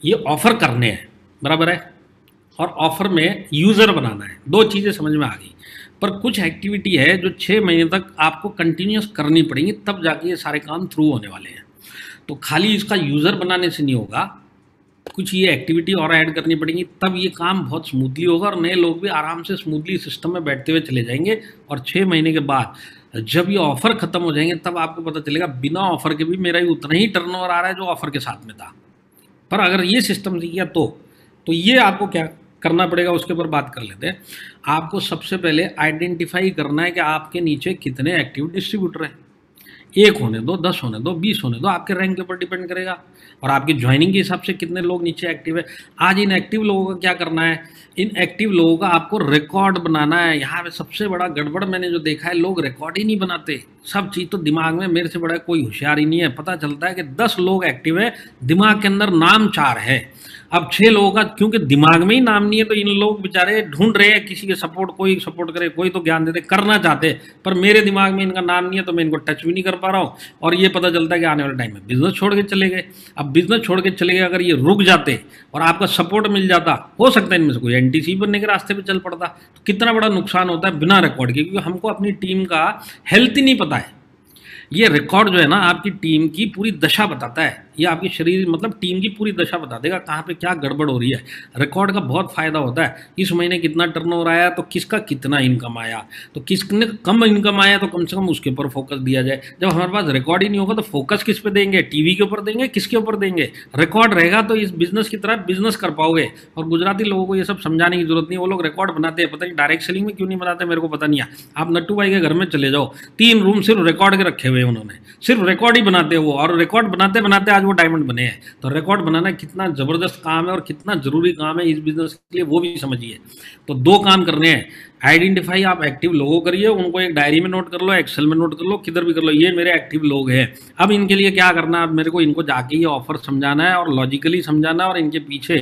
ये ऑफर करने हैं, बराबर है, और ऑफर में यूजर बनाना है। दो चीजें समझ में आ गई। पर कुछ एक्टिविटी है जो 6 महीने तक आपको कंटिन्यूस करनी पड़ेंगी, तब जाके ये सारे काम थ्रू होने वाले हैं। तो खाली इसका यूजर बनाने से नहीं होगा, कुछ ये एक्टिविटी और ऐड करनी पड़ेंगी, तब ये काम बहुत स्मूथली होगा और नए लोग भी आराम से स्मूथली सिस्टम में बैठते हुए चले जाएंगे। और 6 महीने के बाद जब ये ऑफर खत्म हो जाएंगे, तब आपको पता चलेगा बिना ऑफर के भी मेरा ही उतना ही टर्नओवर आ रहा है जो ऑफर के साथ में था। पर अगर ये सिस्टम सीख गया तो ये आपको क्या करना पड़ेगा, उसके ऊपर बात कर लेते हैं। आपको सबसे पहले आइडेंटिफाई करना है कि आपके नीचे कितने एक्टिव डिस्ट्रीब्यूटर हैं। 1 होने दो, 10 होने दो, 20 होने दो, आपके रैंक के ऊपर डिपेंड करेगा और आपकी ज्वाइनिंग के हिसाब से कितने लोग नीचे एक्टिव है। आज इन एक्टिव लोगों का क्या करना है? इन एक्टिव लोगों का आपको रिकॉर्ड बनाना है। यहाँ पे सबसे बड़ा गड़बड़ मैंने जो देखा है, लोग रिकॉर्ड ही नहीं बनाते। सब चीज़ तो दिमाग में, मेरे से बड़ा कोई होशियार ही नहीं है। पता चलता है कि 10 लोग एक्टिव है, दिमाग के अंदर नाम 4 है। अब 6 लोगों का क्योंकि दिमाग में ही नाम नहीं है, तो इन लोग बेचारे ढूंढ रहे हैं किसी के सपोर्ट, कोई सपोर्ट करे, कोई तो ज्ञान देते, करना चाहते, पर मेरे दिमाग में इनका नाम नहीं है, तो मैं इनको टच भी नहीं कर पा रहा हूँ। और ये पता चलता है कि आने वाले टाइम में बिजनेस छोड़ के चले गए। अब बिजनेस छोड़ के चले गए, अगर ये रुक जाते और आपका सपोर्ट मिल जाता, हो सकता है इनमें से कोई NTC बनने के रास्ते पर चल पड़ता। तो कितना बड़ा नुकसान होता है बिना रिकॉर्ड के, क्योंकि हमको अपनी टीम का हेल्थ ही नहीं पता है। ये रिकॉर्ड जो है ना, आपकी टीम की पूरी दशा बताता है। ये आपकी शरीर मतलब टीम की पूरी दशा बता देगा कहाँ पे क्या गड़बड़ हो रही है। रिकॉर्ड का बहुत फायदा होता है। इस महीने कितना टर्नओवर आया, तो किसका कितना इनकम आया, तो किसने कम इनकम आया तो कम से कम उसके ऊपर फोकस दिया जाए। जब हमारे पास रिकॉर्ड ही नहीं होगा तो फोकस किस पे देंगे? टीवी के ऊपर देंगे, किसके ऊपर देंगे? रिकॉर्ड रहेगा तो इस बिजनेस की तरह बिजनेस कर पाओगे। और गुजराती लोगों को ये सब समझाने की जरूरत नहीं, वो लोग रिकॉर्ड बनाते हैं, पता नहीं डायरेक्ट सेलिंग में क्यों नहीं बनाते, मेरे को पता नहीं है। आप नट्टू भाई के घर में चले जाओ, 3 रूम सिर्फ रिकॉर्ड के रखे हुए हैं उन्होंने, सिर्फ रिकॉर्ड ही बनाते हो, और रिकॉर्ड बनाते बनाते आज वो डायमंड बने हैं। तो रिकॉर्ड बनाना कितना जबरदस्त काम है और कितना जरूरी काम है इस बिजनेस के लिए, वो भी समझिए। तो 2 काम करने हैं। आइडेंटिफाई आप एक्टिव लोगों करिए, उनको एक डायरी में नोट कर लो, एक्सेल में नोट कर लो, किधर भी कर लो, ये मेरे एक्टिव लोग हैं। अब इनके लिए क्या करना है? अब मेरे को इनको जाके ये ऑफर समझाना है और लॉजिकली समझाना है और इनके पीछे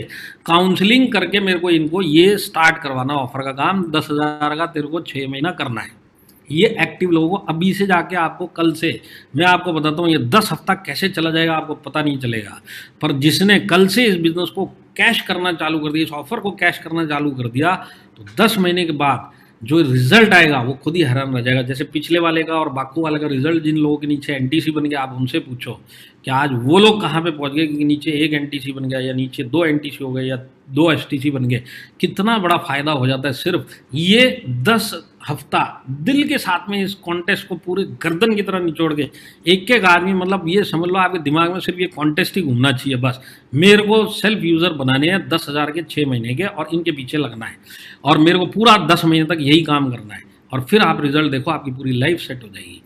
काउंसलिंग करके मेरे को इनको ये स्टार्ट करवाना ऑफर का काम। 10,000 का तेरे को 6 महीना करना है। ये एक्टिव लोगों को अभी से जाके आपको कल से मैं आपको बताता हूँ, ये 10 हफ्ता कैसे चला जाएगा आपको पता नहीं चलेगा। पर जिसने कल से इस बिजनेस को कैश करना चालू कर दिया, इस ऑफर को कैश करना चालू कर दिया, तो 10 महीने के बाद जो रिजल्ट आएगा वो खुद ही हैरान रह जाएगा। जैसे पिछले वाले का और बाकू वाले का रिजल्ट, जिन लोगों के नीचे NTC बन गया, आप उनसे पूछो कि आज वो लोग कहाँ पे पहुँच गए, क्योंकि नीचे 1 NTC बन गया या नीचे 2 NTC हो गए या 2 STC बन गए। कितना बड़ा फायदा हो जाता है सिर्फ ये 10 हफ्ता दिल के साथ में इस कॉन्टेस्ट को पूरे गर्दन की तरह निचोड़ के एक एक आदमी, मतलब ये समझ लो आपके दिमाग में सिर्फ ये कॉन्टेस्ट ही घूमना चाहिए। बस मेरे को सेल्फ यूज़र बनाने हैं 10,000 के 6 महीने के, और इनके पीछे लगना है और मेरे को पूरा 10 महीने तक यही काम करना है, और फिर आप रिजल्ट देखो, आपकी पूरी लाइफ सेट हो जाएगी।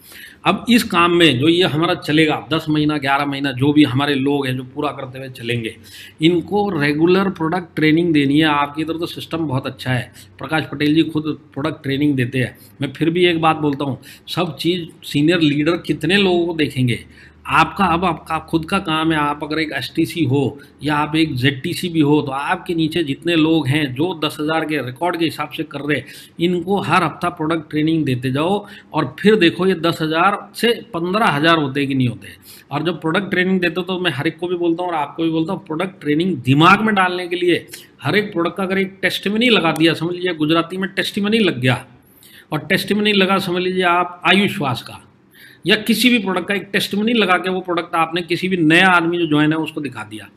अब इस काम में जो ये हमारा चलेगा 10 महीना 11 महीना, जो भी हमारे लोग हैं जो पूरा करते हुए चलेंगे, इनको रेगुलर प्रोडक्ट ट्रेनिंग देनी है। आपकी इधर तो सिस्टम बहुत अच्छा है, प्रकाश पटेल जी खुद प्रोडक्ट ट्रेनिंग देते हैं। मैं फिर भी एक बात बोलता हूँ, सब चीज़ सीनियर लीडर कितने लोगों को देखेंगे। आपका अब आपका खुद का काम है, आप अगर एक एसटीसी हो या आप एक जेडटीसी भी हो, तो आपके नीचे जितने लोग हैं जो 10,000 के रिकॉर्ड के हिसाब से कर रहे, इनको हर हफ्ता प्रोडक्ट ट्रेनिंग देते जाओ और फिर देखो ये 10,000 से 15,000 होते कि नहीं होते। और जब प्रोडक्ट ट्रेनिंग देते हो तो मैं हर एक को भी बोलता हूँ और आपको भी बोलता हूँ, प्रोडक्ट ट्रेनिंग दिमाग में डालने के लिए हर एक प्रोडक्ट का अगर एक टेस्टिमनी लगा दिया, समझ लीजिए गुजराती में टेस्टिमनी लग गया, और टेस्टिमनी लगा समझ लीजिए आप आयुश्वास का, या किसी भी प्रोडक्ट का एक टेस्टिमनी लगा के वो प्रोडक्ट आपने किसी भी नया आदमी जो ज्वाइन है उसको दिखा दिया।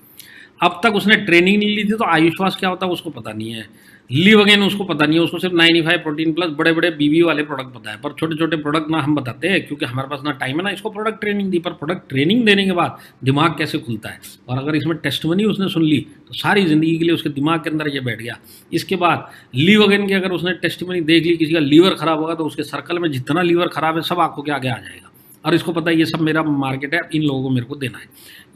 अब तक उसने ट्रेनिंग नहीं ली थी, तो आयुश्वास क्या होता है उसको पता नहीं है, लिव अगेन उसको पता नहीं है, उसको सिर्फ 95 प्रोटीन प्लस बड़े बड़े बीबी वाले प्रोडक्ट पता है, पर छोटे छोटे प्रोडक्ट ना हम बताते हैं क्योंकि हमारे पास ना टाइम है ना इसको प्रोडक्ट ट्रेनिंग दी। पर प्रोडक्ट ट्रेनिंग देने के बाद दिमाग कैसे खुलता है, और अगर इसमें टेस्टिमनी उसने सुन ली तो सारी ज़िंदगी के लिए उसके दिमाग के अंदर ये बैठ गया। इसके बाद लिव अगेन की अगर उसने टेस्टिमनी देख ली, किसी का लीवर खराब होगा तो उसके सर्कल में जितना लीवर खराब है सब आंखों के आगे आ जाएगा, और इसको पता है ये सब मेरा मार्केट है, इन लोगों को मेरे को देना है।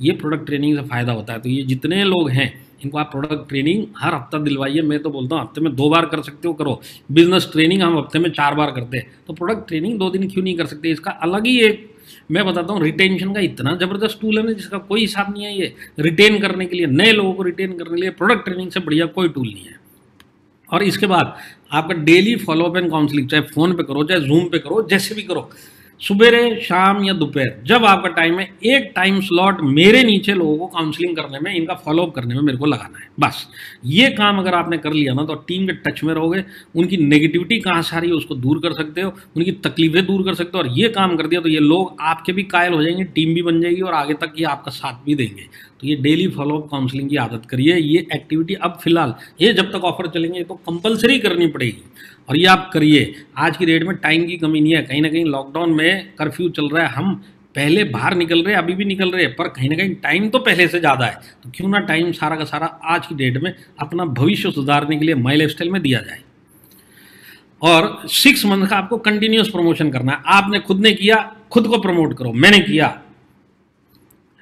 ये प्रोडक्ट ट्रेनिंग से फ़ायदा होता है। तो ये जितने लोग हैं इनको आप प्रोडक्ट ट्रेनिंग हर हफ्ता दिलवाइए। मैं तो बोलता हूँ हफ्ते में 2 बार कर सकते हो करो। बिजनेस ट्रेनिंग हम हफ्ते में 4 बार करते हैं, तो प्रोडक्ट ट्रेनिंग 2 दिन क्यों नहीं कर सकते। इसका अलग ही एक मैं बताता हूँ, रिटेंशन का इतना ज़बरदस्त टूल है ना जिसका कोई हिसाब नहीं है। ये रिटेन करने के लिए, नए लोगों को रिटेन करने के लिए प्रोडक्ट ट्रेनिंग से बढ़िया कोई टूल नहीं है। और इसके बाद आपका डेली फॉलोअप एंड काउंसलिंग, चाहे फ़ोन पे करो चाहे जूम पे करो, जैसे भी करो, सुबेरे शाम या दोपहर जब आपका टाइम है, एक टाइम स्लॉट मेरे नीचे लोगों को काउंसलिंग करने में, इनका फॉलोअप करने में मेरे को लगाना है। बस ये काम अगर आपने कर लिया ना तो टीम के टच में रहोगे, उनकी नेगेटिविटी कहाँ से आ रही है उसको दूर कर सकते हो, उनकी तकलीफें दूर कर सकते हो, और ये काम कर दिया तो ये लोग आपके भी कायल हो जाएंगे, टीम भी बन जाएगी और आगे तक ये आपका साथ भी देंगे। तो ये डेली फॉलोअप काउंसलिंग की आदत करिए। ये एक्टिविटी अब फिलहाल ये जब तक ऑफर चलेंगे तो कंपलसरी करनी पड़ेगी, और ये आप करिए। आज की डेट में टाइम की कमी नहीं है, कहीं ना कहीं लॉकडाउन में कर्फ्यू चल रहा है, हम पहले बाहर निकल रहे हैं, अभी भी निकल रहे हैं, पर कहीं ना कहीं टाइम तो पहले से ज़्यादा है। तो क्यों ना टाइम सारा का सारा आज की डेट में अपना भविष्य सुधारने के लिए माई लाइफस्टाइल में दिया जाए। और 6 मंथ का आपको कंटिन्यूस प्रमोशन करना है। आपने खुद ने किया, खुद को प्रमोट करो, मैंने किया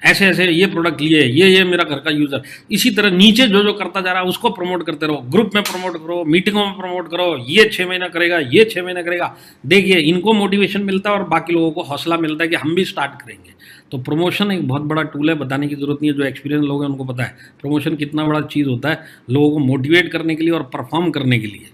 ऐसे ऐसे ये प्रोडक्ट लिए, ये मेरा घर का यूज़र, इसी तरह नीचे जो जो करता जा रहा है उसको प्रमोट करते रहो, ग्रुप में प्रमोट करो, मीटिंगों में प्रमोट करो। ये 6 महीना करेगा, ये 6 महीना करेगा, देखिए इनको मोटिवेशन मिलता है और बाकी लोगों को हौसला मिलता है कि हम भी स्टार्ट करेंगे। तो प्रमोशन एक बहुत बड़ा टूल है, बताने की जरूरत नहीं है, जो एक्सपीरियंस लोग हैं उनको पता है प्रमोशन कितना बड़ा चीज़ होता है लोगों को मोटिवेट करने के लिए और परफॉर्म करने के लिए।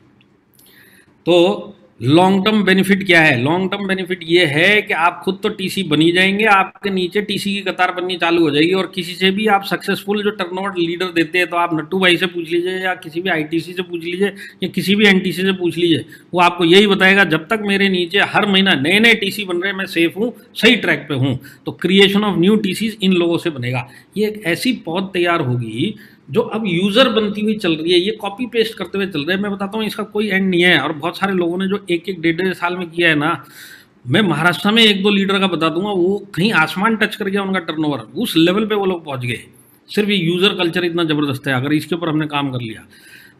तो लॉन्ग टर्म बेनिफिट क्या है? लॉन्ग टर्म बेनिफिट ये है कि आप खुद तो टीसी बनी जाएंगे, आपके नीचे टीसी की कतार बननी चालू हो जाएगी, और किसी से भी आप सक्सेसफुल जो टर्नओवर लीडर देते हैं, तो आप नट्टू भाई से पूछ लीजिए या किसी भी आईटीसी से पूछ लीजिए या किसी भी एनटीसी से पूछ लीजिए, वो आपको यही बताएगा जब तक मेरे नीचे हर महीना नए नए टीसी बन रहे हैं, मैं सेफ हूँ, सही ट्रैक पे हूँ। तो क्रिएशन ऑफ न्यू टीसीज इन लोगों से बनेगा। ये एक ऐसी पौध तैयार होगी जो अब यूज़र बनती हुई चल रही है, ये कॉपी पेस्ट करते हुए चल रहे हैं। मैं बताता हूँ इसका कोई एंड नहीं है, और बहुत सारे लोगों ने जो 1-1 1.5 साल में किया है ना, मैं महाराष्ट्र में 1-2 लीडर का बता दूंगा, वो कहीं आसमान टच कर गया उनका टर्नओवर, उस लेवल पे वो लोग पहुंच गए। सिर्फ ये यूज़र कल्चर इतना ज़बरदस्त है, अगर इसके ऊपर हमने काम कर लिया।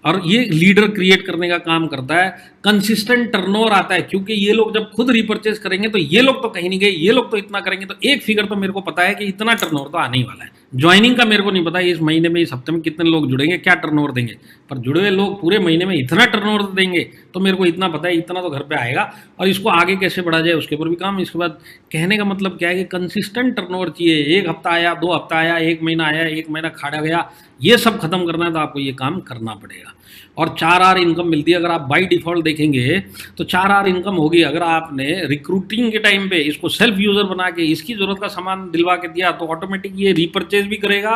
और ये लीडर क्रिएट करने का काम करता है, कंसिस्टेंट टर्नओवर आता है, क्योंकि ये लोग जब खुद रिपर्चेज करेंगे तो ये लोग तो कहीं नहीं गए, ये लोग तो इतना करेंगे, तो एक फिगर तो मेरे को पता है कि इतना टर्नओवर तो आने ही वाला है। ज्वाइनिंग का मेरे को नहीं पता इस महीने में, इस हफ्ते में कितने लोग जुड़ेंगे, क्या टर्नओवर देंगे, पर जुड़े हुए लोग पूरे महीने में इतना टर्नओवर देंगे तो मेरे को इतना पता है, इतना तो घर पे आएगा। और इसको आगे कैसे बढ़ा जाए उसके ऊपर भी काम। इसके बाद कहने का मतलब क्या है कि कंसिस्टेंट टर्नओवर चाहिए। 1 हफ्ता आया, 2 हफ्ता आया, 1 महीना आया, 1 महीना खाड़ा गया, ये सब खत्म करना है तो आपको ये काम करना पड़ेगा। और 4R इनकम मिलती है। अगर आप बाई डिफ़ॉल्ट देखेंगे तो 4R इनकम होगी। अगर आपने रिक्रूटिंग के टाइम पे इसको सेल्फ यूज़र बना के इसकी ज़रूरत का सामान दिलवा के दिया तो ऑटोमेटिक ये रीपरचेज भी करेगा,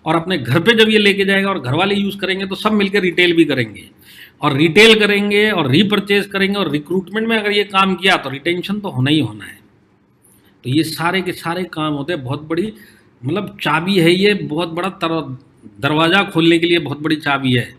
और अपने घर पे जब ये लेके जाएगा और घर वाले यूज़ करेंगे तो सब मिलकर रिटेल भी करेंगे, और रिटेल करेंगे और रीपरचेज करेंगे, और रिक्रूटमेंट में अगर ये काम किया तो रिटेंशन तो होना ही होना है। तो ये सारे के सारे काम होते हैं, बहुत बड़ी मतलब चाबी है ये, बहुत बड़ा दरवाज़ा खोलने के लिए बहुत बड़ी चाबी है।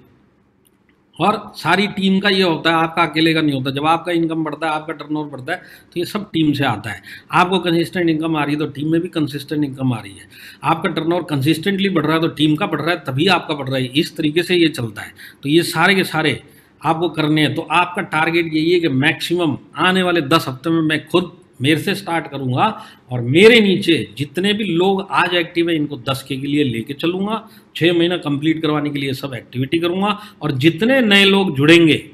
और सारी टीम का ये होता है, आपका अकेले का नहीं होता। जब आपका इनकम बढ़ता है, आपका टर्नओवर बढ़ता है, तो ये सब टीम से आता है। आपको कंसिस्टेंट इनकम आ रही है तो टीम में भी कंसिस्टेंट इनकम आ रही है। आपका टर्नओवर कंसिस्टेंटली बढ़ रहा है तो टीम का बढ़ रहा है, तभी आपका बढ़ रहा है। इस तरीके से ये चलता है। तो ये सारे के सारे आपको करने हैं। तो आपका टारगेट यही है कि मैक्सिमम आने वाले 10 हफ्ते में मैं खुद मेरे से स्टार्ट करूंगा और मेरे नीचे जितने भी लोग आज एक्टिव है इनको 10 के लिए लेके चलूंगा, 6 महीना कंप्लीट करवाने के लिए सब एक्टिविटी करूंगा, और जितने नए लोग जुड़ेंगे,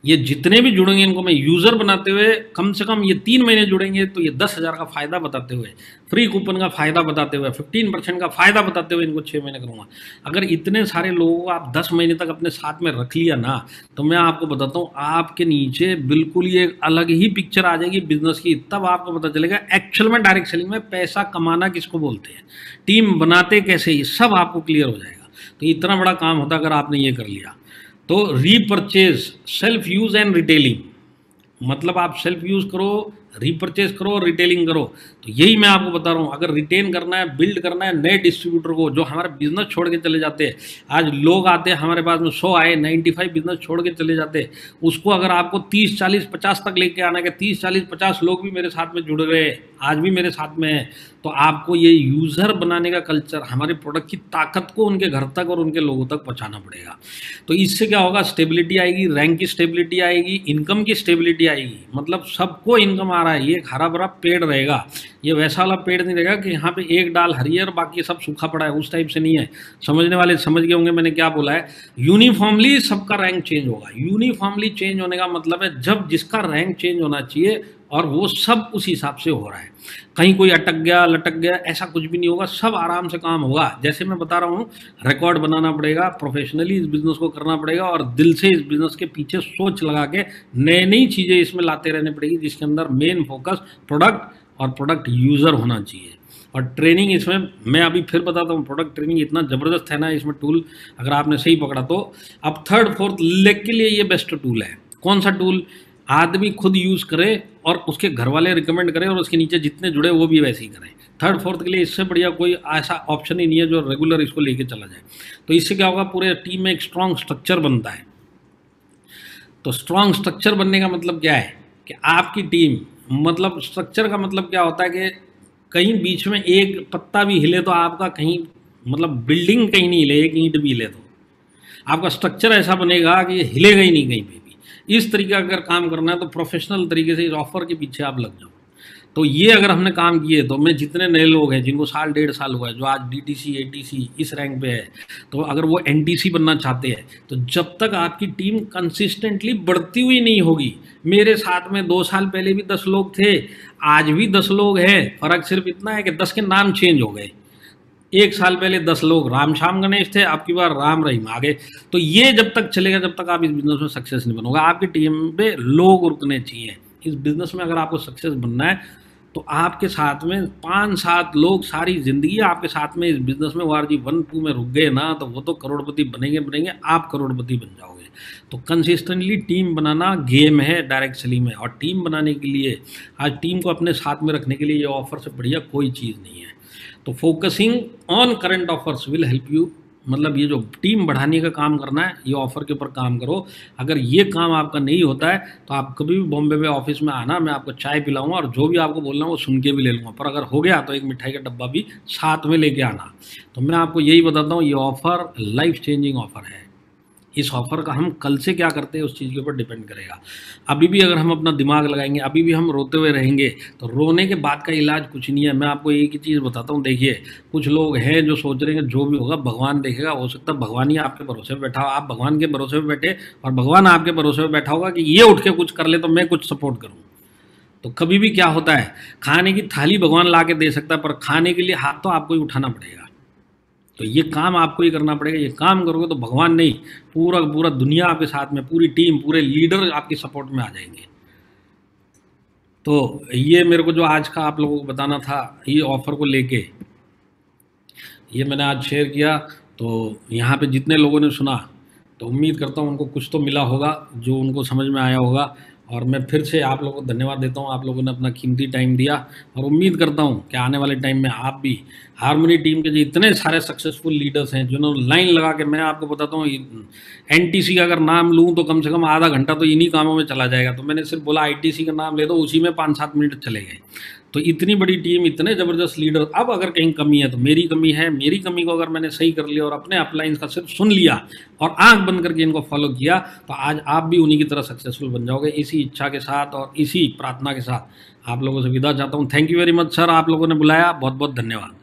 ये जितने भी जुड़ेंगे इनको मैं यूज़र बनाते हुए, कम से कम ये 3 महीने जुड़ेंगे तो ये 10,000 का फ़ायदा बताते हुए, फ्री कूपन का फ़ायदा बताते हुए, 15% का फ़ायदा बताते हुए इनको 6 महीने करूँगा। अगर इतने सारे लोगों को आप 10 महीने तक अपने साथ में रख लिया ना, तो मैं आपको बताता हूँ आपके नीचे बिल्कुल ये अलग ही पिक्चर आ जाएगी बिजनेस की। तब आपको पता चलेगा एक्चुअल में डायरेक्ट सेलिंग में पैसा कमाना किसको बोलते हैं, टीम बनाते कैसे, ये सब आपको क्लियर हो जाएगा। तो इतना बड़ा काम होता अगर आपने ये कर लिया। तो repurchase, self use and retailing, मतलब आप सेल्फ यूज़ करो, रीपरचेज करो और रिटेलिंग करो। तो यही मैं आपको बता रहा हूँ, अगर रिटेन करना है, बिल्ड करना है नए डिस्ट्रीब्यूटर को जो हमारा बिजनेस छोड़ के चले जाते हैं। आज लोग आते हैं हमारे पास में 100 आए, 95 बिजनेस छोड़ के चले जाते हैं। उसको अगर आपको 30, 40, 50 तक लेके आना है कि 30, 40, 50 लोग भी मेरे साथ में जुड़ रहे हैं, आज भी मेरे साथ में हैं, तो आपको ये यूज़र बनाने का कल्चर, हमारे प्रोडक्ट की ताकत को उनके घर तक और उनके लोगों तक पहुँचाना पड़ेगा। तो इससे क्या होगा, स्टेबिलिटी आएगी, रैंक की स्टेबिलिटी आएगी, इनकम की स्टेबिलिटी आएगी। मतलब सबको इनकम आ रहा है, ये एक हरा भरा पेड़ रहेगा। ये वैसा वाला पेड़ नहीं रहेगा कि यहाँ पे एक डाल हरी है और बाकी सब सूखा पड़ा है, उस टाइप से नहीं है। समझने वाले समझ गए होंगे मैंने क्या बोला है। यूनिफॉर्मली सबका रैंक चेंज होगा। यूनिफॉर्मली चेंज होने का मतलब है जब जिसका रैंक चेंज होना चाहिए और वो सब उस हिसाब से हो रहा है। कहीं कोई अटक गया, लटक गया, ऐसा कुछ भी नहीं होगा, सब आराम से काम होगा। जैसे मैं बता रहा हूँ, रिकॉर्ड बनाना पड़ेगा, प्रोफेशनली इस बिज़नेस को करना पड़ेगा और दिल से इस बिज़नेस के पीछे सोच लगा के नई नई चीज़ें इसमें लाते रहने पड़ेगी, जिसके अंदर मेन फोकस प्रोडक्ट और प्रोडक्ट यूज़र होना चाहिए। और ट्रेनिंग इसमें मैं अभी फिर बताता हूँ, प्रोडक्ट ट्रेनिंग इतना ज़बरदस्त है ना इसमें टूल, अगर आपने सही पकड़ा तो। अब 3rd 4th लेग के लिए ये बेस्ट टूल है। कौन सा टूल? आदमी खुद यूज़ करे और उसके घर वाले रिकमेंड करें और उसके नीचे जितने जुड़े वो भी वैसे ही करें। 3rd 4th के लिए इससे बढ़िया कोई ऐसा ऑप्शन ही नहीं है जो रेगुलर इसको लेके चला जाए। तो इससे क्या होगा, पूरे टीम में एक स्ट्रॉन्ग स्ट्रक्चर बनता है। तो स्ट्रॉन्ग स्ट्रक्चर बनने का मतलब क्या है कि आपकी टीम, मतलब स्ट्रक्चर का मतलब क्या होता है कि कहीं बीच में एक पत्ता भी हिले तो आपका कहीं, मतलब बिल्डिंग कहीं नहीं हिले, एक ईंट भी हिले तो आपका स्ट्रक्चर ऐसा बनेगा कि ये हिलेगा ही नहीं कहीं पे भी। इस तरीके का अगर काम करना है तो प्रोफेशनल तरीके से इस ऑफर के पीछे आप लग जाओ। तो ये अगर हमने काम किए तो मैं जितने नए लोग हैं जिनको साल 1.5 साल हुआ है, जो आज DTC ATC इस रैंक पे है, तो अगर वो NTC बनना चाहते हैं तो जब तक आपकी टीम कंसिस्टेंटली बढ़ती हुई नहीं होगी, मेरे साथ में 2 साल पहले भी 10 लोग थे, आज भी 10 लोग हैं, फ़र्क सिर्फ इतना है कि 10 के नाम चेंज हो गए। 1 साल पहले 10 लोग राम श्याम गणेश थे, अब की बार राम रहीम आ गए। तो ये जब तक चलेगा जब तक आप इस बिज़नेस में सक्सेस नहीं बनोगे। आपकी टीम पे लोग रुकने चाहिए। इस बिज़नेस में अगर आपको सक्सेस बनना है तो आपके साथ में 5-7 लोग सारी ज़िंदगी आपके साथ में इस बिज़नेस में वार जी 1, 2 में रुक गए ना, तो वो तो करोड़पति बनेंगे, आप करोड़पति बन जाओगे। तो कंसिस्टेंटली टीम बनाना गेम है डायरेक्ट सेलिंग में। और टीम बनाने के लिए, आज टीम को अपने साथ में रखने के लिए ये ऑफ़र से बढ़िया कोई चीज़ नहीं है। तो focusing on current offers will help you, मतलब ये जो टीम बढ़ाने का काम करना है, ये ऑफ़र के ऊपर काम करो। अगर ये काम आपका नहीं होता है तो आप कभी भी बॉम्बे में ऑफिस में आना, मैं आपको चाय पिलाऊंगा और जो भी आपको बोलना है वो सुन के भी ले लूँगा। पर अगर हो गया तो एक मिठाई का डब्बा भी साथ में लेके आना। तो मैं आपको यही बताता हूँ, ये ऑफ़र लाइफ चेंजिंग ऑफ़र है। इस ऑफ़र का हम कल से क्या करते हैं उस चीज़ के ऊपर डिपेंड करेगा। अभी भी अगर हम अपना दिमाग लगाएंगे, अभी भी हम रोते हुए रहेंगे, तो रोने के बाद का इलाज कुछ नहीं है। मैं आपको एक ही चीज़ बताता हूँ, देखिए कुछ लोग हैं जो सोच रहे हैं जो भी होगा भगवान देखेगा। हो सकता है भगवान ही आपके भरोसे पे बैठा हो, आप भगवान के भरोसे पे बैठे और भगवान आपके भरोसे पे बैठा होगा कि ये उठ के कुछ कर ले तो मैं कुछ सपोर्ट करूँ। तो कभी भी क्या होता है, खाने की थाली भगवान ला के दे सकता है, पर खाने के लिए हाथ तो आपको ही उठाना पड़ेगा। तो ये काम आपको ही करना पड़ेगा। ये काम करोगे तो भगवान नहीं, पूरा दुनिया आपके साथ में, पूरी टीम, पूरे लीडर आपकी सपोर्ट में आ जाएंगे। तो ये मेरे को जो आज का आप लोगों को बताना था, ये ऑफ़र को लेके ये मैंने आज शेयर किया। तो यहाँ पे जितने लोगों ने सुना तो उम्मीद करता हूँ उनको कुछ तो मिला होगा, जो उनको समझ में आया होगा। और मैं फिर से आप लोगों को धन्यवाद देता हूँ, आप लोगों ने अपना कीमती टाइम दिया। और उम्मीद करता हूँ कि आने वाले टाइम में आप भी हारमोनी टीम के जो इतने सारे सक्सेसफुल लीडर्स हैं जिन्होंने लाइन लगा के, मैं आपको बताता हूँ NTC का अगर नाम लूँ तो कम से कम आधा घंटा तो इन्हीं कामों में चला जाएगा। तो मैंने सिर्फ बोला ITC का नाम ले दो, उसी में 5-7 मिनट चले गए। तो इतनी बड़ी टीम, इतने ज़बरदस्त लीडर, अब अगर कहीं कमी है तो मेरी कमी है। मेरी कमी को अगर मैंने सही कर लिया और अपने अपलाइंस का सिर्फ सुन लिया और आंख बंद करके इनको फॉलो किया, तो आज आप भी उन्हीं की तरह सक्सेसफुल बन जाओगे। इसी इच्छा के साथ और इसी प्रार्थना के साथ आप लोगों से विदा चाहता हूँ। Thank you very much sir, आप लोगों ने बुलाया, बहुत बहुत धन्यवाद।